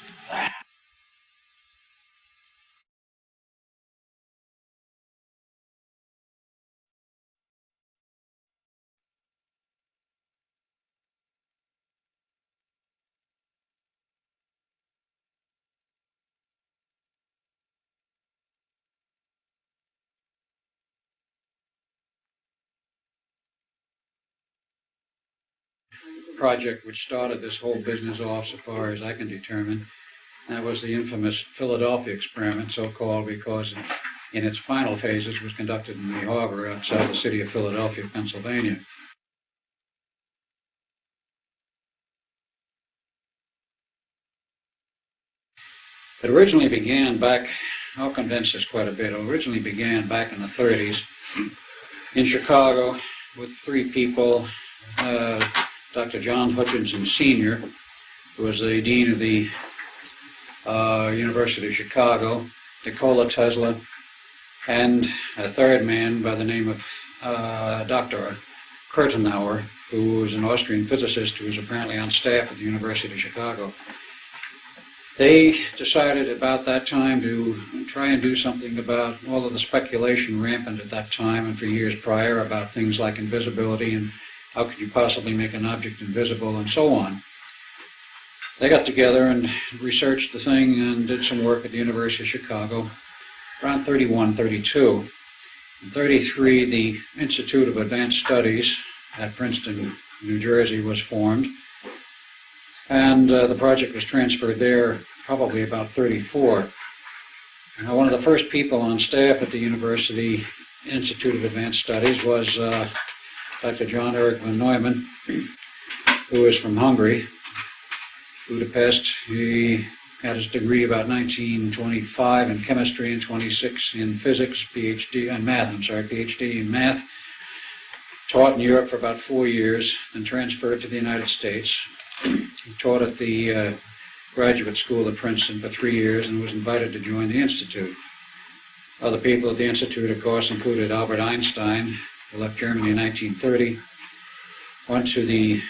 Project which started this whole business off, so far as I can determine. That was the infamous Philadelphia experiment, so-called because in its final phases was conducted in the harbor outside the city of Philadelphia, Pennsylvania. It originally began back, I'll condense this quite a bit, it originally began back in the 30s in Chicago with 3 people. Dr. John Hutchinson Sr., who was the dean of the University of Chicago, Nikola Tesla, and a 3rd man by the name of Dr. Kurtenauer, who was an Austrian physicist who was apparently on staff at the University of Chicago. They decided about that time to try and do something about all of the speculation rampant at that time and for years prior about things like invisibility and how could you possibly make an object invisible, and so on. They got together and researched the thing and did some work at the University of Chicago around 31, 32. In 33, the Institute of Advanced Studies at Princeton, New Jersey was formed, and the project was transferred there probably about 34. Now, one of the first people on staff at the University Institute of Advanced Studies was Dr. John Eric von Neumann, who is from Hungary, Budapest. He had his degree about 1925 in chemistry and 26 in physics, PhD in math. Taught in Europe for about 4 years, then transferred to the United States. He taught at the graduate school at Princeton for 3 years and was invited to join the Institute. Other people at the Institute, of course, included Albert Einstein, who left Germany in 1930, went to the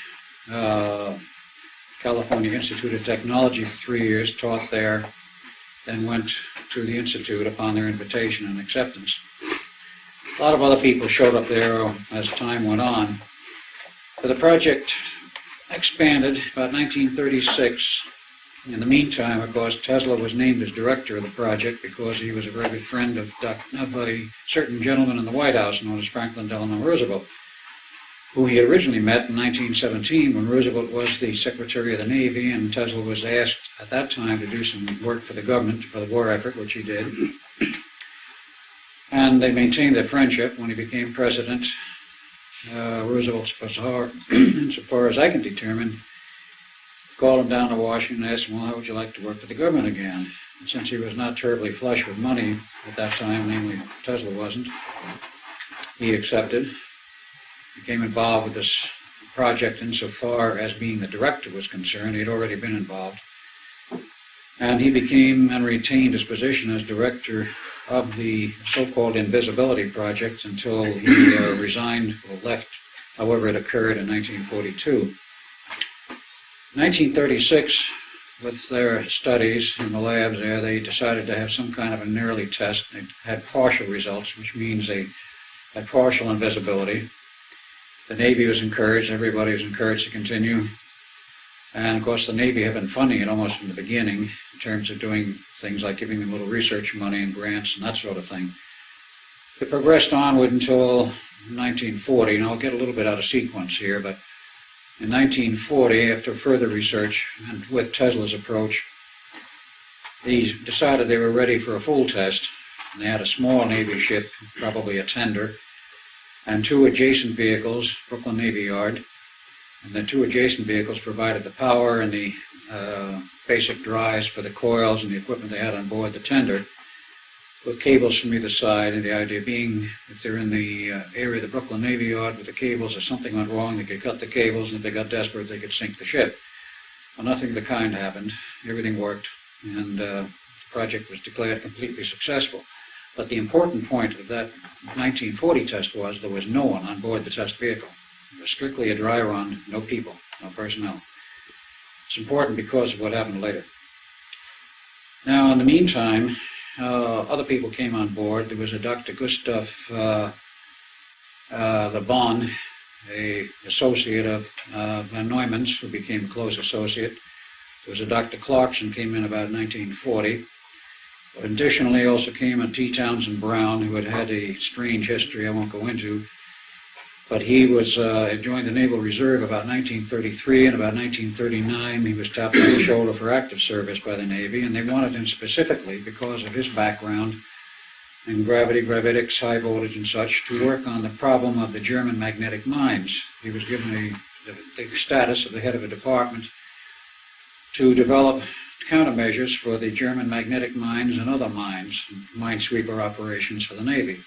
California Institute of Technology for 3 years, taught there, then went to the Institute upon their invitation and acceptance. A lot of other people showed up there as time went on. But the project expanded about 1936. In the meantime, of course, Tesla was named as director of the project because he was a very good friend of a certain gentleman in the White House known as Franklin Delano Roosevelt, who he had originally met in 1917 when Roosevelt was the Secretary of the Navy, and Tesla was asked at that time to do some work for the government, for the war effort, which he did. And they maintained their friendship. When he became president, Roosevelt, insofar as I can determine, called him down to Washington and asked him, well, how would you like to work for the government again? And since he was not terribly flush with money at that time, namely Tesla wasn't, he accepted, became involved with this project insofar as being the director was concerned. He had already been involved. And he became and retained his position as director of the so-called Invisibility Project until he resigned or left, however it occurred in 1942. 1936, with their studies in the labs there, they decided to have some kind of an early test. They had partial results, which means they had partial invisibility. The Navy was encouraged, everybody was encouraged to continue. And of course the Navy had been funding it almost from the beginning in terms of doing things like giving them little research money and grants and that sort of thing. It progressed onward until 1940, and I'll get a little bit out of sequence here, but in 1940, after further research and with Tesla's approach, they decided they were ready for a full test. And they had a small Navy ship, probably a tender, and two adjacent vehicles, Brooklyn Navy Yard. And the two adjacent vehicles provided the power and the basic drives for the coils and the equipment they had on board the tender, with cables from either side, and the idea being if they're in the area of the Brooklyn Navy Yard with the cables, if something went wrong, they could cut the cables, and if they got desperate, they could sink the ship. Well, nothing of the kind happened. Everything worked, and the project was declared completely successful. But the important point of that 1940 test was there was no one on board the test vehicle. It was strictly a dry run, no people, no personnel. It's important because of what happened later. Now, in the meantime, other people came on board. There was a Dr. Gustav Le Bon, an associate of Van Neumann's, who became a close associate. There was a Dr. Clarkson, came in about 1940. Additionally, also came a T. Townsend Brown, who had had a strange history I won't go into. But he was joined the Naval Reserve about 1933, and about 1939 he was tapped on the shoulder for active service by the Navy, and they wanted him specifically because of his background in gravity, gravitics, high voltage and such, to work on the problem of the German magnetic mines. He was given the status of the head of a department to develop countermeasures for the German magnetic mines and other mines, minesweeper operations for the Navy.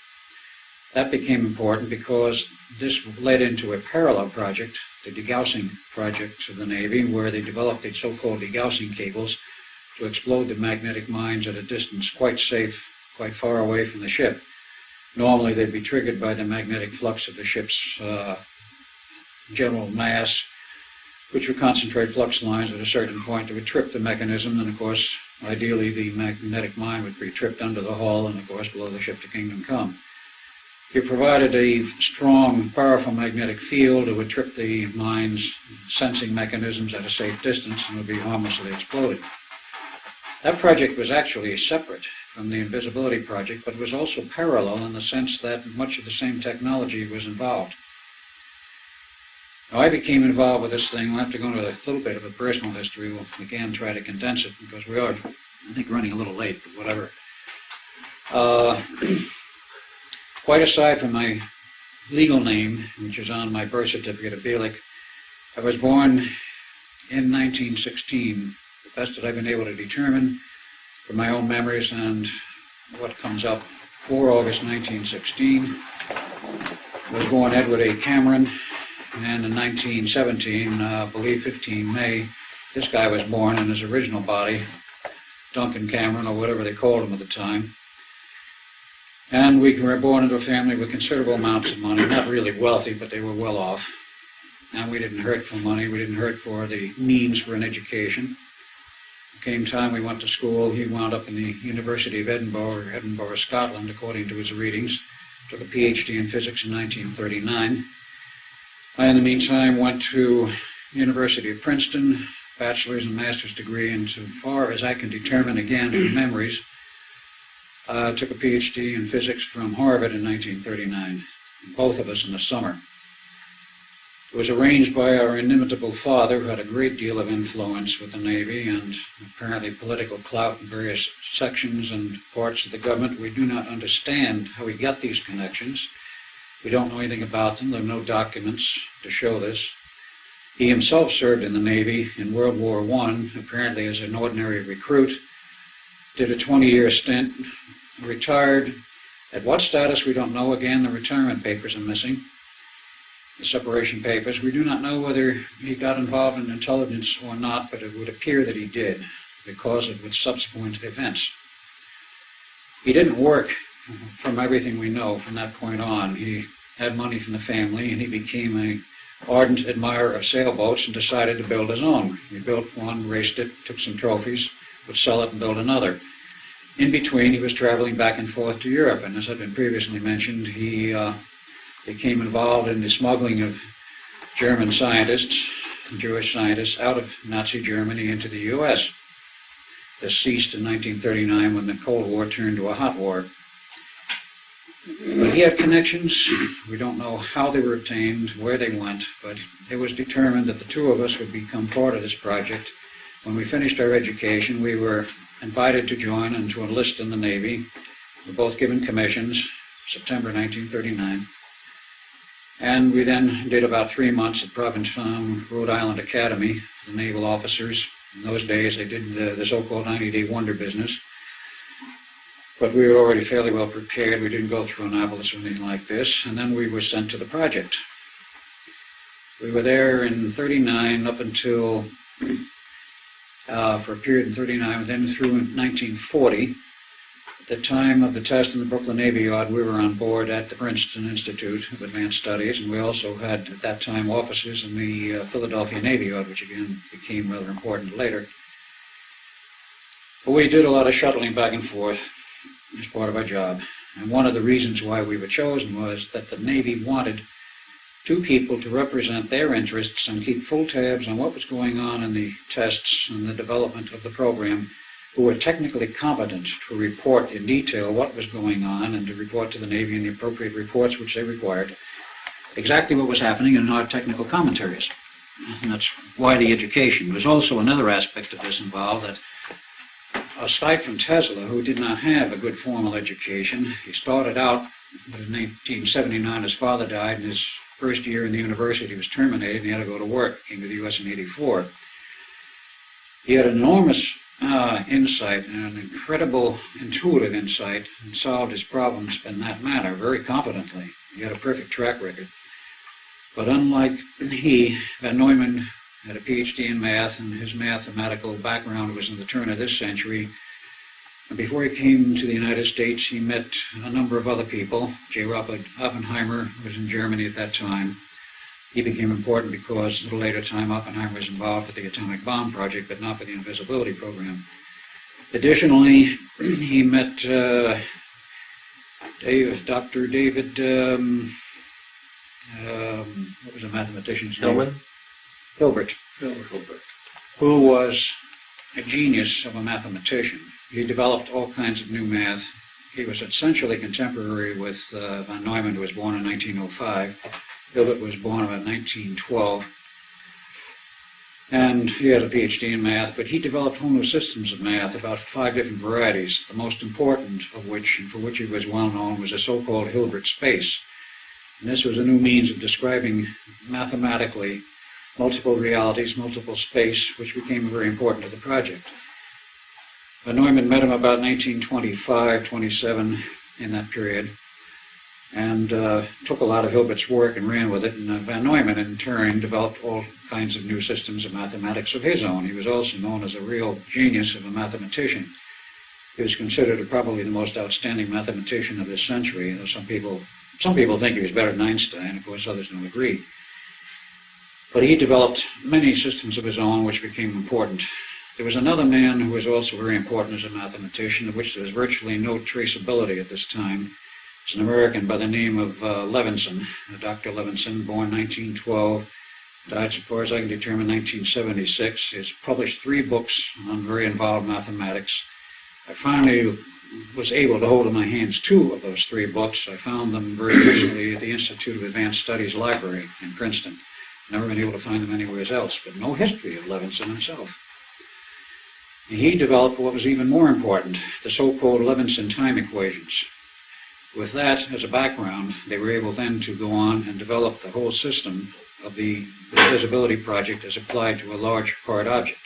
That became important because this led into a parallel project, the degaussing project of the Navy, where they developed the so-called degaussing cables to explode the magnetic mines at a distance quite safe, quite far away from the ship. Normally they'd be triggered by the magnetic flux of the ship's general mass, which would concentrate flux lines at a certain point that would trip the mechanism, and of course, ideally the magnetic mine would be tripped under the hull and of course below the ship to Kingdom Come. If you provided a strong, powerful magnetic field, it would trip the mine's sensing mechanisms at a safe distance and would be harmlessly exploded. That project was actually separate from the Invisibility Project, but it was also parallel in the sense that much of the same technology was involved. Now, I became involved with this thing. We'll have to go into a little bit of a personal history. We'll again try to condense it because we are, I think, running a little late, but whatever. Quite aside from my legal name, which is on my birth certificate of Bielek, I was born in 1916. The best that I've been able to determine from my own memories and what comes up, 4 August 1916. I was born Edward A. Cameron, and in 1917, I believe 15 May, this guy was born in his original body, Duncan Cameron, or whatever they called him at the time. And we were born into a family with considerable amounts of money, not really wealthy, but they were well off. And we didn't hurt for money, we didn't hurt for the means for an education. Came time we went to school, he wound up in the University of Edinburgh, Scotland, according to his readings. Took a PhD in physics in 1939. I, in the meantime, went to University of Princeton, bachelor's and master's degree, and so far as I can determine, again, from memories, took a PhD in physics from Harvard in 1939, both of us in the summer. It was arranged by our inimitable father, who had a great deal of influence with the Navy and apparently political clout in various sections and parts of the government. We do not understand how he got these connections. We don't know anything about them. There are no documents to show this. He himself served in the Navy in World War I, apparently as an ordinary recruit, did a 20-year stint, retired. At what status, we don't know. Again, the retirement papers are missing, the separation papers. We do not know whether he got involved in intelligence or not, but it would appear that he did because of its subsequent events. He didn't work, from everything we know, from that point on. He had money from the family, and he became an ardent admirer of sailboats and decided to build his own. He built one, raced it, took some trophies, would sell it and build another. In between, he was traveling back and forth to Europe, and as had been previously mentioned, he became involved in the smuggling of German scientists, Jewish scientists, out of Nazi Germany into the U.S. This ceased in 1939 when the Cold War turned to a hot war. But he had connections. We don't know how they were obtained, where they went, but it was determined that the two of us would become part of this project. When we finished our education, we were invited to join and to enlist in the Navy. We were both given commissions, September 1939. And we then did about 3 months at Provincetown, Rhode Island Academy, the naval officers. In those days, they did the so-called 90-day wonder business. But we were already fairly well prepared. We didn't go through Annapolis or anything like this. And then we were sent to the project. We were there in 39 up until, for a period in 39, and then through 1940. At the time of the test in the Brooklyn Navy Yard, we were on board at the Princeton Institute of Advanced Studies, and we also had, at that time, offices in the Philadelphia Navy Yard, which again became rather important later. But we did a lot of shuttling back and forth as part of our job. And one of the reasons why we were chosen was that the Navy wanted two people to represent their interests and keep full tabs on what was going on in the tests and the development of the program, who were technically competent to report in detail what was going on and to report to the Navy in the appropriate reports which they required, exactly what was happening in our technical commentaries. And that's why the education. There's also another aspect of this involved, that aside from Tesla, who did not have a good formal education, he started out, but in 1979 his father died, and his first year in the university was terminated, and he had to go to work. He came to the U.S. in 84. He had enormous insight and an incredible intuitive insight, and solved his problems in that manner very competently. He had a perfect track record. But unlike he, Van Neumann had a PhD in math, and his mathematical background was in the turn of this century. And before he came to the United States, he met a number of other people. J. Robert Oppenheimer was in Germany at that time. He became important because at a later time Oppenheimer was involved with the atomic bomb project, but not with the invisibility program. Additionally, he met Dr. David, what was the mathematician's name? Hillman? Hilbert, who was a genius of a mathematician. He developed all kinds of new math. He was essentially contemporary with Van Neumann, who was born in 1905. Hilbert was born about 1912, and he had a PhD in math, but he developed whole new systems of math, about 5 different varieties, the most important of which, and for which he was well known, was a so-called Hilbert space. And this was a new means of describing mathematically multiple realities, multiple space, which became very important to the project. Van Neumann met him about 1925, 27, in that period, and took a lot of Hilbert's work and ran with it. And Van Neumann, in turn, developed all kinds of new systems of mathematics of his own. He was also known as a real genius of a mathematician. He was considered probably the most outstanding mathematician of this century. You know, some people think he was better than Einstein. Of course, others don't agree. But he developed many systems of his own, which became important. There was another man who was also very important as a mathematician, of which there was virtually no traceability at this time. It's an American by the name of Levinson, Dr. Levinson, born 1912, died, as far as I can determine, 1976. He's published 3 books on very involved mathematics. I finally was able to hold in my hands 2 of those 3 books. I found them very recently at the Institute of Advanced Studies Library in Princeton. Never been able to find them anywhere else, but no history of Levinson himself. He developed what was even more important, the so-called Levinson time equations. With that as a background, they were able then to go on and develop the whole system of the invisibility project as applied to a large part object.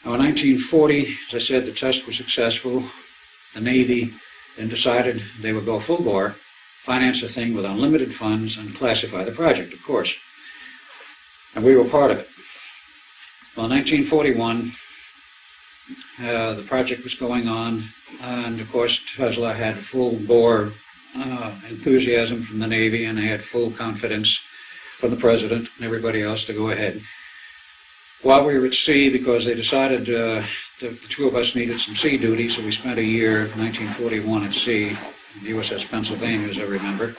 Now, in 1940, as I said, the test was successful. The Navy then decided they would go full bore, finance the thing with unlimited funds, and classify the project, of course. And we were part of it. Well, in 1941, the project was going on, and of course Tesla had full bore enthusiasm from the Navy, and they had full confidence from the President and everybody else to go ahead. While we were at sea, because they decided the two of us needed some sea duty, so we spent a year, 1941, at sea, in the USS Pennsylvania, as I remember,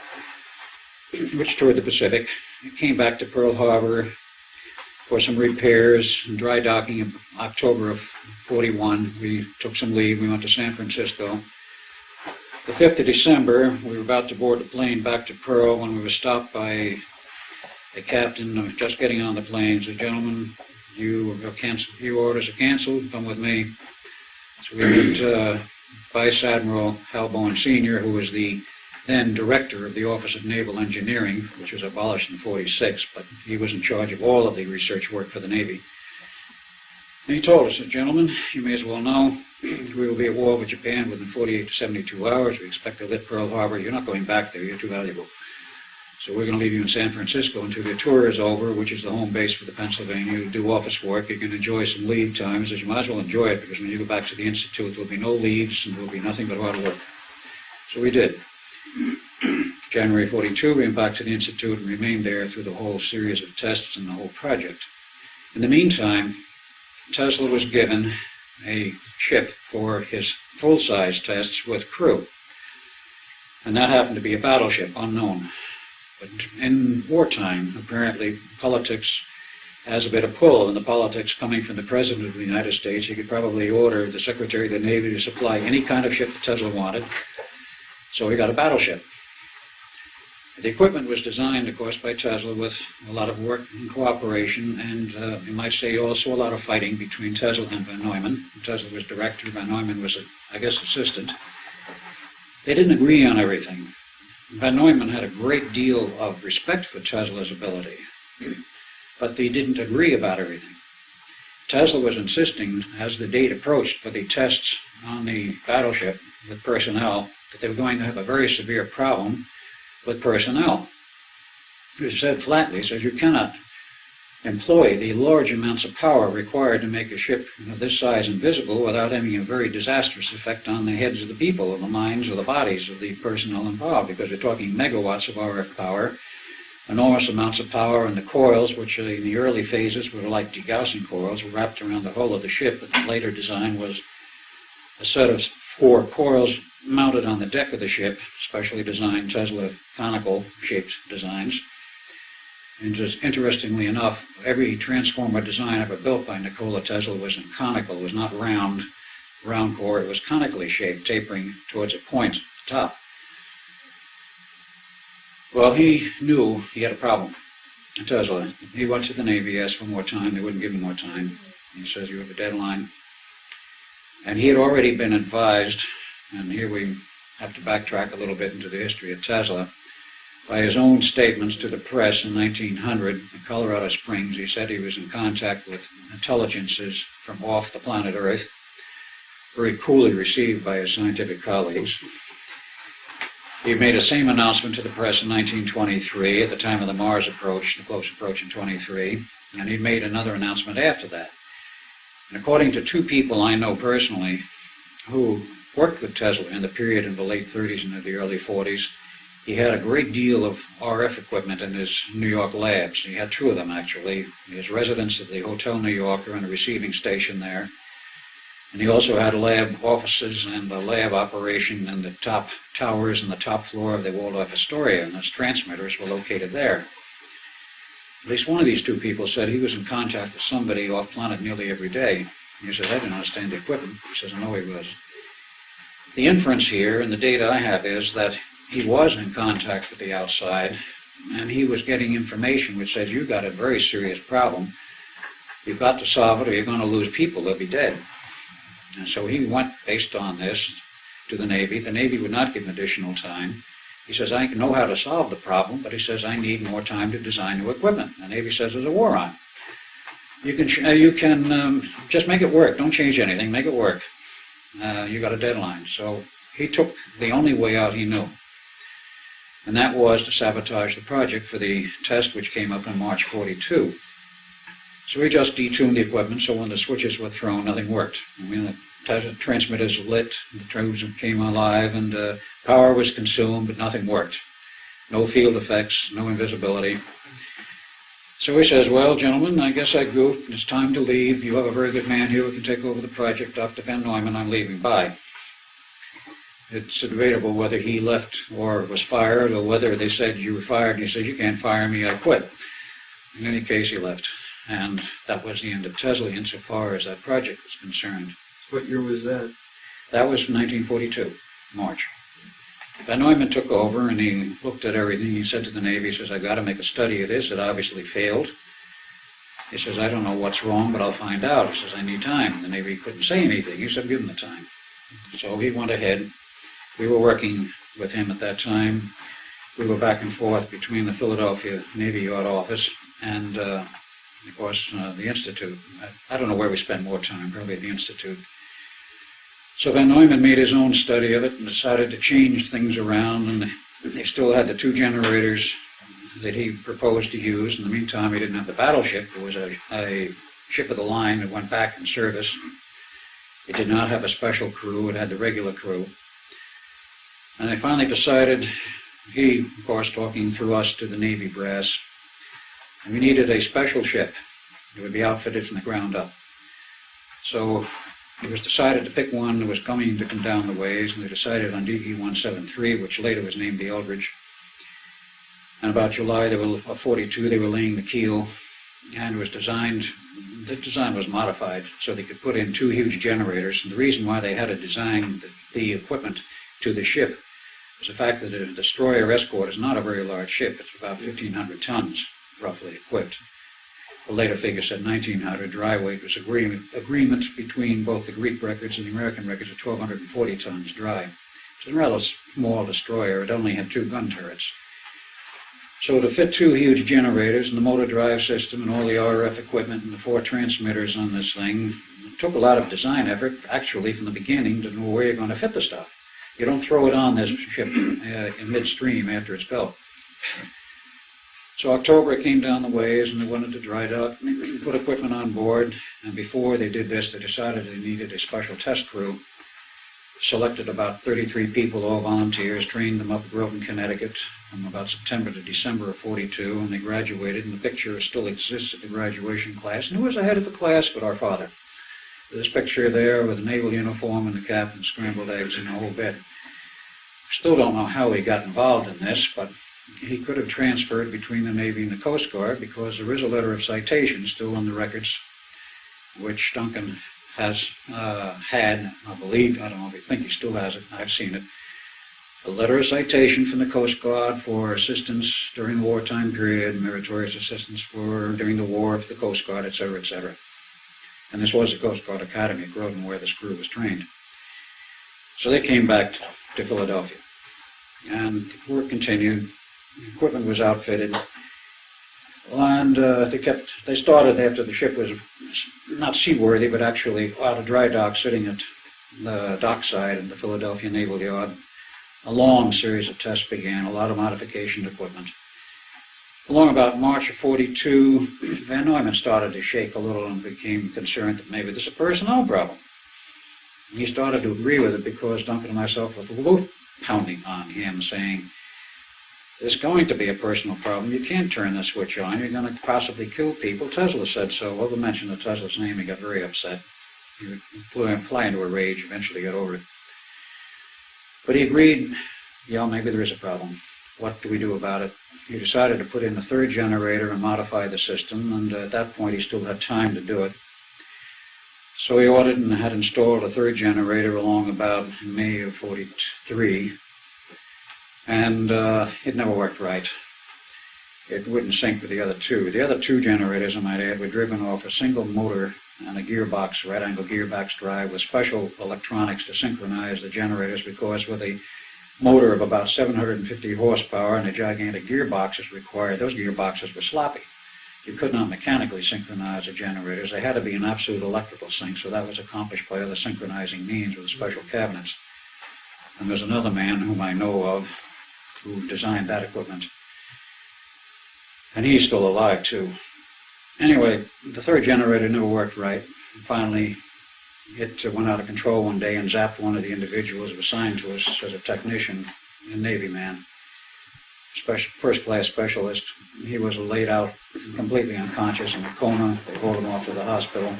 which toured the Pacific. It came back to Pearl Harbor for some repairs and dry docking in October of 41. We took some leave. We went to San Francisco. The 5th of December, we were about to board the plane back to Pearl when we were stopped by a captain just getting on the plane. He said, "Gentlemen, your orders are canceled. Come with me." So we met Vice Admiral Hal Bowen Sr., who was the then director of the Office of Naval Engineering, which was abolished in 46, but he was in charge of all of the research work for the Navy. And he told us, "Gentlemen, you may as well know we will be at war with Japan within 48 to 72 hours. We expect to lift Pearl Harbor. You're not going back there. You're too valuable. So we're going to leave you in San Francisco until your tour is over, which is the home base for the Pennsylvania. You do office work. You can enjoy some leave times. You might as well enjoy it, because when you go back to the Institute, there will be no leaves and there will be nothing but hard work." So we did. January 42, we went back to the Institute and remained there through the whole series of tests and the whole project. In the meantime, Tesla was given a ship for his full-size tests with crew. And that happened to be a battleship, unknown. But in wartime, apparently, politics has a bit of pull, and the politics coming from the President of the United States, he could probably order the Secretary of the Navy to supply any kind of ship that Tesla wanted. So he got a battleship. The equipment was designed, of course, by Tesla with a lot of work and cooperation, and you might say also a lot of fighting between Tesla and von Neumann. Tesla was director, von Neumann was, I guess, assistant. They didn't agree on everything. Von Neumann had a great deal of respect for Tesla's ability, but they didn't agree about everything. Tesla was insisting, as the date approached for the tests on the battleship with personnel, that they were going to have a very severe problem with personnel. He said flatly, he says, you cannot employ the large amounts of power required to make a ship of this size invisible without having a very disastrous effect on the heads of the people, or the minds, or the bodies of the personnel involved, because we're talking megawatts of RF power, enormous amounts of power, and the coils, which in the early phases were like degaussing coils, were wrapped around the hull of the ship, but the later design was a set of 4 coils mounted on the deck of the ship, specially designed Tesla conical-shaped designs. And just interestingly enough, every transformer design ever built by Nikola Tesla was in conical. It was not round core. It was conically shaped, tapering towards a point at the top. Well, he knew he had a problem. Tesla. He went to the Navy, asked for more time. They wouldn't give him more time. He says, you have a deadline. And he had already been advised, and here we have to backtrack a little bit into the history of Tesla, by his own statements to the press in 1900 in Colorado Springs. He said he was in contact with intelligences from off the planet Earth, very coolly received by his scientific colleagues. He made the same announcement to the press in 1923, at the time of the Mars approach, the close approach in 23, and he made another announcement after that. And according to 2 people I know personally who worked with Tesla in the period in the late 30s and the early 40s, he had a great deal of RF equipment in his New York labs. He had 2 of them, actually. His residence at the Hotel New Yorker and a receiving station there. And he also had lab offices and a lab operation in the top towers and the top floor of the Waldorf Astoria, and those transmitters were located there. At least one of these 2 people said he was in contact with somebody off-planet nearly every day. He said, I didn't understand the equipment. He says, no, he was. The inference here, and the data I have, is that he was in contact with the outside, and he was getting information which says, you've got a very serious problem. You've got to solve it or you're going to lose people. They'll be dead. And so he went, based on this, to the Navy. The Navy would not give him additional time. He says, I know how to solve the problem, but he says, I need more time to design new equipment. The Navy says, there's a war on. You can just make it work. Don't change anything. Make it work. You got a deadline. So he took the only way out he knew, and that was to sabotage the project for the test which came up in March 42. So he just detuned the equipment so when the switches were thrown, nothing worked. I mean, the transmitters lit, the tubes came alive, and power was consumed, but nothing worked. No field effects, no invisibility. So he says, well, gentlemen, I guess I goofed. It's time to leave. You have a very good man here who can take over the project. Dr. Van Neumann, I'm leaving. Bye. It's debatable whether he left or was fired, or whether they said, you were fired, and he said, you can't fire me, I quit. In any case, he left. And that was the end of Tesla insofar as that project was concerned. What year was that? That was 1942, March. Van Neumann took over and he looked at everything. He said to the Navy, he says, I've got to make a study of this. It obviously failed. He says, I don't know what's wrong, but I'll find out. He says, I need time. The Navy couldn't say anything. He said, give him the time. So he went ahead. We were working with him at that time. We were back and forth between the Philadelphia Navy Yard office and, of course, the Institute. I don't know where we spent more time, probably at the Institute. So Van Neumann made his own study of it and decided to change things around, and they still had the two generators that he proposed to use. In the meantime, he didn't have the battleship. It was a ship of the line that went back in service. It did not have a special crew. It had the regular crew. And they finally decided, he, of course, talking through us to the Navy brass, we needed a special ship. It would be outfitted from the ground up. So it was decided to pick one that was going to come down the ways, and they decided on DE-173, which later was named the Eldridge. And about July of 42, they were laying the keel, and it was designed, the design was modified so they could put in two huge generators. And the reason why they had to design the equipment to the ship was the fact that a destroyer escort is not a very large ship. It's about 1,500 tons, roughly equipped. The later figure said 1,900. Dry weight was agreement between both the Greek records and the American records of 1,240 tons dry. It's a rather small destroyer. It only had two gun turrets. So to fit two huge generators and the motor drive system and all the RF equipment and the four transmitters on this thing, it took a lot of design effort, actually, from the beginning to know where you're going to fit the stuff. You don't throw it on this ship in midstream after it's built. So October it came down the ways and they wanted to dry dock, put equipment on board, and before they did this they decided they needed a special test crew. Selected about 33 people, all volunteers, trained them up at Groton, Connecticut from about September to December of 42, and they graduated, and the picture still exists at the graduation class. And who was ahead of the class but our father? This picture there with the naval uniform and the cap and scrambled eggs and the whole bit. Still don't know how he got involved in this, but he could have transferred between the Navy and the Coast Guard because there is a letter of citation still on the records, which Duncan has had, I believe, I don't know if you think he still has it, I've seen it, a letter of citation from the Coast Guard for assistance during the wartime period, meritorious assistance for during the war for the Coast Guard, etc., etc. And this was the Coast Guard Academy at Groton where this crew was trained. So they came back to Philadelphia. And the work continued. The equipment was outfitted. And they started after the ship was not seaworthy, but actually out of dry dock, sitting at the dockside of the Philadelphia Naval Yard. A long series of tests began, a lot of modification equipment. Along about March of 42, Van Neumann started to shake a little and became concerned that maybe this is a personnel problem. He started to agree with it because Duncan and myself were both pounding on him, saying, there's going to be a personal problem. You can't turn the switch on. You're going to possibly kill people. Tesla said so. Well, to mention the Tesla's name, he got very upset. He would fly into a rage, eventually got over it. But he agreed, yeah, maybe there is a problem. What do we do about it? He decided to put in a third generator and modify the system, and at that point he still had time to do it. So he ordered and had installed a third generator along about May of 43, and it never worked right. it wouldn't sync with the other two. The other two generators, I might add, were driven off a single motor and a gearbox, right-angle gearbox drive with special electronics to synchronize the generators, because with a motor of about 750 horsepower and a gigantic gearboxes required, those gearboxes were sloppy. You could not mechanically synchronize the generators. They had to be an absolute electrical sync, so that was accomplished by other synchronizing means with special cabinets. And there's another man whom I know of who designed that equipment. And he's still alive, too. Anyway, the third generator never worked right. Finally, it went out of control one day and zapped one of the individuals assigned to us as a technician, a Navy man, first-class specialist. He was laid out completely unconscious in a coma. They hauled him off to the hospital.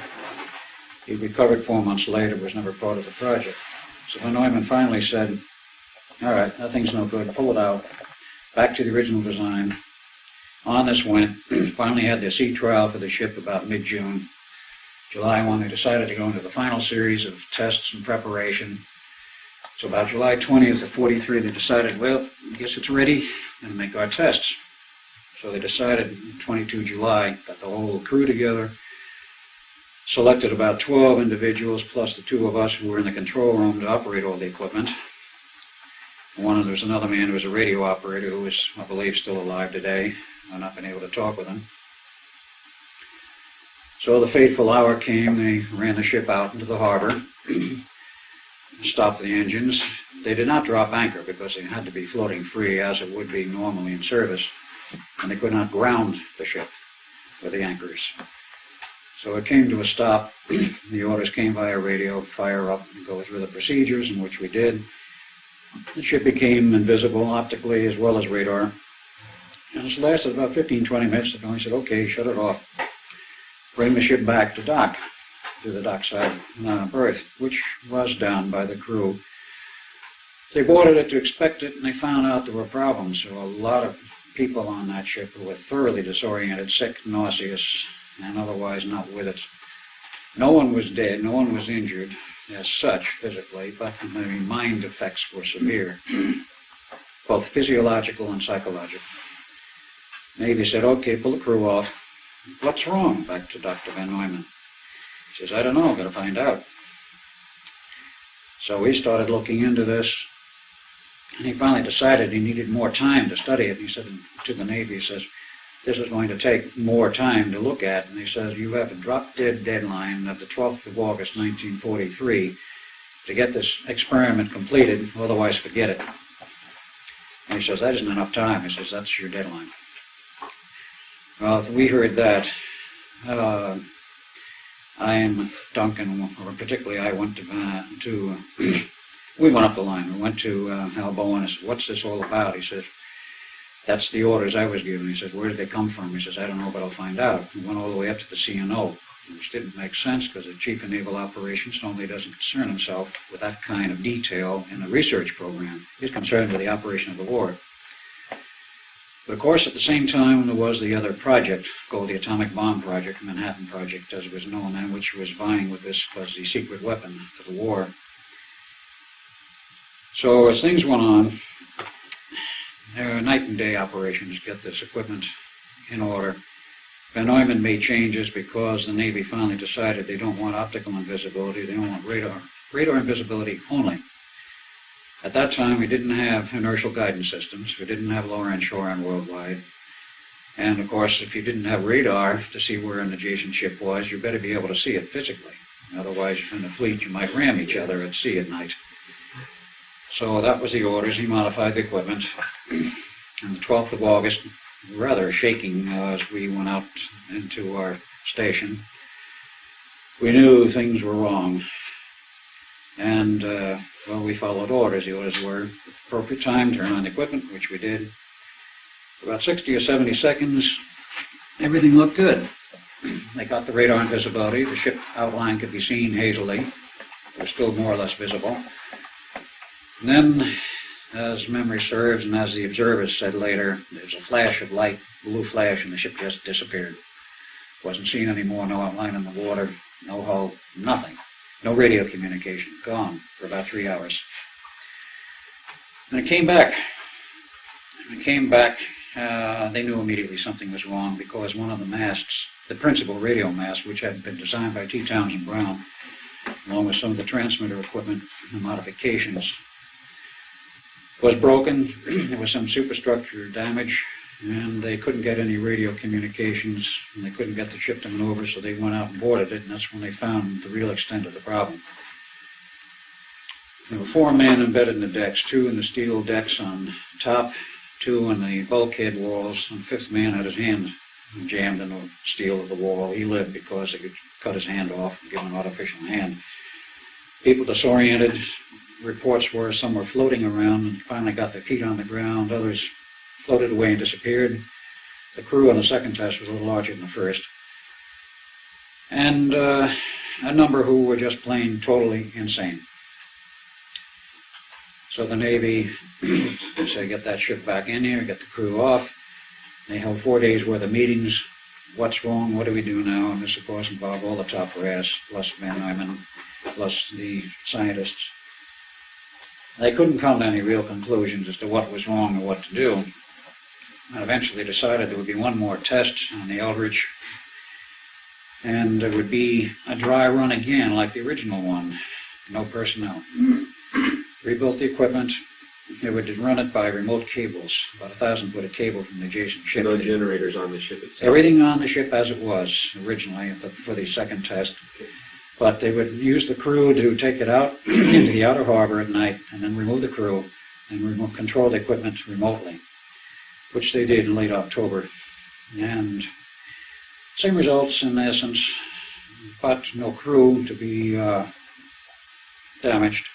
He recovered 4 months later, was never part of the project. So when Neumann finally said, all right, that thing's no good, pull it out, back to the original design. On this went, finally had their sea trial for the ship about mid-June. July 1, they decided to go into the final series of tests and preparation. So about July 20th of 43, they decided, well, I guess it's ready, and make our tests. So they decided 22 July, got the whole crew together, selected about 12 individuals plus the two of us who were in the control room to operate all the equipment. There's another man who was a radio operator who is, I believe, still alive today. I've not been able to talk with him. So the fateful hour came. They ran the ship out into the harbor, stopped the engines. They did not drop anchor because they had to be floating free as it would be normally in service, and they could not ground the ship with the anchors. So it came to a stop. The orders came via radio, fire up and go through the procedures, in which we did. The ship became invisible optically as well as radar. And it lasted about 15-20 minutes. They finally said, okay, shut it off. Bring the ship back to dock, to the dockside berth, which was done by the crew. They boarded it to expect it, and they found out there were problems. There were a lot of people on that ship who were thoroughly disoriented, sick, nauseous, and otherwise not with it. No one was dead, no one was injured as such physically, but the mind effects were severe, both physiological and psychological. Navy said, okay, pull the crew off. What's wrong? Back to Dr. Van Neumann. He says, I don't know, got to find out. So we started looking into this, and he finally decided he needed more time to study it. He said to the Navy, he says, this is going to take more time to look at. And he says, you have a drop-dead deadline of the 12th of August, 1943, to get this experiment completed, otherwise forget it. And he says, that isn't enough time. He says, that's your deadline. Well, if we heard that, I and Duncan, or particularly I, went to we went up the line. We went to Al Bowen and said, what's this all about? He says, that's the orders I was given. He says, where did they come from? He says, I don't know, but I'll find out. We went all the way up to the CNO, which didn't make sense because the Chief of Naval Operations normally doesn't concern himself with that kind of detail in the research program. He's concerned with the operation of the war. But of course, at the same time, there was the other project called the Atomic Bomb Project, Manhattan Project, as it was known then, which was vying with this as the secret weapon for the war. So as things went on, there were night and day operations to get this equipment in order. Van Neumann made changes because the Navy finally decided they don't want optical invisibility, they don't want radar invisibility only. At that time, we didn't have inertial guidance systems. We didn't have lower-end shore-end worldwide. And, of course, if you didn't have radar to see where an adjacent ship was, you better be able to see it physically. Otherwise, in the fleet, you might ram each other at sea at night. So that was the orders. He modified the equipment. On the 12th of August, rather shaking as we went out into our station, we knew things were wrong. And, well, we followed orders. The orders were, at the appropriate time, turn on the equipment, which we did. For about 60 or 70 seconds, everything looked good. They got the radar invisibility. The ship outline could be seen hazily. It was still more or less visible. And then, as memory serves, and as the observers said later, there was a flash of light, blue flash, and the ship just disappeared. Wasn't seen anymore, no outline in the water, no hull, nothing. No radio communication, gone for about 3 hours. And it came back. they knew immediately something was wrong because one of the masts, the principal radio mast, which had been designed by T. Townsend Brown, along with some of the transmitter equipment and modifications, was broken. There was some superstructure damage, and they couldn't get any radio communications, and they couldn't get the ship to maneuver, so they went out and boarded it, and that's when they found the real extent of the problem. There were 4 men embedded in the decks, 2 in the steel decks on top, 2 on the bulkhead walls, and the 5th man had his hand jammed in the steel of the wall. He lived because they could cut his hand off and give him an artificial hand. People disoriented. Reports were some were floating around and finally got their feet on the ground. Others floated away and disappeared. The crew on the second test was a little larger than the first. And a number who were just plain totally insane. So the Navy said, get that ship back in here, get the crew off. They held 4 days worth of meetings. What's wrong? What do we do now? And this, of course, involved all the top brass, plus Van Neumann, plus the scientists. They couldn't come to any real conclusions as to what was wrong or what to do. And eventually decided there would be one more test on the Eldridge, and there would be a dry run again like the original one. No personnel. Rebuilt the equipment. They would run it by remote cables, about 1,000 foot of cable from the adjacent ship. No generators on the ship itself. Everything on the ship as it was originally for the second test. But they would use the crew to take it out into the outer harbor at night and then remove the crew and control the equipment remotely, which they did in late October. And same results in essence, but no crew to be damaged.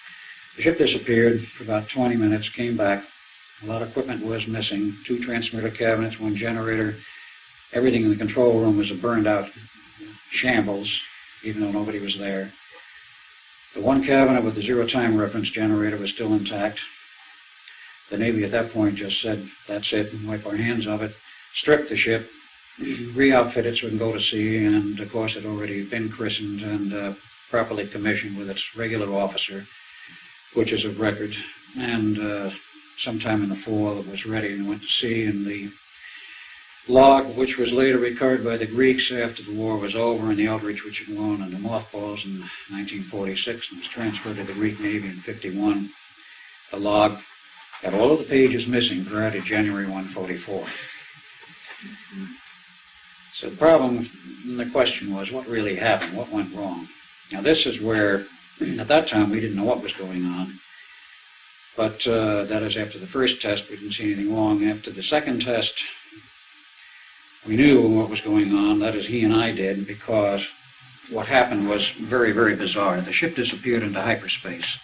The ship disappeared for about 20 minutes, came back. A lot of equipment was missing, 2 transmitter cabinets, 1 generator. Everything in the control room was a burned out shambles, even though nobody was there. The 1 cabinet with the 0 time reference generator was still intact. The Navy at that point just said, that's it, and wipe our hands of it, strip the ship, re-outfit it so it can go to sea, and of course it had already been christened and properly commissioned with its regular officer, which is of record, and sometime in the fall it was ready and went to sea, and the log, which was later recovered by the Greeks after the war was over, and the Eldridge, which had gone into mothballs in 1946 and was transferred to the Greek Navy in 1951, the log had all of the pages missing prior to January 144. So the problem, and the question was, what really happened? What went wrong? Now this is where, at that time, we didn't know what was going on. But that is, after the first test, we didn't see anything wrong. After the second test, we knew what was going on. That is, he and I did, because what happened was very, very bizarre. The ship disappeared into hyperspace.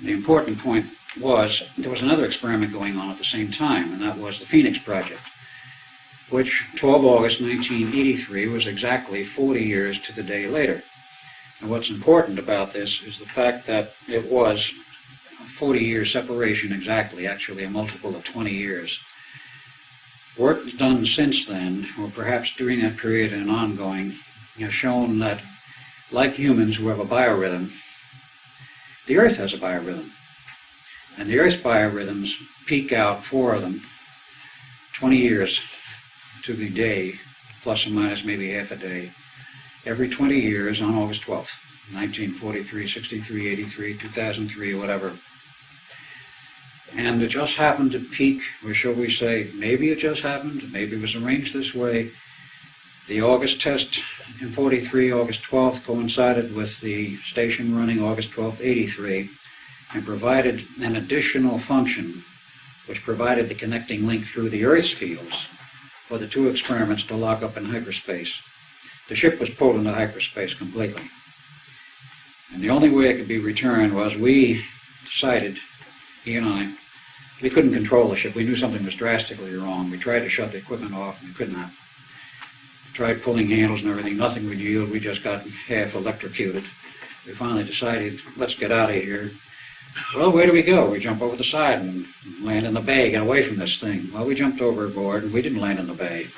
The important point was there was another experiment going on at the same time, and that was the Phoenix Project, which 12 August 1983 was exactly 40 years to the day later. And what's important about this is the fact that it was a 40-year separation exactly, actually a multiple of 20 years. Work done since then, or perhaps during that period and ongoing, has shown that, like humans who have a biorhythm, the Earth has a biorhythm. And the Earth's biorhythms peak out, 4 of them, 20 years to the day, plus or minus maybe half a day, every 20 years on August 12th, 1943, 63, 83, 2003, whatever. And it just happened to peak, or shall we say, maybe it just happened, maybe it was arranged this way. The August test in 43, August 12th, coincided with the station running August 12th, 83, and provided an additional function which provided the connecting link through the Earth's fields for the 2 experiments to lock up in hyperspace. The ship was pulled into hyperspace completely. And the only way it could be returned was we decided, he and I, we couldn't control the ship. We knew something was drastically wrong. We tried to shut the equipment off, and we could not. We tried pulling handles and everything. Nothing would yield. We just got half electrocuted. We finally decided, let's get out of here. Well, where do we go? We jump over the side and land in the bay, get away from this thing. Well, we jumped overboard, and we didn't land in the bay.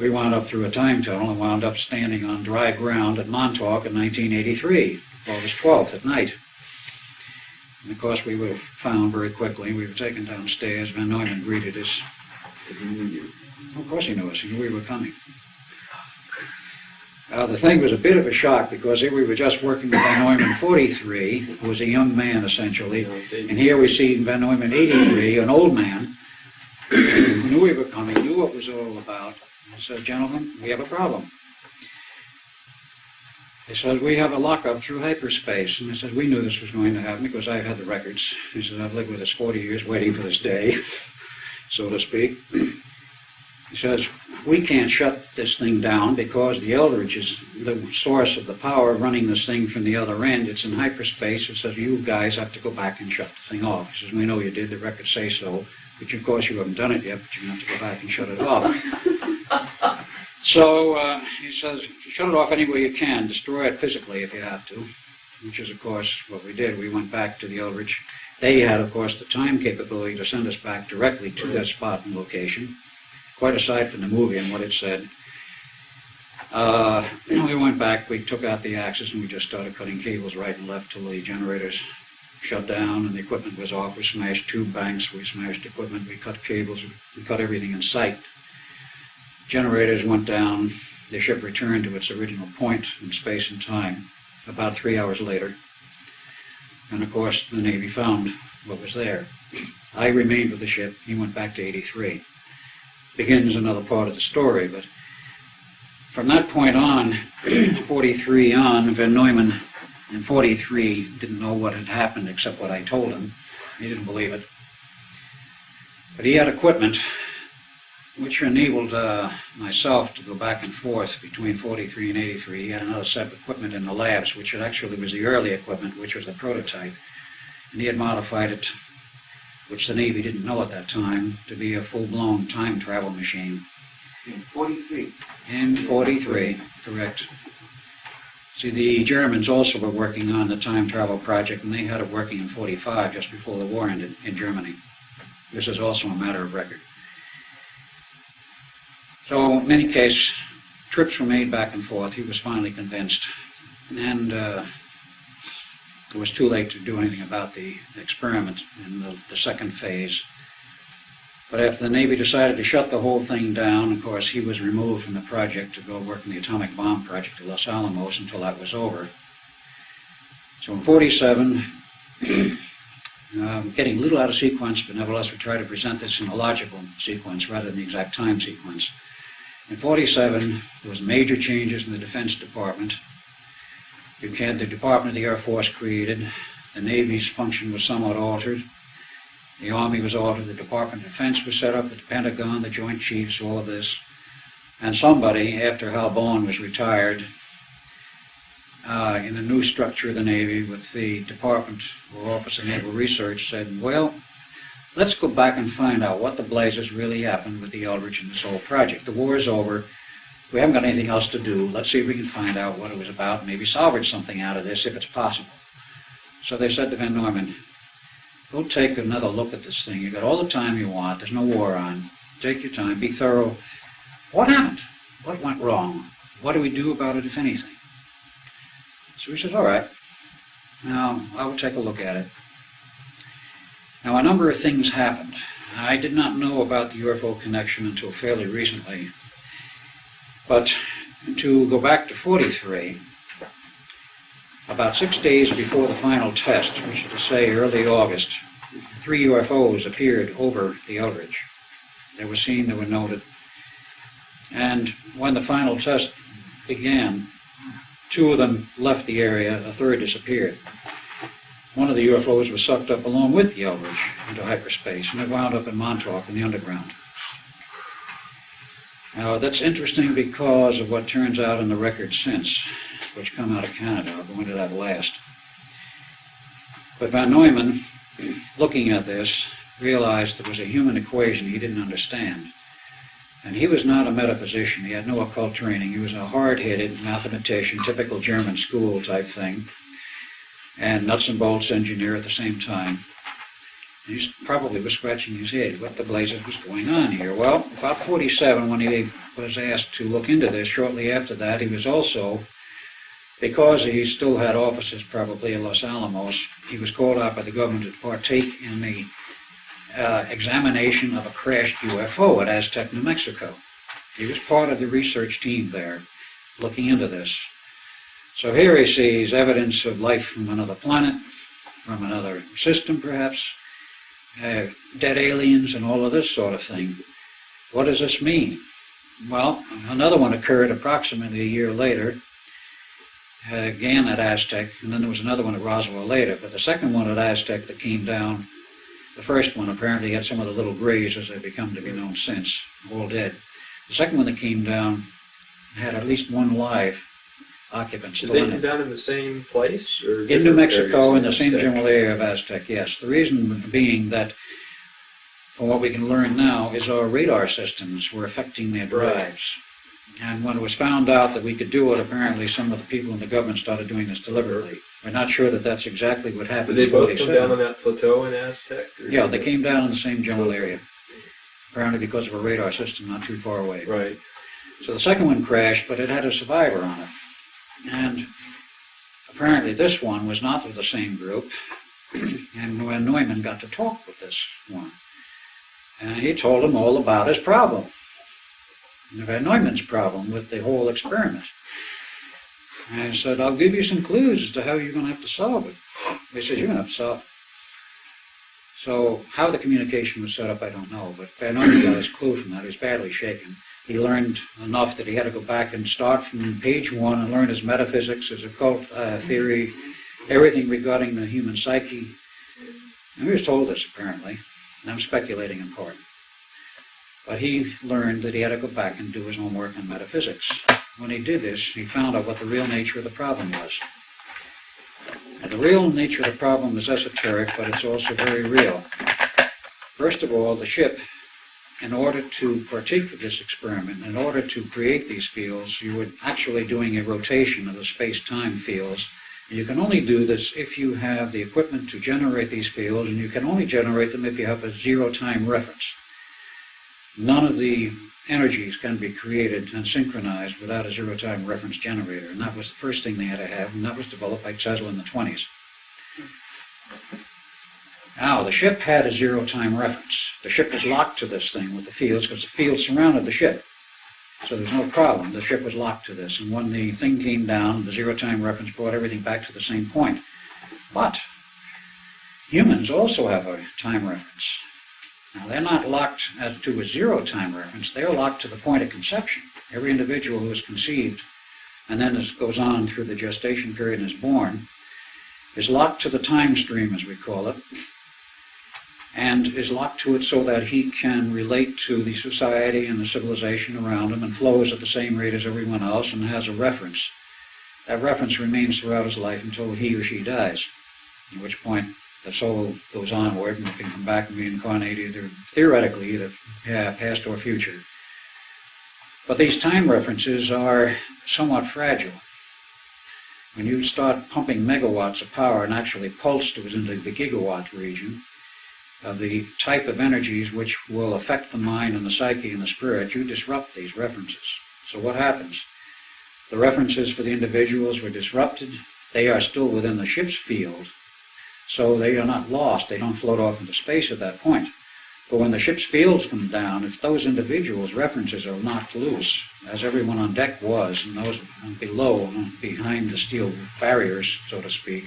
We wound up through a time tunnel and wound up standing on dry ground at Montauk in 1983, August 12th at night. And of course, we were found very quickly. We were taken downstairs. Van Neumann greeted us. So he knew you. Of course he knew us. He knew we were coming. The thing was a bit of a shock because here we were just working with Van Neumann 43, who was a young man essentially, and here we see Van Neumann 83, an old man, who knew we were coming, knew what it was all about, and said, "Gentlemen, we have a problem." He said, "We have a lockup through hyperspace." And I said, "We knew this was going to happen because I had the records." He said, "I've lived with this 40 years waiting for this day," so to speak. He says, "We can't shut this thing down because the Eldridge is the source of the power running this thing from the other end. It's in hyperspace. It says, you guys have to go back and shut the thing off." He says, "We know you did. The records say so. But of course you haven't done it yet, but you're going to have to go back and shut it off." So he says, "Shut it off any way you can. Destroy it physically if you have to," which is, of course, what we did. We went back to the Eldridge. They had, of course, the time capability to send us back directly to their spot and location. Quite aside from the movie and what it said. We went back, we took out the axis, and we just started cutting cables right and left till the generators shut down and the equipment was off. We smashed tube banks, we smashed equipment, we cut cables, we cut everything in sight. Generators went down, the ship returned to its original point in space and time about 3 hours later. And of course, the Navy found what was there. I remained with the ship, he went back to 83. Begins another part of the story, but from that point on, 43 on, Van Neumann in 43 didn't know what had happened except what I told him. He didn't believe it. But he had equipment which enabled myself to go back and forth between 43 and 83. He had another set of equipment in the labs, which actually was the early equipment, which was the prototype. And he had modified it, which the Navy didn't know at that time, to be a full-blown time travel machine. In 43? In 43, correct. See, the Germans also were working on the time travel project, and they had it working in 45, just before the war ended, in Germany. This is also a matter of record. So, in any case, trips were made back and forth. He was finally convinced. And it was too late to do anything about the experiment in the second phase. But after the Navy decided to shut the whole thing down, of course, he was removed from the project to go work in the atomic bomb project at Los Alamos until that was over. So in 47, getting a little out of sequence, but nevertheless we try to present this in a logical sequence rather than the exact time sequence. In 47, there was major changes in the Defense Department. You had the Department of the Air Force created. The Navy's function was somewhat altered. The Army was altered. The Department of Defense was set up. The Pentagon, the Joint Chiefs, all of this. And somebody, after Hal Bowen was retired, in the new structure of the Navy with the Department or Office of Naval Research said, well, let's go back and find out what the blazes really happened with the Eldridge and this whole project. The war is over. We haven't got anything else to do. Let's see if we can find out what it was about and maybe salvage something out of this if it's possible. So they said to Van Neumann, go take another look at this thing. You've got all the time you want. There's no war on. Take your time. Be thorough. What happened? What went wrong? What do we do about it, if anything? So he said, all right. Now, I will take a look at it. Now, a number of things happened. I did not know about the UFO connection until fairly recently. But to go back to 43, about 6 days before the final test, which is to say early August, 3 UFOs appeared over the Eldridge. They were seen, they were noted. And when the final test began, 2 of them left the area, a third disappeared. One of the UFOs was sucked up along with the Eldridge into hyperspace, and it wound up in Montauk in the underground. Now, that's interesting because of what turns out in the records since, which come out of Canada. I'll go into that last. But Van Neumann, looking at this, realized there was a human equation he didn't understand. And he was not a metaphysician. He had no occult training. He was a hard-headed mathematician, typical German school type thing, and nuts and bolts engineer at the same time. He probably was scratching his head. What the blazes was going on here? Well, about 47, when he was asked to look into this, shortly after that, he was also, because he still had offices probably in Los Alamos, he was called out by the government to partake in the examination of a crashed UFO at Aztec, New Mexico. He was part of the research team there looking into this. So here he sees evidence of life from another planet, from another system perhaps, dead aliens and all of this sort of thing. What does this mean? Well, another one occurred approximately a year later, again at Aztec, and then there was another one at Roswell later. But the second one at Aztec that came down, the first one apparently had some of the little grays, as they've become to be known since, all dead. The second one that came down had at least one live occupant Did still they in come it. down in the same place? Or In New Mexico, in the areas same Aztec? general area of Aztec, yes. The reason being that, from what we can learn now, is our radar systems were affecting their drives. And when it was found out that we could do it, apparently some of the people in the government started doing this deliberately. We're not sure that that's exactly what happened. Did they both in come 47. down on that plateau in Aztec? Or Yeah, they came down in the same general area. Apparently because of a radar system not too far away. Right. So the second one crashed, but it had a survivor on it. And apparently this one was not with the same group. And when Neumann got to talk with this one, and he told him all about his problem. Neumann's problem with the whole experiment. And he said, I'll give you some clues as to how you're going to have to solve it. He said, you're going to have to solve it. So how the communication was set up, I don't know, but Neumann got his clue from that. He was badly shaken. He learned enough that he had to go back and start from page one and learn his metaphysics, his occult theory, everything regarding the human psyche. And he was told this, apparently, and I'm speculating in part. But he learned that he had to go back and do his own work on metaphysics. When he did this, he found out what the real nature of the problem was. And the real nature of the problem is esoteric, but it's also very real. First of all, the ship, in order to partake of this experiment, in order to create these fields, you were actually doing a rotation of the space-time fields. You can only do this if you have the equipment to generate these fields, and you can only generate them if you have a zero-time reference. None of the energies can be created and synchronized without a zero-time reference generator, and that was the first thing they had to have, and that was developed by Tesla in the 20s. Now, the ship had a zero-time reference. The ship was locked to this thing with the fields because the fields surrounded the ship. So there's no problem. The ship was locked to this, and when the thing came down, the zero-time reference brought everything back to the same point. But humans also have a time reference. Now, they're not locked as to a zero-time reference. They're locked to the point of conception. Every individual who is conceived and then goes on through the gestation period and is born is locked to the time stream, as we call it, and is locked to it so that he can relate to the society and the civilization around him and flows at the same rate as everyone else and has a reference. That reference remains throughout his life until he or she dies, at which point the soul goes onward and can come back and reincarnate either, theoretically, either past or future. But these time references are somewhat fragile. When you start pumping megawatts of power and actually pulse those into the gigawatt region, the type of energies which will affect the mind and the psyche and the spirit, you disrupt these references. So what happens? The references for the individuals were disrupted. They are still within the ship's field, so they are not lost. They don't float off into space at that point. But when the ship's fields come down, if those individuals' references are knocked loose, as everyone on deck was, and those below, behind the steel barriers, so to speak,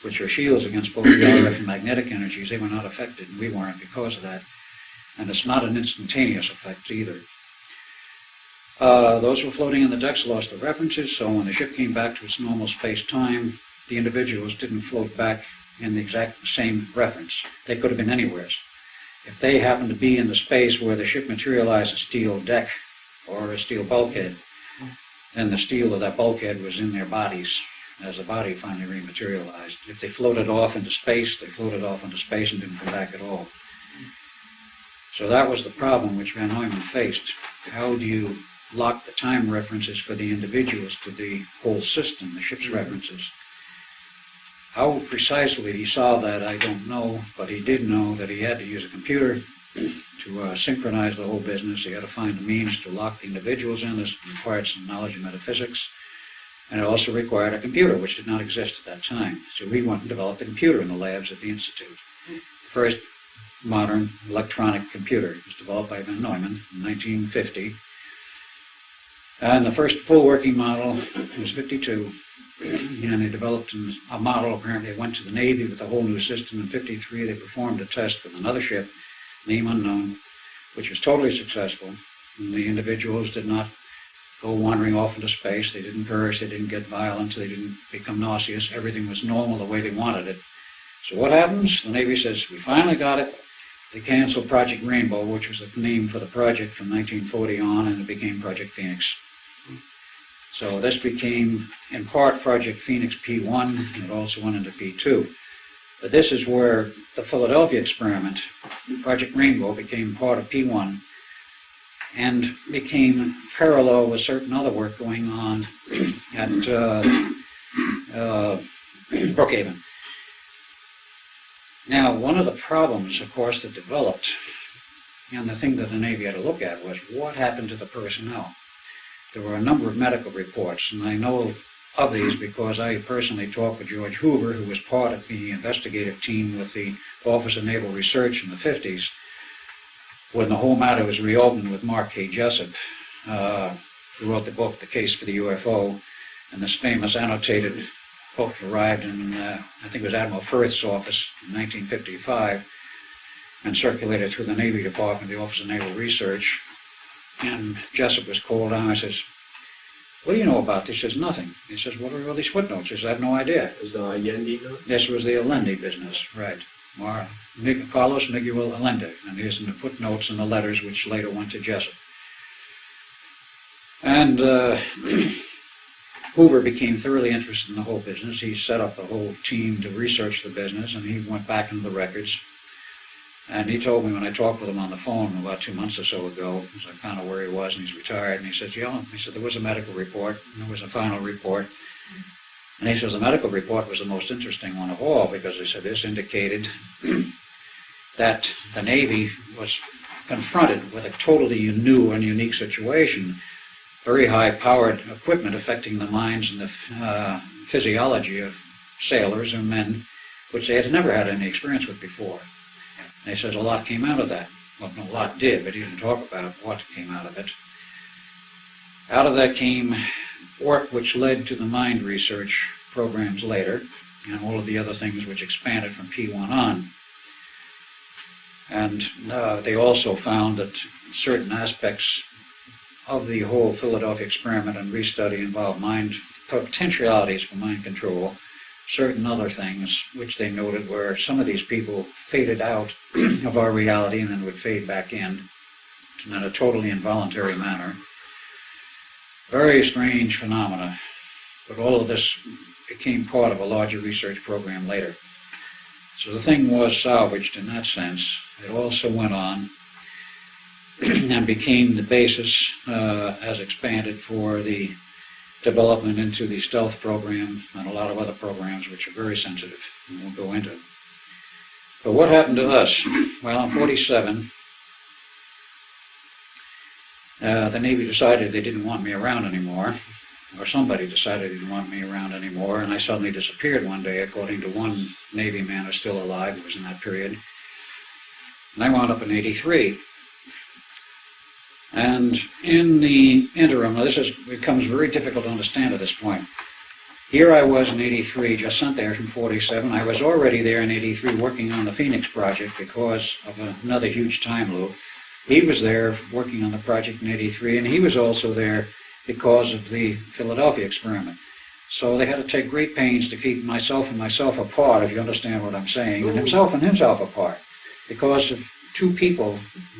which are shields against both the RF and magnetic energies, they were not affected, and we weren't because of that. And it's not an instantaneous effect either. Those who were floating on the decks lost their references, so when the ship came back to its normal space-time, the individuals didn't float back in the exact same reference. They could have been anywhere. If they happened to be in the space where the ship materialized a steel deck or a steel bulkhead, then the steel of that bulkhead was in their bodies as the body finally rematerialized. If they floated off into space, they floated off into space and didn't come back at all. So that was the problem which Van Neumann faced. How do you lock the time references for the individuals to the whole system, the ship's references? How precisely he solved that, I don't know, but he did know that he had to use a computer to synchronize the whole business. He had to find a means to lock the individuals in. This required some knowledge of metaphysics, and it also required a computer, which did not exist at that time. So we went and developed a computer in the labs at the Institute. The first modern electronic computer. It was developed by von Neumann in 1950. And the first full working model was 52. And they developed a model. Apparently it went to the Navy with a whole new system. In 53 they performed a test with another ship, name unknown, which was totally successful. And the individuals did not go wandering off into space. They didn't curse, they didn't get violent, they didn't become nauseous. Everything was normal the way they wanted it. So what happens? The Navy says, we finally got it. They canceled Project Rainbow, which was the name for the project from 1940 on, and it became Project Phoenix. So this became, in part, Project Phoenix P1, and it also went into P2. But this is where the Philadelphia experiment, Project Rainbow, became part of P1 and became parallel with certain other work going on at Brookhaven. Now, one of the problems, of course, that developed, and the thing that the Navy had to look at, was what happened to the personnel. There were a number of medical reports, and I know of these because I personally talked with George Hoover, who was part of the investigative team with the Office of Naval Research in the 50s, when the whole matter was reopened with Mark K. Jessup, who wrote the book, The Case for the UFO, and this famous annotated book arrived in, I think it was Admiral Firth's office in 1955, and circulated through the Navy Department, the Office of Naval Research. And Jessup was called on. I says, what do you know about this? He says, nothing. He says, what are all these footnotes? He says, I have no idea. Was the Allende notes? This was the Allende business, right. Carlos Miguel Allende, and here's in the footnotes and the letters which later went to Jessup. And Hoover became thoroughly interested in the whole business. He set up a whole team to research the business, and he went back into the records. And he told me when I talked with him on the phone about 2 months or so ago, because I found out where he was, and he's retired, and he said, yeah, he said, there was a medical report, and there was a final report. And he says the medical report was the most interesting one of all, because he said this indicated that the Navy was confronted with a totally new and unique situation, very high-powered equipment affecting the minds and the physiology of sailors and men, which they had never had any experience with before. And he says a lot came out of that. Well, no, a lot did, but he didn't talk about what came out of it. Out of that came work which led to the mind research programs later, and all of the other things which expanded from P1 on. And they also found that certain aspects of the whole Philadelphia experiment and restudy involved mind potentialities for mind control, certain other things which they noted where some of these people faded out of our reality and then would fade back in a totally involuntary manner. Very strange phenomena, but all of this became part of a larger research program later. So the thing was salvaged in that sense. It also went on and became the basis, as expanded, for the development into the stealth program and a lot of other programs which are very sensitive and we'll go into. But what happened to us? Well, in 47, the Navy decided they didn't want me around anymore, or somebody decided they didn't want me around anymore, and I suddenly disappeared one day, according to one Navy man who's still alive, who was in that period. And I wound up in 83. And in the interim, now this becomes very difficult to understand at this point. Here I was in 83, just sent there from 47. I was already there in 83 working on the Phoenix Project because of another huge time loop. He was there working on the project in 83, and he was also there because of the Philadelphia experiment. So they had to take great pains to keep myself and myself apart, if you understand what I'm saying, and himself apart, because of two people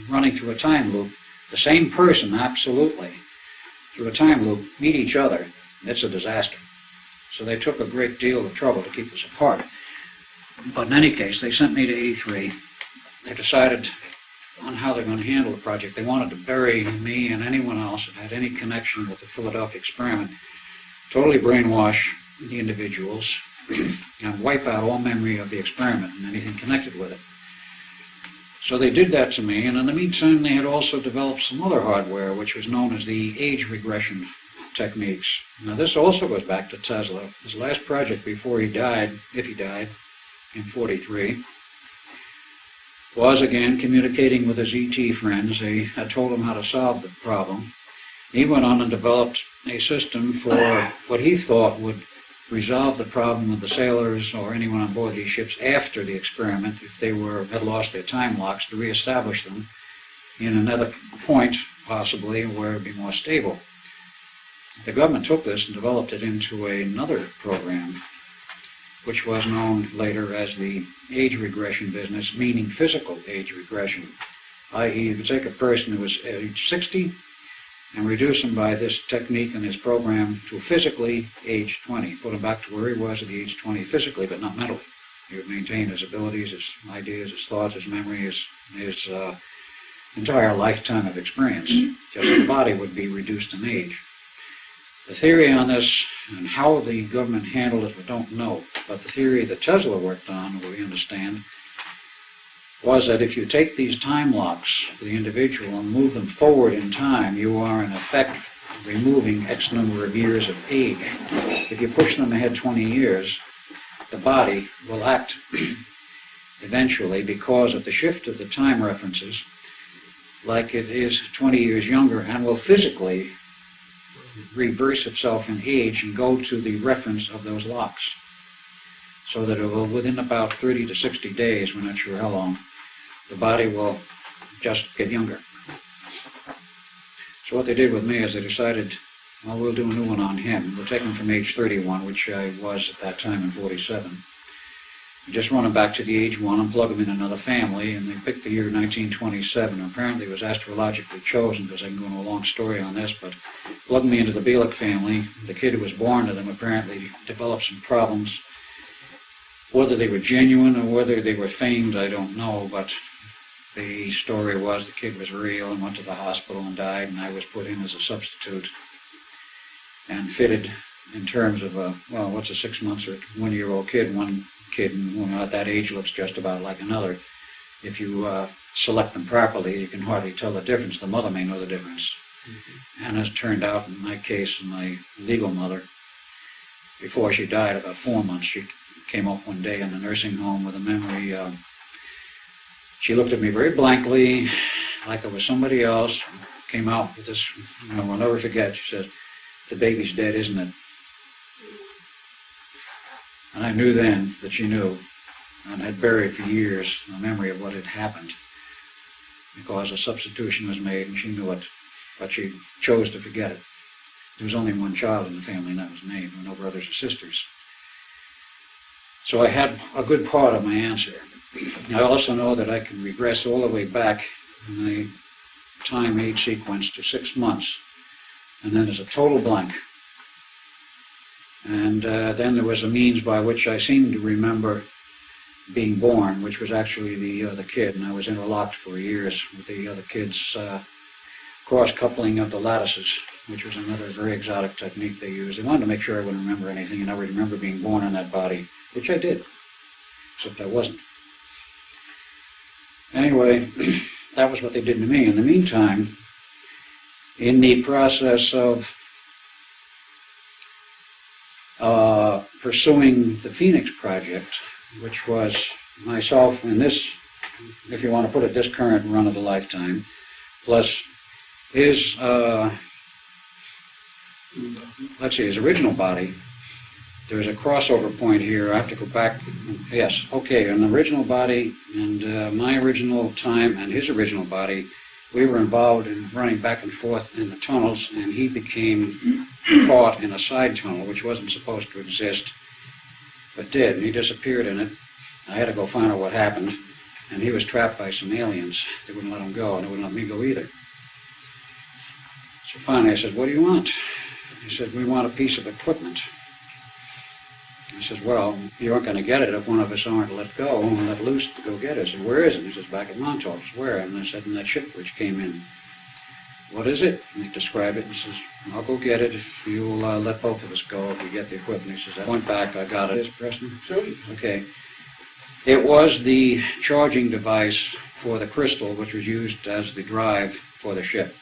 running through a time loop, the same person, absolutely, through a time loop, meet each other. It's a disaster. So they took a great deal of trouble to keep us apart. But in any case, they sent me to 83. They decided on how they're going to handle the project. They wanted to bury me and anyone else that had any connection with the Philadelphia experiment, totally brainwash the individuals, and wipe out all memory of the experiment and anything connected with it. So they did that to me, and in the meantime they had also developed some other hardware which was known as the age regression techniques. Now this also goes back to Tesla. His last project before he died, if he died, in 43, was, again, communicating with his ET friends. They had told him how to solve the problem. He went on and developed a system for what he thought would resolve the problem with the sailors or anyone on board these ships after the experiment, if they had lost their time locks, to reestablish them in another point, possibly, where it would be more stable. The government took this and developed it into another program, which was known later as the age regression business, meaning physical age regression, i.e. you could take a person who was age 60 and reduce him by this technique and this program to physically age 20, put him back to where he was at the age 20 physically, but not mentally. He would maintain his abilities, his ideas, his thoughts, his memory, his entire lifetime of experience. Just the body would be reduced in age. The theory on this and how the government handled it, we don't know. But the theory that Tesla worked on, we understand, was that if you take these time locks for the individual and move them forward in time, you are in effect removing X number of years of age. If you push them ahead 20 years, the body will act eventually, because of the shift of the time references, like it is 20 years younger, and will physically reverse itself in age and go to the reference of those locks. So that it will, within about 30 to 60 days, we're not sure how long, the body will just get younger. So what they did with me is they decided, well, we'll do a new one on him. We'll take him from age 31, which I was at that time in 47. We just run him back to the age 1 and plug him in another family, and they picked the year 1927. Apparently it was astrologically chosen, because I can go into a long story on this, but plugged me into the Bielek family. The kid who was born to them apparently developed some problems. Whether they were genuine or whether they were feigned, I don't know, but the story was the kid was real and went to the hospital and died, and I was put in as a substitute and fitted in terms of what's a 6 months or 1 year-old kid? One kid at that age looks just about like another. If you select them properly, you can hardly tell the difference. The mother may know the difference. Mm-hmm. And as it turned out, in my case, my legal mother, before she died, about 4 months, she came up one day in the nursing home with a memory. She looked at me very blankly, like I was somebody else, came out with this, I'll never forget, she said, "The baby's dead, isn't it?" And I knew then that she knew, and had buried for years the memory of what had happened, because a substitution was made and she knew it, but she chose to forget it. There was only one child in the family, and that was me. There were no brothers or sisters. So I had a good part of my answer. I also know that I can regress all the way back in the time age sequence to 6 months, and then there's a total blank. And then there was a means by which I seem to remember being born, which was actually the other kid, and I was interlocked for years with the other kid's cross-coupling of the lattices, which was another very exotic technique they used. They wanted to make sure I wouldn't remember anything, and I would remember being born in that body, which I did, except I wasn't. Anyway, that was what they did to me. In the meantime, in the process of pursuing the Phoenix Project, which was myself in this, if you want to put it, this current run of the lifetime, plus his, his original body. There's a crossover point here. I have to go back. Yes, okay, an original body and my original time and his original body, we were involved in running back and forth in the tunnels, and he became caught in a side tunnel, which wasn't supposed to exist, but did. And he disappeared in it. I had to go find out what happened, and he was trapped by some aliens. They wouldn't let him go, and they wouldn't let me go either. So finally I said, "What do you want?" He said, "We want a piece of equipment." He says, "Well, you aren't going to get it if one of us aren't let go and let loose to go get it." I said, "Where is it?" He says, "Back at Montauk." I said, "Where?" And I said, "In that ship which came in." "What is it?" And he described it. He says, "I'll go get it if you'll let both of us go if we get the equipment." He says, "I went back, I got it." Preston? Sure. Okay. It was the charging device for the crystal, which was used as the drive for the ship.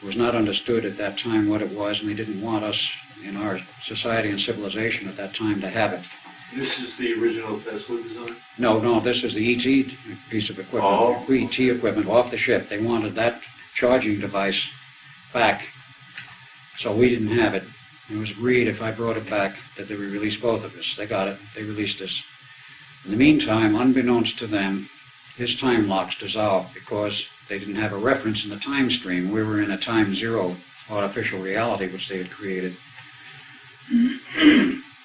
It was not understood at that time what it was, and they didn't want us in our society and civilization at that time to have it. This is the original Tesla design? No, this is the ET piece of equipment, ET equipment off the ship. They wanted that charging device back, so we didn't have it. It was agreed if I brought it back that they would release both of us. They got it. They released us. In the meantime, unbeknownst to them, his time locks dissolved because they didn't have a reference in the time stream. We were in a time zero artificial reality which they had created.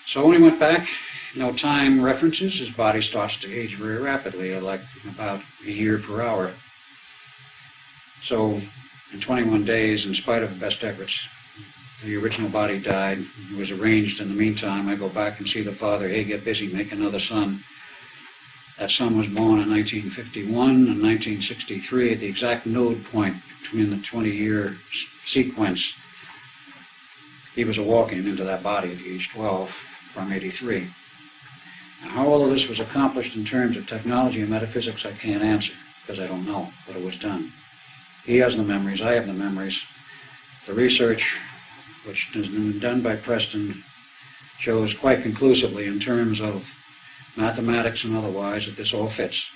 So when he went back, no time references, his body starts to age very rapidly, like about a year per hour. So in 21 days, in spite of the best efforts, the original body died. It was arranged in the meantime. I go back and see the father, hey, get busy, make another son. That son was born in 1951 and 1963 at the exact node point between the 20-year sequence. He was a walk-in into that body at age 12 from 83. Now, how all of this was accomplished in terms of technology and metaphysics, I can't answer because I don't know, but it was done. He has the memories, I have the memories. The research, which has been done by Preston, shows quite conclusively in terms of mathematics and otherwise that this all fits.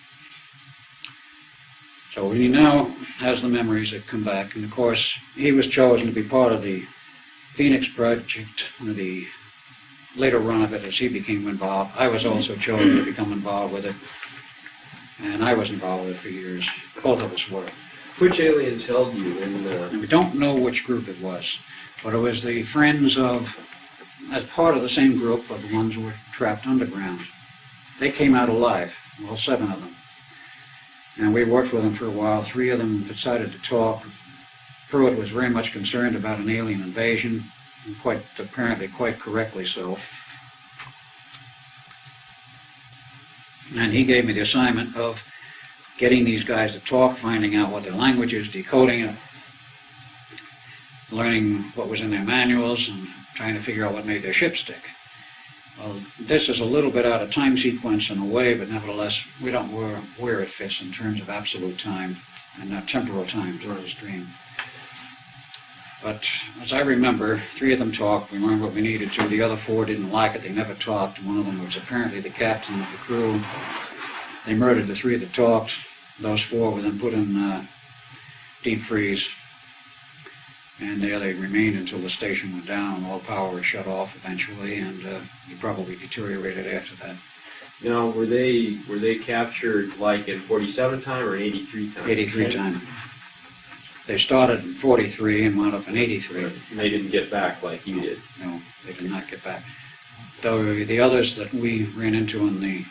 So he now has the memories that come back, and of course he was chosen to be part of the Phoenix Project, the later run of it as he became involved. I was also chosen to become involved with it, and I was involved with it for years. Both of us were. Which aliens held you in And we don't know which group it was, but it was the friends of, as part of the same group of the ones who were trapped underground. They came out alive, all 7 of them. And we worked with them for a while. 3 of them decided to talk. Pruitt was very much concerned about an alien invasion, and apparently quite correctly so. And he gave me the assignment of getting these guys to talk, finding out what their language is, decoding it, learning what was in their manuals, and trying to figure out what made their ship stick. Well, this is a little bit out of time sequence in a way, but nevertheless, we don't know where it fits in terms of absolute time and not temporal time to this dream. But as I remember, 3 of them talked. We learned what we needed to. The other 4 didn't like it. They never talked. One of them was apparently the captain of the crew. They murdered the 3 that talked. Those 4 were then put in deep freeze. And there they remained until the station went down and all power was shut off eventually, and he probably deteriorated after that. Now, were they captured like in 47 time or in 83 time? 83 time. They started in 43 and wound up in 83. And they didn't get back like you did? No, they did not get back. Though the others that we ran into in the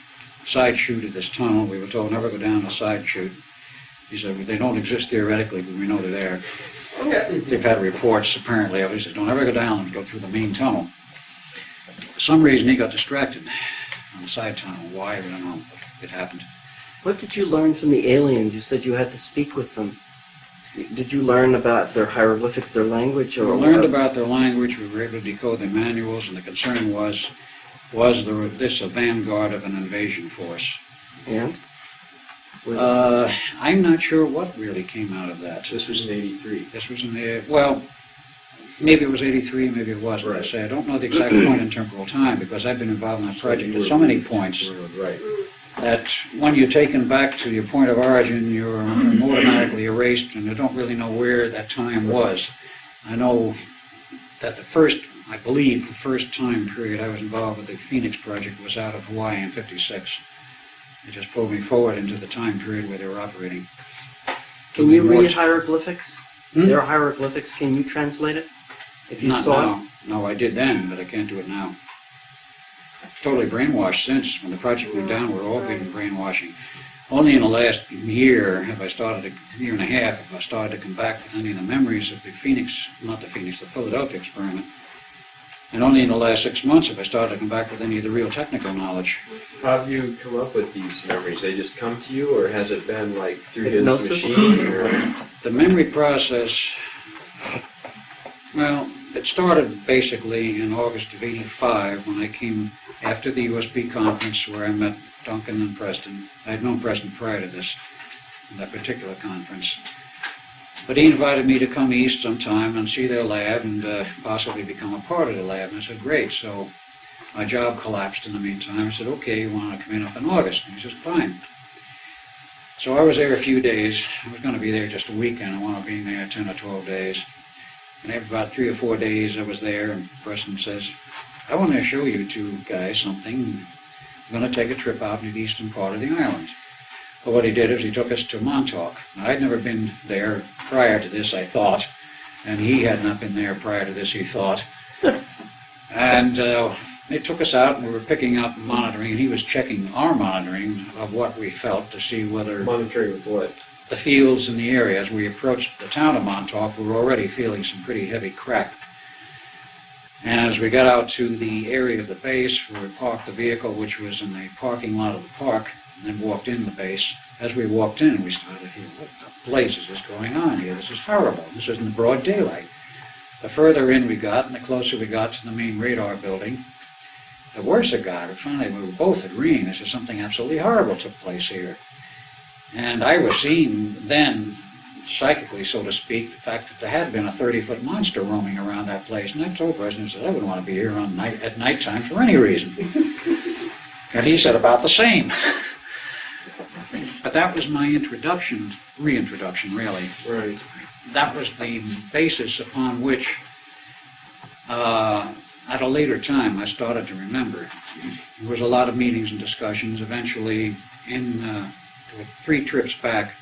side chute of this tunnel, we were told never go down the side chute. He said, they don't exist theoretically, but we know they're there. They've had reports, apparently, of it. He said, don't ever go down and go through the main tunnel. For some reason, he got distracted on the side tunnel. Why, I don't know. It happened. What did you learn from the aliens? You said you had to speak with them. Did you learn about their hieroglyphics, their language? We learned about their language. We were able to decode their manuals, and the concern was this a vanguard of an invasion force? And? I'm not sure what really came out of that. This was in 83. This was in the, well, maybe it was 83, maybe it wasn't. Right. I say I don't know the exact point in temporal time because I've been involved in that project at so many points Right. that when you're taken back to your point of origin, you're automatically erased and you don't really know where that time was. I know that I believe the first time period I was involved with the Phoenix Project was out of Hawaii in 56. It just pulled me forward into the time period where they were operating. Can you read hieroglyphics? Their hieroglyphics, can you translate it? If you Not saw now. No, I did then, but I can't do it now. Totally brainwashed since. When the project went down, we're all being brainwashing. Only in the last year have I started, year and a half, have I started to come back with any of the memories of the Philadelphia experiment. And only in the last 6 months have I started to come back with any of the real technical knowledge. How have you come up with these memories? They just come to you, or has it been like through Hypnosis? his machine? Or? The memory process, well, it started basically in August of '85 when I came after the USB conference where I met Duncan and Preston. I had known Preston prior to that particular conference. But he invited me to come east sometime and see their lab and possibly become a part of the lab. And I said, great. So My job collapsed in the meantime. I said, okay, you want to come in up in August? And he says, fine. So I was there a few days. I was going to be there just a weekend. I wanted to be there 10 or 12 days. And after about 3 or 4 days I was there, and Preston says, I want to show you two guys something. I'm going to take a trip out in the eastern part of the island. Well, what he did is he took us to Montauk. Now, I'd never been there prior to this, I thought, and he had not been there prior to this, he thought. And they took us out, and we were picking up and monitoring, and he was checking our monitoring of what we felt to see whether... Monitoring with what? The fields in the area. As we approached the town of Montauk, we were already feeling some pretty heavy crack. And as we got out to the area of the base, where we parked the vehicle, which was in the parking lot of the park, and then walked in the base, as we walked in, we started to hear, what the blazes is going on here? This is horrible. This isn't broad daylight. The further in we got, and the closer we got to the main radar building, the worse it got. Finally, we were both agreeing this is something absolutely horrible took place here. And I was seeing then, psychically, so to speak, the fact that there had been a 30-foot monster roaming around that place. And I told Preston, I said, I wouldn't want to be here at nighttime for any reason. And he said about the same. But that was my reintroduction, really. Right. That was the basis upon which, at a later time, I started to remember. There was a lot of meetings and discussions. Eventually, in 3 trips back,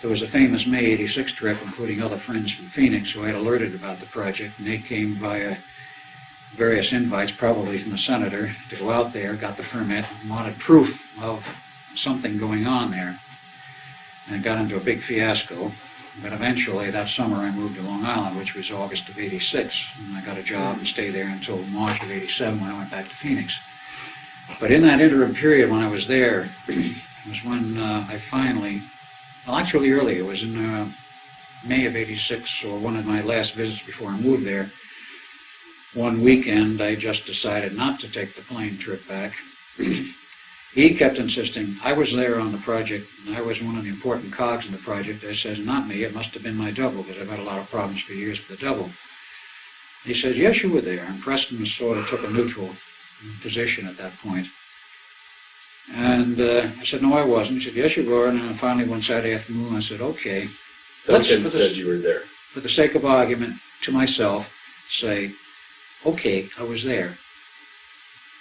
there was a famous May '86 trip, including other friends from Phoenix who I had alerted about the project, and they came via various invites, probably from the senator, to go out there, got the permit, and wanted proof of something going on there, and got into a big fiasco. But eventually, that summer, I moved to Long Island, which was August of '86, and I got a job and stayed there until March of '87 when I went back to Phoenix. But in that interim period when I was there, was when I finally, well, actually earlier, it was in May of '86, or one of my last visits before I moved there. One weekend, I just decided not to take the plane trip back. He kept insisting, I was there on the project, and I was one of the important cogs in the project. I said, not me, it must have been my double, because I've had a lot of problems for years with the double. He says, yes, you were there, and Preston sort of took a neutral position at that point. And I said, no, I wasn't. He said, yes, you were. And then finally, one Saturday afternoon, I said, okay. Duncan said you were there. For the sake of argument, to myself, say, okay, I was there.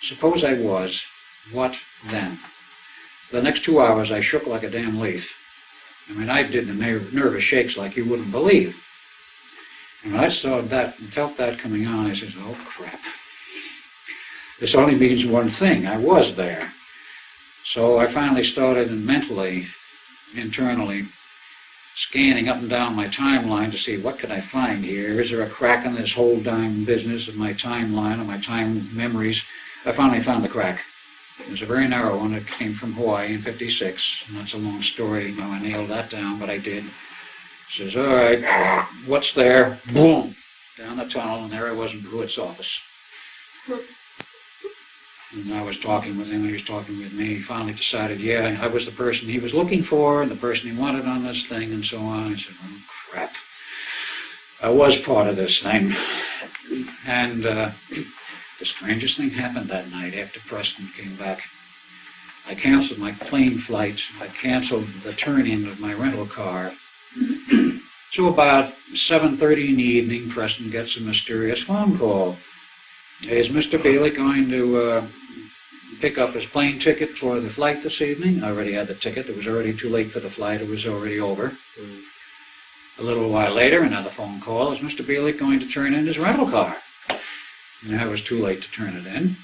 Suppose I was, what then? For the next 2 hours, I shook like a damn leaf. I mean, I did the nervous shakes like you wouldn't believe. And when I saw that and felt that coming on, I said, oh, crap. This only means one thing. I was there. So I finally started mentally, internally, scanning up and down my timeline to see what could I find here. Is there a crack in this whole damn business of my timeline, of my time memories? I finally found the crack. It was a very narrow one. It came from Hawaii in '56. And that's a long story. You know, I nailed that down, but I did. Says, all right, what's there? Boom! Down the tunnel, and there I was in Pruitt's office. And I was talking with him, and he was talking with me. He finally decided, yeah, I was the person he was looking for, and the person he wanted on this thing, and so on. I said, oh, crap. I was part of this thing. And the strangest thing happened that night after Preston came back. I canceled my plane flight. I canceled the turn-in of my rental car. So about 7:30 in the evening, Preston gets a mysterious phone call. Is Mr. Bielek going to pick up his plane ticket for the flight this evening? I already had the ticket. It was already too late for the flight. It was already over. A little while later, another phone call. Is Mr. Bielek going to turn in his rental car? And it was too late to turn it in.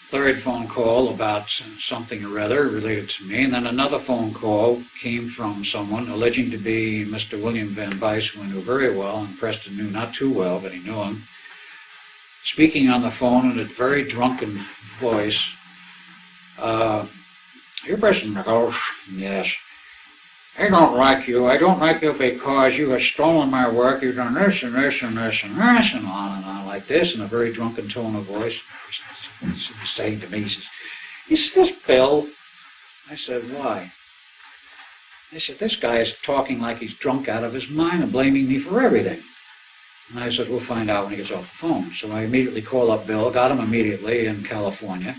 Third phone call about something or other related to me, and then another phone call came from someone alleging to be Mr. William Van Bice, who I knew very well, and Preston knew not too well, but he knew him. Speaking on the phone in a very drunken voice, you're Preston Nichols? Yes. I don't like you. I don't like you because you have stolen my work. You've done this and this and this and this and on like this in a very drunken tone of voice. He's saying to me, he says, Bill. I said, why? They said, this guy is talking like he's drunk out of his mind and blaming me for everything. And I said, we'll find out when he gets off the phone. So I immediately called up Bill, got him immediately in California.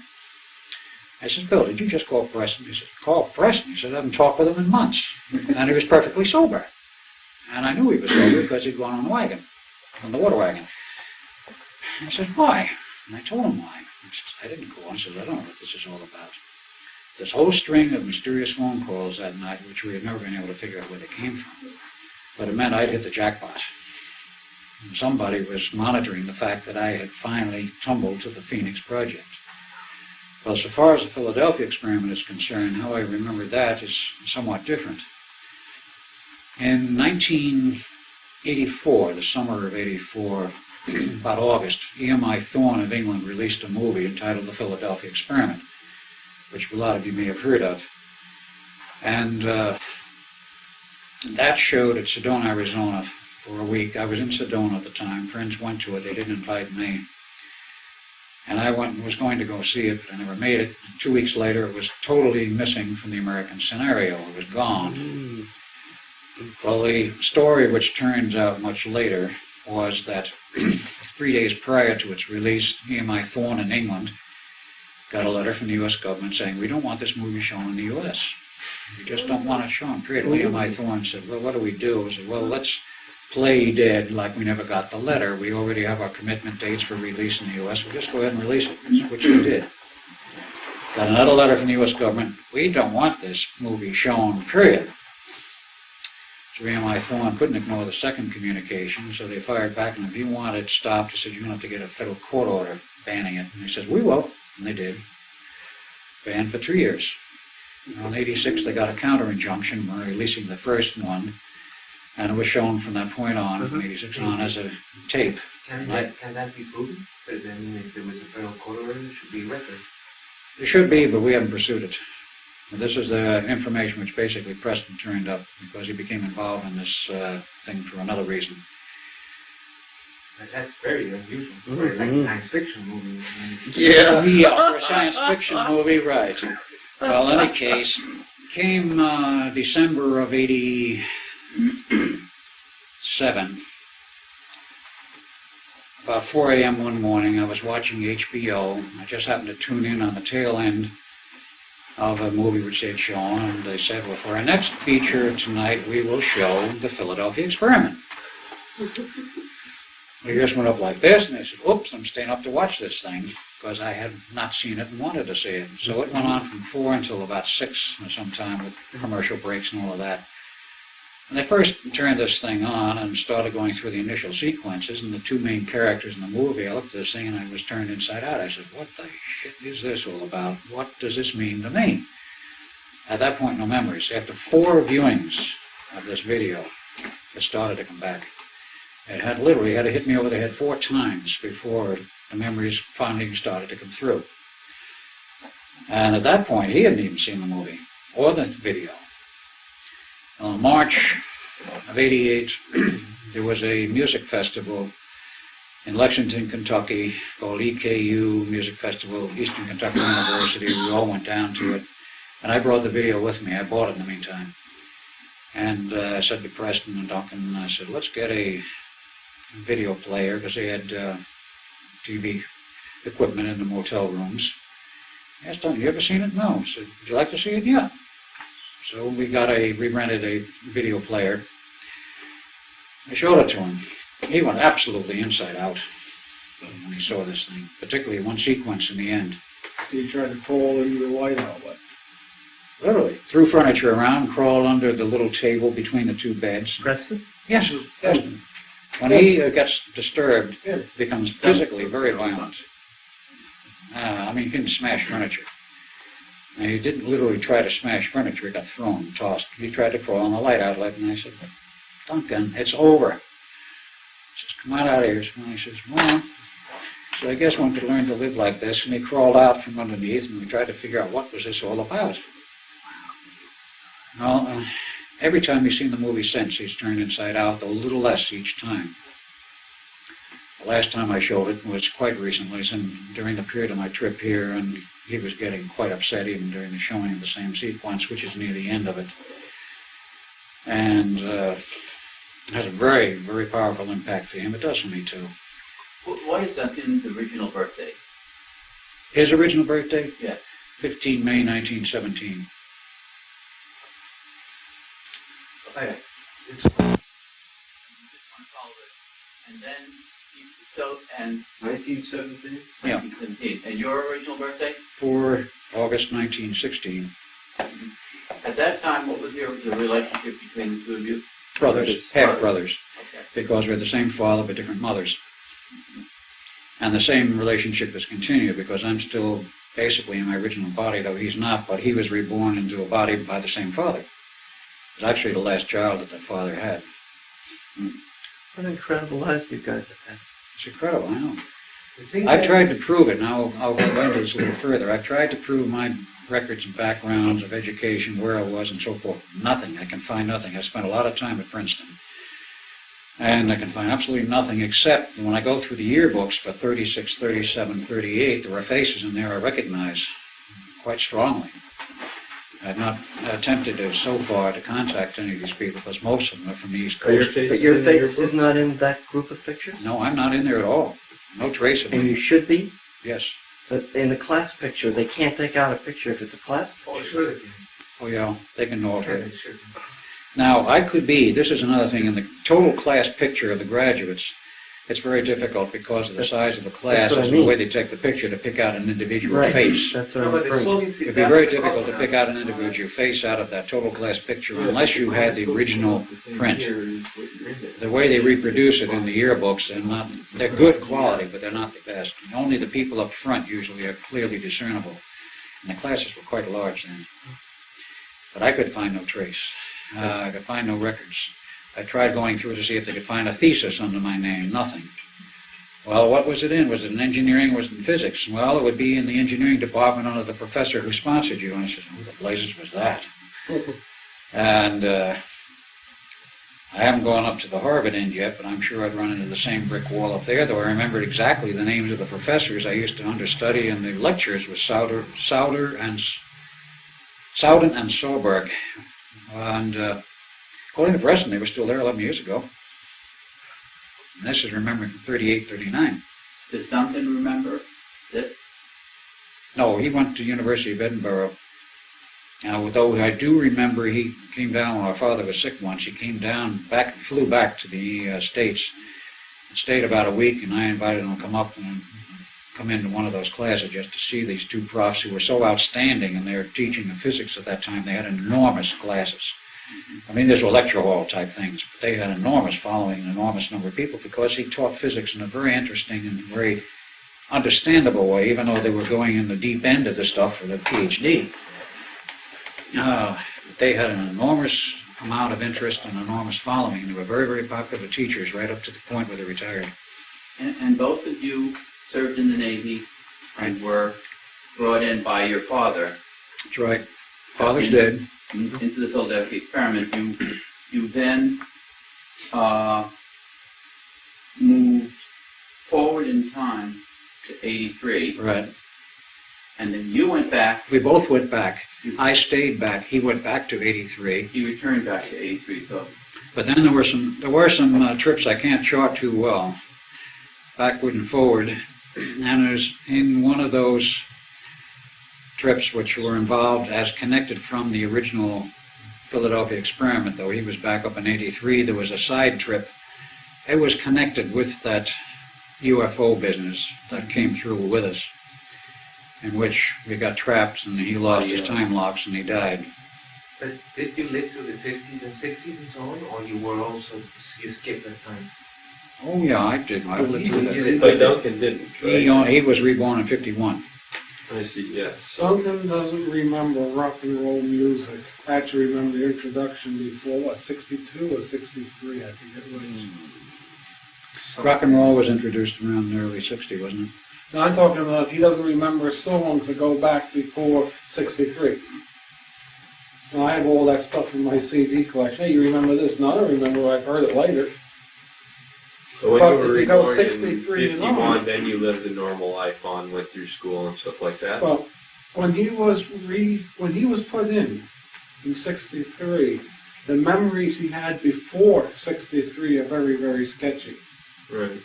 I said, Bill, did you just call Preston? He said, call Preston? He said, I haven't talked with him in months. And he was perfectly sober. And I knew he was sober because he'd gone on the wagon, on the water wagon. And I said, why? And I told him why. He said, I didn't call. I said, I don't know what this is all about. This whole string of mysterious phone calls that night, which we had never been able to figure out where they came from. But it meant I'd hit the jackpot. And somebody was monitoring the fact that I had finally tumbled to the Phoenix Project. Well, so far as the Philadelphia experiment is concerned, how I remember that is somewhat different. In 1984, the summer of 84, about August, EMI Thorne of England released a movie entitled The Philadelphia Experiment, which a lot of you may have heard of. And that showed at Sedona, Arizona for a week. I was in Sedona at the time. Friends went to it. They didn't invite me. And I went and was going to go see it, but I never made it. 2 weeks later, it was totally missing from the American scenario. It was gone. Well, the story, which turns out much later, was that 3 days prior to its release, EMI Thorne in England got a letter from the U.S. government saying, we don't want this movie shown in the U.S. We just don't want it shown, period. EMI Thorne said, well, what do we do? I said, well, let's play dead like we never got the letter. We already have our commitment dates for release in the U.S. We'll just go ahead and release it, which we did. Got another letter from the U.S. government. We don't want this movie shown, period. So EMI Thorne couldn't ignore the second communication, so they fired back, and if you want it stopped, they said, you're going to have to get a federal court order banning it. And he says, we will. And they did. Banned for 2 years. In 86, they got a counter-injunction by releasing the first one, and it was shown from that point on, from 86 on, as a tape. Can that be proven? Because I mean, if there was a federal court order, it should be record. It should be, but we haven't pursued it. And this is the information which basically Preston turned up because he became involved in this thing for another reason. That's very unusual for like a science fiction movie. Yeah, for a science fiction movie, right. Well, in any case, came December of 87. About 4 a.m. one morning, I was watching HBO. I just happened to tune in on the tail end of a movie which they'd shown, and they said, well, for our next feature tonight, we will show the Philadelphia Experiment. We just went up like this, and I said, oops, I'm staying up to watch this thing, because I had not seen it and wanted to see it. So it went on from 4 until about 6 or sometime with commercial breaks and all of that. And they first turned this thing on and started going through the initial sequences, and the two main characters in the movie, I looked at this thing and I was turned inside out. I said, what the shit is this all about? What does this mean to me? At that point, no memories. After 4 viewings of this video, it started to come back. It had literally had to hit me over the head 4 times before the memories finally started to come through. And at that point, he hadn't even seen the movie or the video. In March of 88, there was a music festival in Lexington, Kentucky, called EKU Music Festival, Eastern Kentucky University. We all went down to it. And I brought the video with me. I bought it in the meantime. And I said to Preston and Duncan, I said, let's get a video player, because they had TV equipment in the motel rooms. I asked Duncan, you ever seen it? No. I said, would you like to see it? Yeah. So we rented a video player. I showed it to him. He went absolutely inside out when he saw this thing, particularly one sequence in the end. He tried to crawl into the light outlet. Literally. Threw furniture around, crawled under the little table between the 2 beds. Preston? Yes, Preston. When he gets disturbed, it becomes physically very violent. I mean, he didn't smash furniture. Now, he didn't literally try to smash furniture. He got thrown, tossed. He tried to crawl on the light outlet, and I said, Duncan, it's over. He says, come on out of here. And he says, well, so I guess one could learn to live like this. And he crawled out from underneath, and we tried to figure out what was this all about. Well, every time he's seen the movie since, he's turned inside out, though a little less each time. The last time I showed it was quite recently, during the period of my trip here, and he was getting quite upset even during the showing of the same sequence, which is near the end of it. And It has a very, very powerful impact for him. It does for me too. What is Duncan's original birthday? His original birthday? Yeah. 15 May 1917. Okay. And then, so, and 1917? Yeah. 1917. And your original birthday? 4 August 1916. At that time, what was the relationship between the two of you? Brothers, half-brothers, Okay. because we're the same father but different mothers. And the same relationship has continued because I'm still basically in my original body, though he's not, but he was reborn into a body by the same father. It was actually the last child that father had. What incredible lives you guys have had. It's incredible, I know. I tried to prove it, and I'll go into this a little further. I tried to prove my records and backgrounds of education, where I was, and so forth. Nothing. I can find nothing. I spent a lot of time at Princeton. And I can find absolutely nothing except when I go through the yearbooks for 36, 37, 38, there are faces in there I recognize quite strongly. I've not attempted to, so far, to contact any of these people because most of them are from the East Coast. But your face is not in that group of pictures? No, I'm not in there at all. No trace of And me. you should be? Yes. But in the class picture, they can't take out a picture if it's a class picture. Oh, sure they can. Oh, yeah, they can alter Yeah, it. sure. Now, I could be, this is another thing, in the total class picture of the graduates, it's very difficult because of the size of the class That's what I and the mean. way they take the picture to pick out an individual Right. face. That's what No, I'm but the referring to. Soviets It'd be very difficult to pick out an individual face out of that total class picture unless you had the original print. The way they reproduce it in the yearbooks, they're good quality, but they're not the best. Only the people up front usually are clearly discernible. And the classes were quite large then. But I could find no trace. I could find no records. I tried going through to see if they could find a thesis under my name. Nothing. Well, what was it in? Was it in engineering? Was it in physics? Well, it would be in the engineering department under the professor who sponsored you. And I said, who the blazes was that? And I haven't gone up to the Harvard end yet, but I'm sure I'd run into the same brick wall up there, though I remembered exactly the names of the professors I used to understudy in the lectures with Souden and Soberg. And according to Preston, they were still there 11 years ago. And this is remembering from 38, 39. Does Duncan remember this? No, he went to University of Edinburgh. Now, though I do remember he came down when our father was sick once. He came down, flew back to the States, and stayed about a week, and I invited him to come into one of those classes just to see these two profs who were so outstanding in their teaching of physics at that time. They had enormous classes. I mean, these were lecture hall type things, but they had an enormous following, an enormous number of people, because he taught physics in a very interesting and very understandable way, even though they were going in the deep end of the stuff for their PhD. They had an enormous amount of interest and enormous following. They were very, very popular teachers right up to the point where they retired. And both of you served in the Navy and were brought in by your father. That's right. Father's dead. Into the Philadelphia experiment. You then moved forward in time to 83. Right. And then you went back. We both went back. I stayed back. He went back to 83. He returned back to 83. So, but then there were some trips I can't chart too well, backward and forward. And there's in one of those trips which were involved as connected from the original Philadelphia experiment, though he was back up in 83, there was a side trip. It was connected with that UFO business that came through with us, in which we got trapped and he lost his time locks and he died. But did you live through the 50s and 60s and so on, or you were also, you skipped that time? Oh yeah, I did. I lived through that. But Duncan didn't, right? He was reborn in 51. I see, yeah. Duncan doesn't remember rock and roll music. I actually remember the introduction before, 62 or 63, I forget which. Rock and roll was introduced around the early 60s, wasn't it? No, I'm talking about if he doesn't remember songs that go back before 63. Now, I have all that stuff in my CD collection. Hey, you remember this? No, I don't remember. I've heard it later. So when But you were if you go reborn in 63 and 51, on, then you lived a normal life on, went through school and stuff like that? well, when he was put in 63, The memories he had before 63 are very, very sketchy. Right.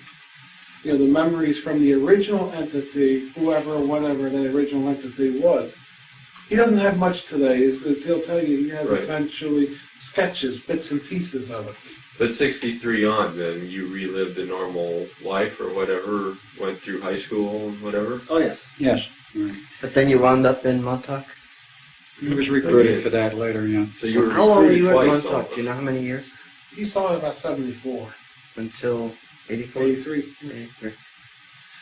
You know, the memories from the original entity, whoever or whatever that original entity was. He doesn't have much today. As he'll tell you, he has essentially sketches, bits and pieces of it. But 63 on, then you relived a normal life or whatever, went through high school and whatever? Oh, yes. Yes. Right. But then you wound up in Montauk? He was recruited for that later, yeah. So you were How long were you at recruited twice Montauk? Do you know how many years? He started about 74. Until 84? 83. 83.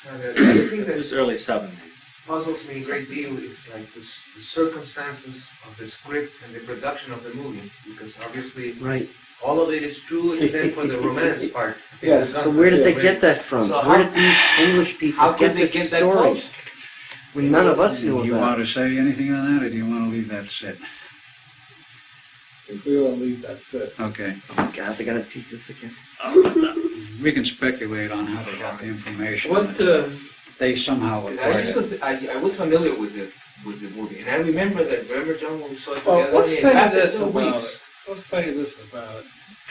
The other thing It that was early 70s. puzzles me a great deal is like the circumstances of the script and the production of the movie, because obviously Right. all of it is true except for the romance part. Yes. So where did they get that from? So Where how- did these English people How could get they this get that story? close? When none of us knew Do you about want to say anything on that, or do you want to leave that sit? If we will leave that sit. Okay. it? Oh, God, they're going to teach us again. We can speculate on how they got the information. What They somehow I, acquired it. because I was familiar with the movie, and I remember John, when we saw it Well, together, let's it say lasted this 2 about weeks. it. Let's say this about it.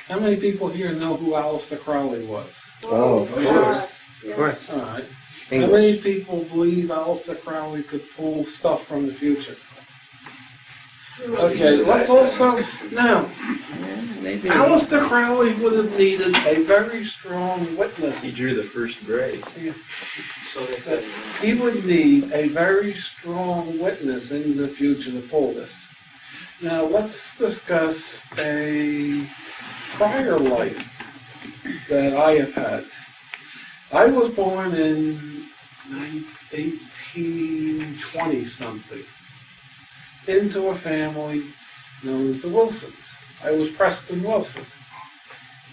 How many people here know who Aleister Crowley was? Oh, of course. Of course. All right. How English. many people believe Aleister Crowley could pull stuff from the future? Okay, let's also, now, Maybe. Aleister Crowley would have needed a very strong witness. He drew the first grade. So they said, He would need a very strong witness in the future to pull this. Now, let's discuss a prior life that I have had. I was born in 1820-something into a family known as the Wilsons. I was Preston Wilson.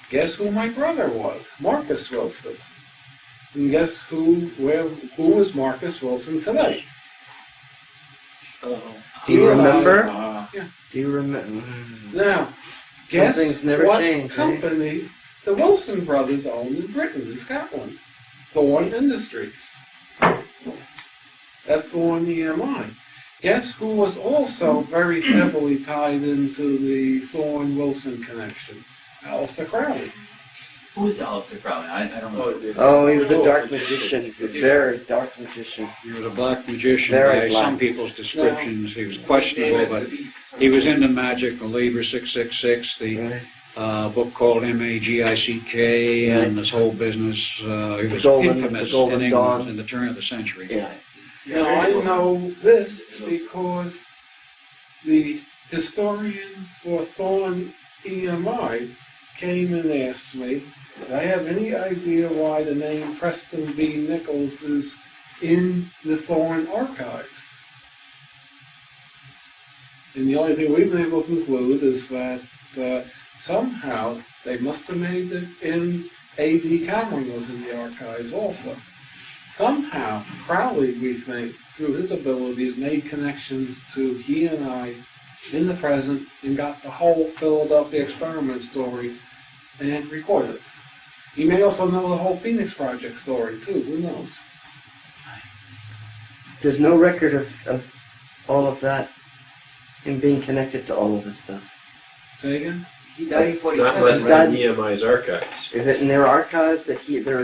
Guess who my brother was? Marcus Wilson. And guess who is Marcus Wilson today? Do you remember? Yeah. Do you remember? Now, Some guess things never what change, eh? company the Wilson brothers owned in Britain, in Scotland? Thorn Industries. That's Thorn EMI. Guess who was also very heavily tied into the Thorn-Wilson connection? Aleister Crowley. Who is Aleister Crowley? I don't know. Oh, he was a dark magician. He was a very dark magician. He was a black magician Very by black. some people's descriptions. He was questionable, but he was into magic, the Labor 666, the Right. book called Magick, and this whole business. He was infamous the Golden in England Dawn. in the turn of the century. Yeah. Now, I know this because the historian for Thorn EMI came and asked me, do I have any idea why the name Preston B. Nichols is in the Thorn archives? And the only thing we've been able to conclude is that somehow they must have made it in A.D. Cameron was in the archives also. Somehow, Crowley, we think, through his abilities, made connections to he and I in the present and got the whole Philadelphia experiment story and recorded it. He may also know the whole Phoenix Project story, too. Who knows? There's no record of all of that, him being connected to all of this stuff. Say again? he died in Not 47. unless it's in EMI's archives. Is it in their archives that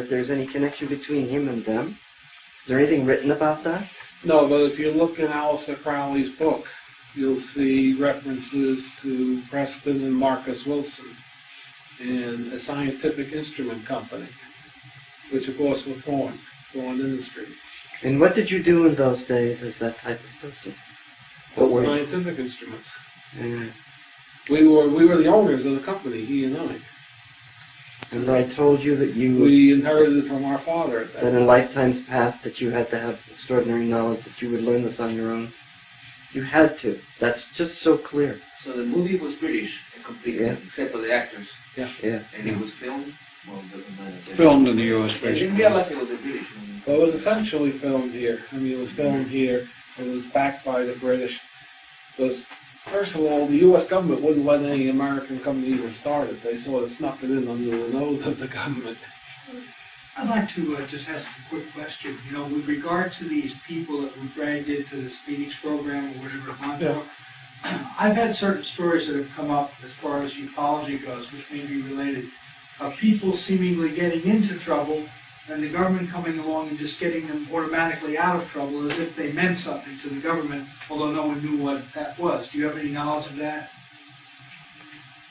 there's any connection between him and them? Is there anything written about that? No, but if you look in Aleister Crowley's book, you'll see references to Preston and Marcus Wilson and a scientific instrument company, which of course was Thorn Industries. And what did you do in those days as that type of person? What were you? Scientific instruments. Yeah. We were the owners of the company, he and I. And I told you that We inherited it from our father at that that time. in lifetimes past that you had to have extraordinary knowledge, that you would learn this on your own. You had to. That's just so clear. So the movie was British completely, Yeah. except for the actors. Yeah. Yeah. And it was filmed, well, it doesn't matter. Filmed in the U.S. I didn't basically. realize it was a British movie. Well, it was essentially filmed here. I mean, it was filmed here. It was backed by the British. Because, first of all, the U.S. government wouldn't let any American company even start it. They sort of snuck it in under the nose of the government. I'd like to just ask a quick question. You know, with regard to these people that were dragged into this Phoenix program or whatever, Montauk, I've had certain stories that have come up as far as ufology goes, which may be related, of people seemingly getting into trouble and the government coming along and just getting them automatically out of trouble as if they meant something to the government, although no one knew what that was. Do you have any knowledge of that?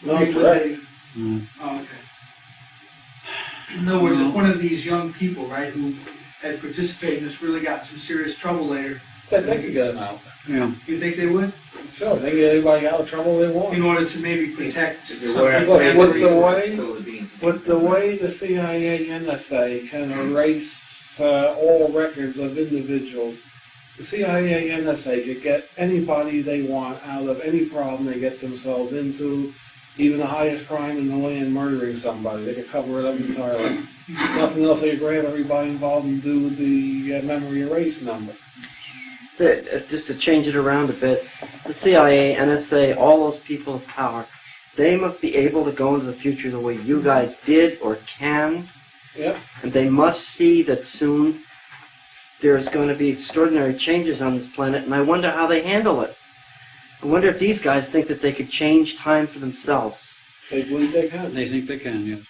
No, correct. Oh, okay. In other words, if one of these young people, right, who had participated in this really got some serious trouble later. But they could get them out. Yeah. You think they would? Sure, they can get anybody out of trouble they want. In order to maybe protect some people. With the way the CIA and NSA can erase all records of individuals, the CIA and NSA could get anybody they want out of any problem they get themselves into, even the highest crime in the land, murdering somebody. They could cover it up entirely. Nothing else, they could grab everybody involved and do the memory erase number. Just to change it around a bit, the CIA, NSA, all those people of power, they must be able to go into the future the way you guys did or can. Yep. And they must see that soon there's going to be extraordinary changes on this planet, and I wonder how they handle it. I wonder if these guys think that they could change time for themselves. They believe they can. They think they can, yes.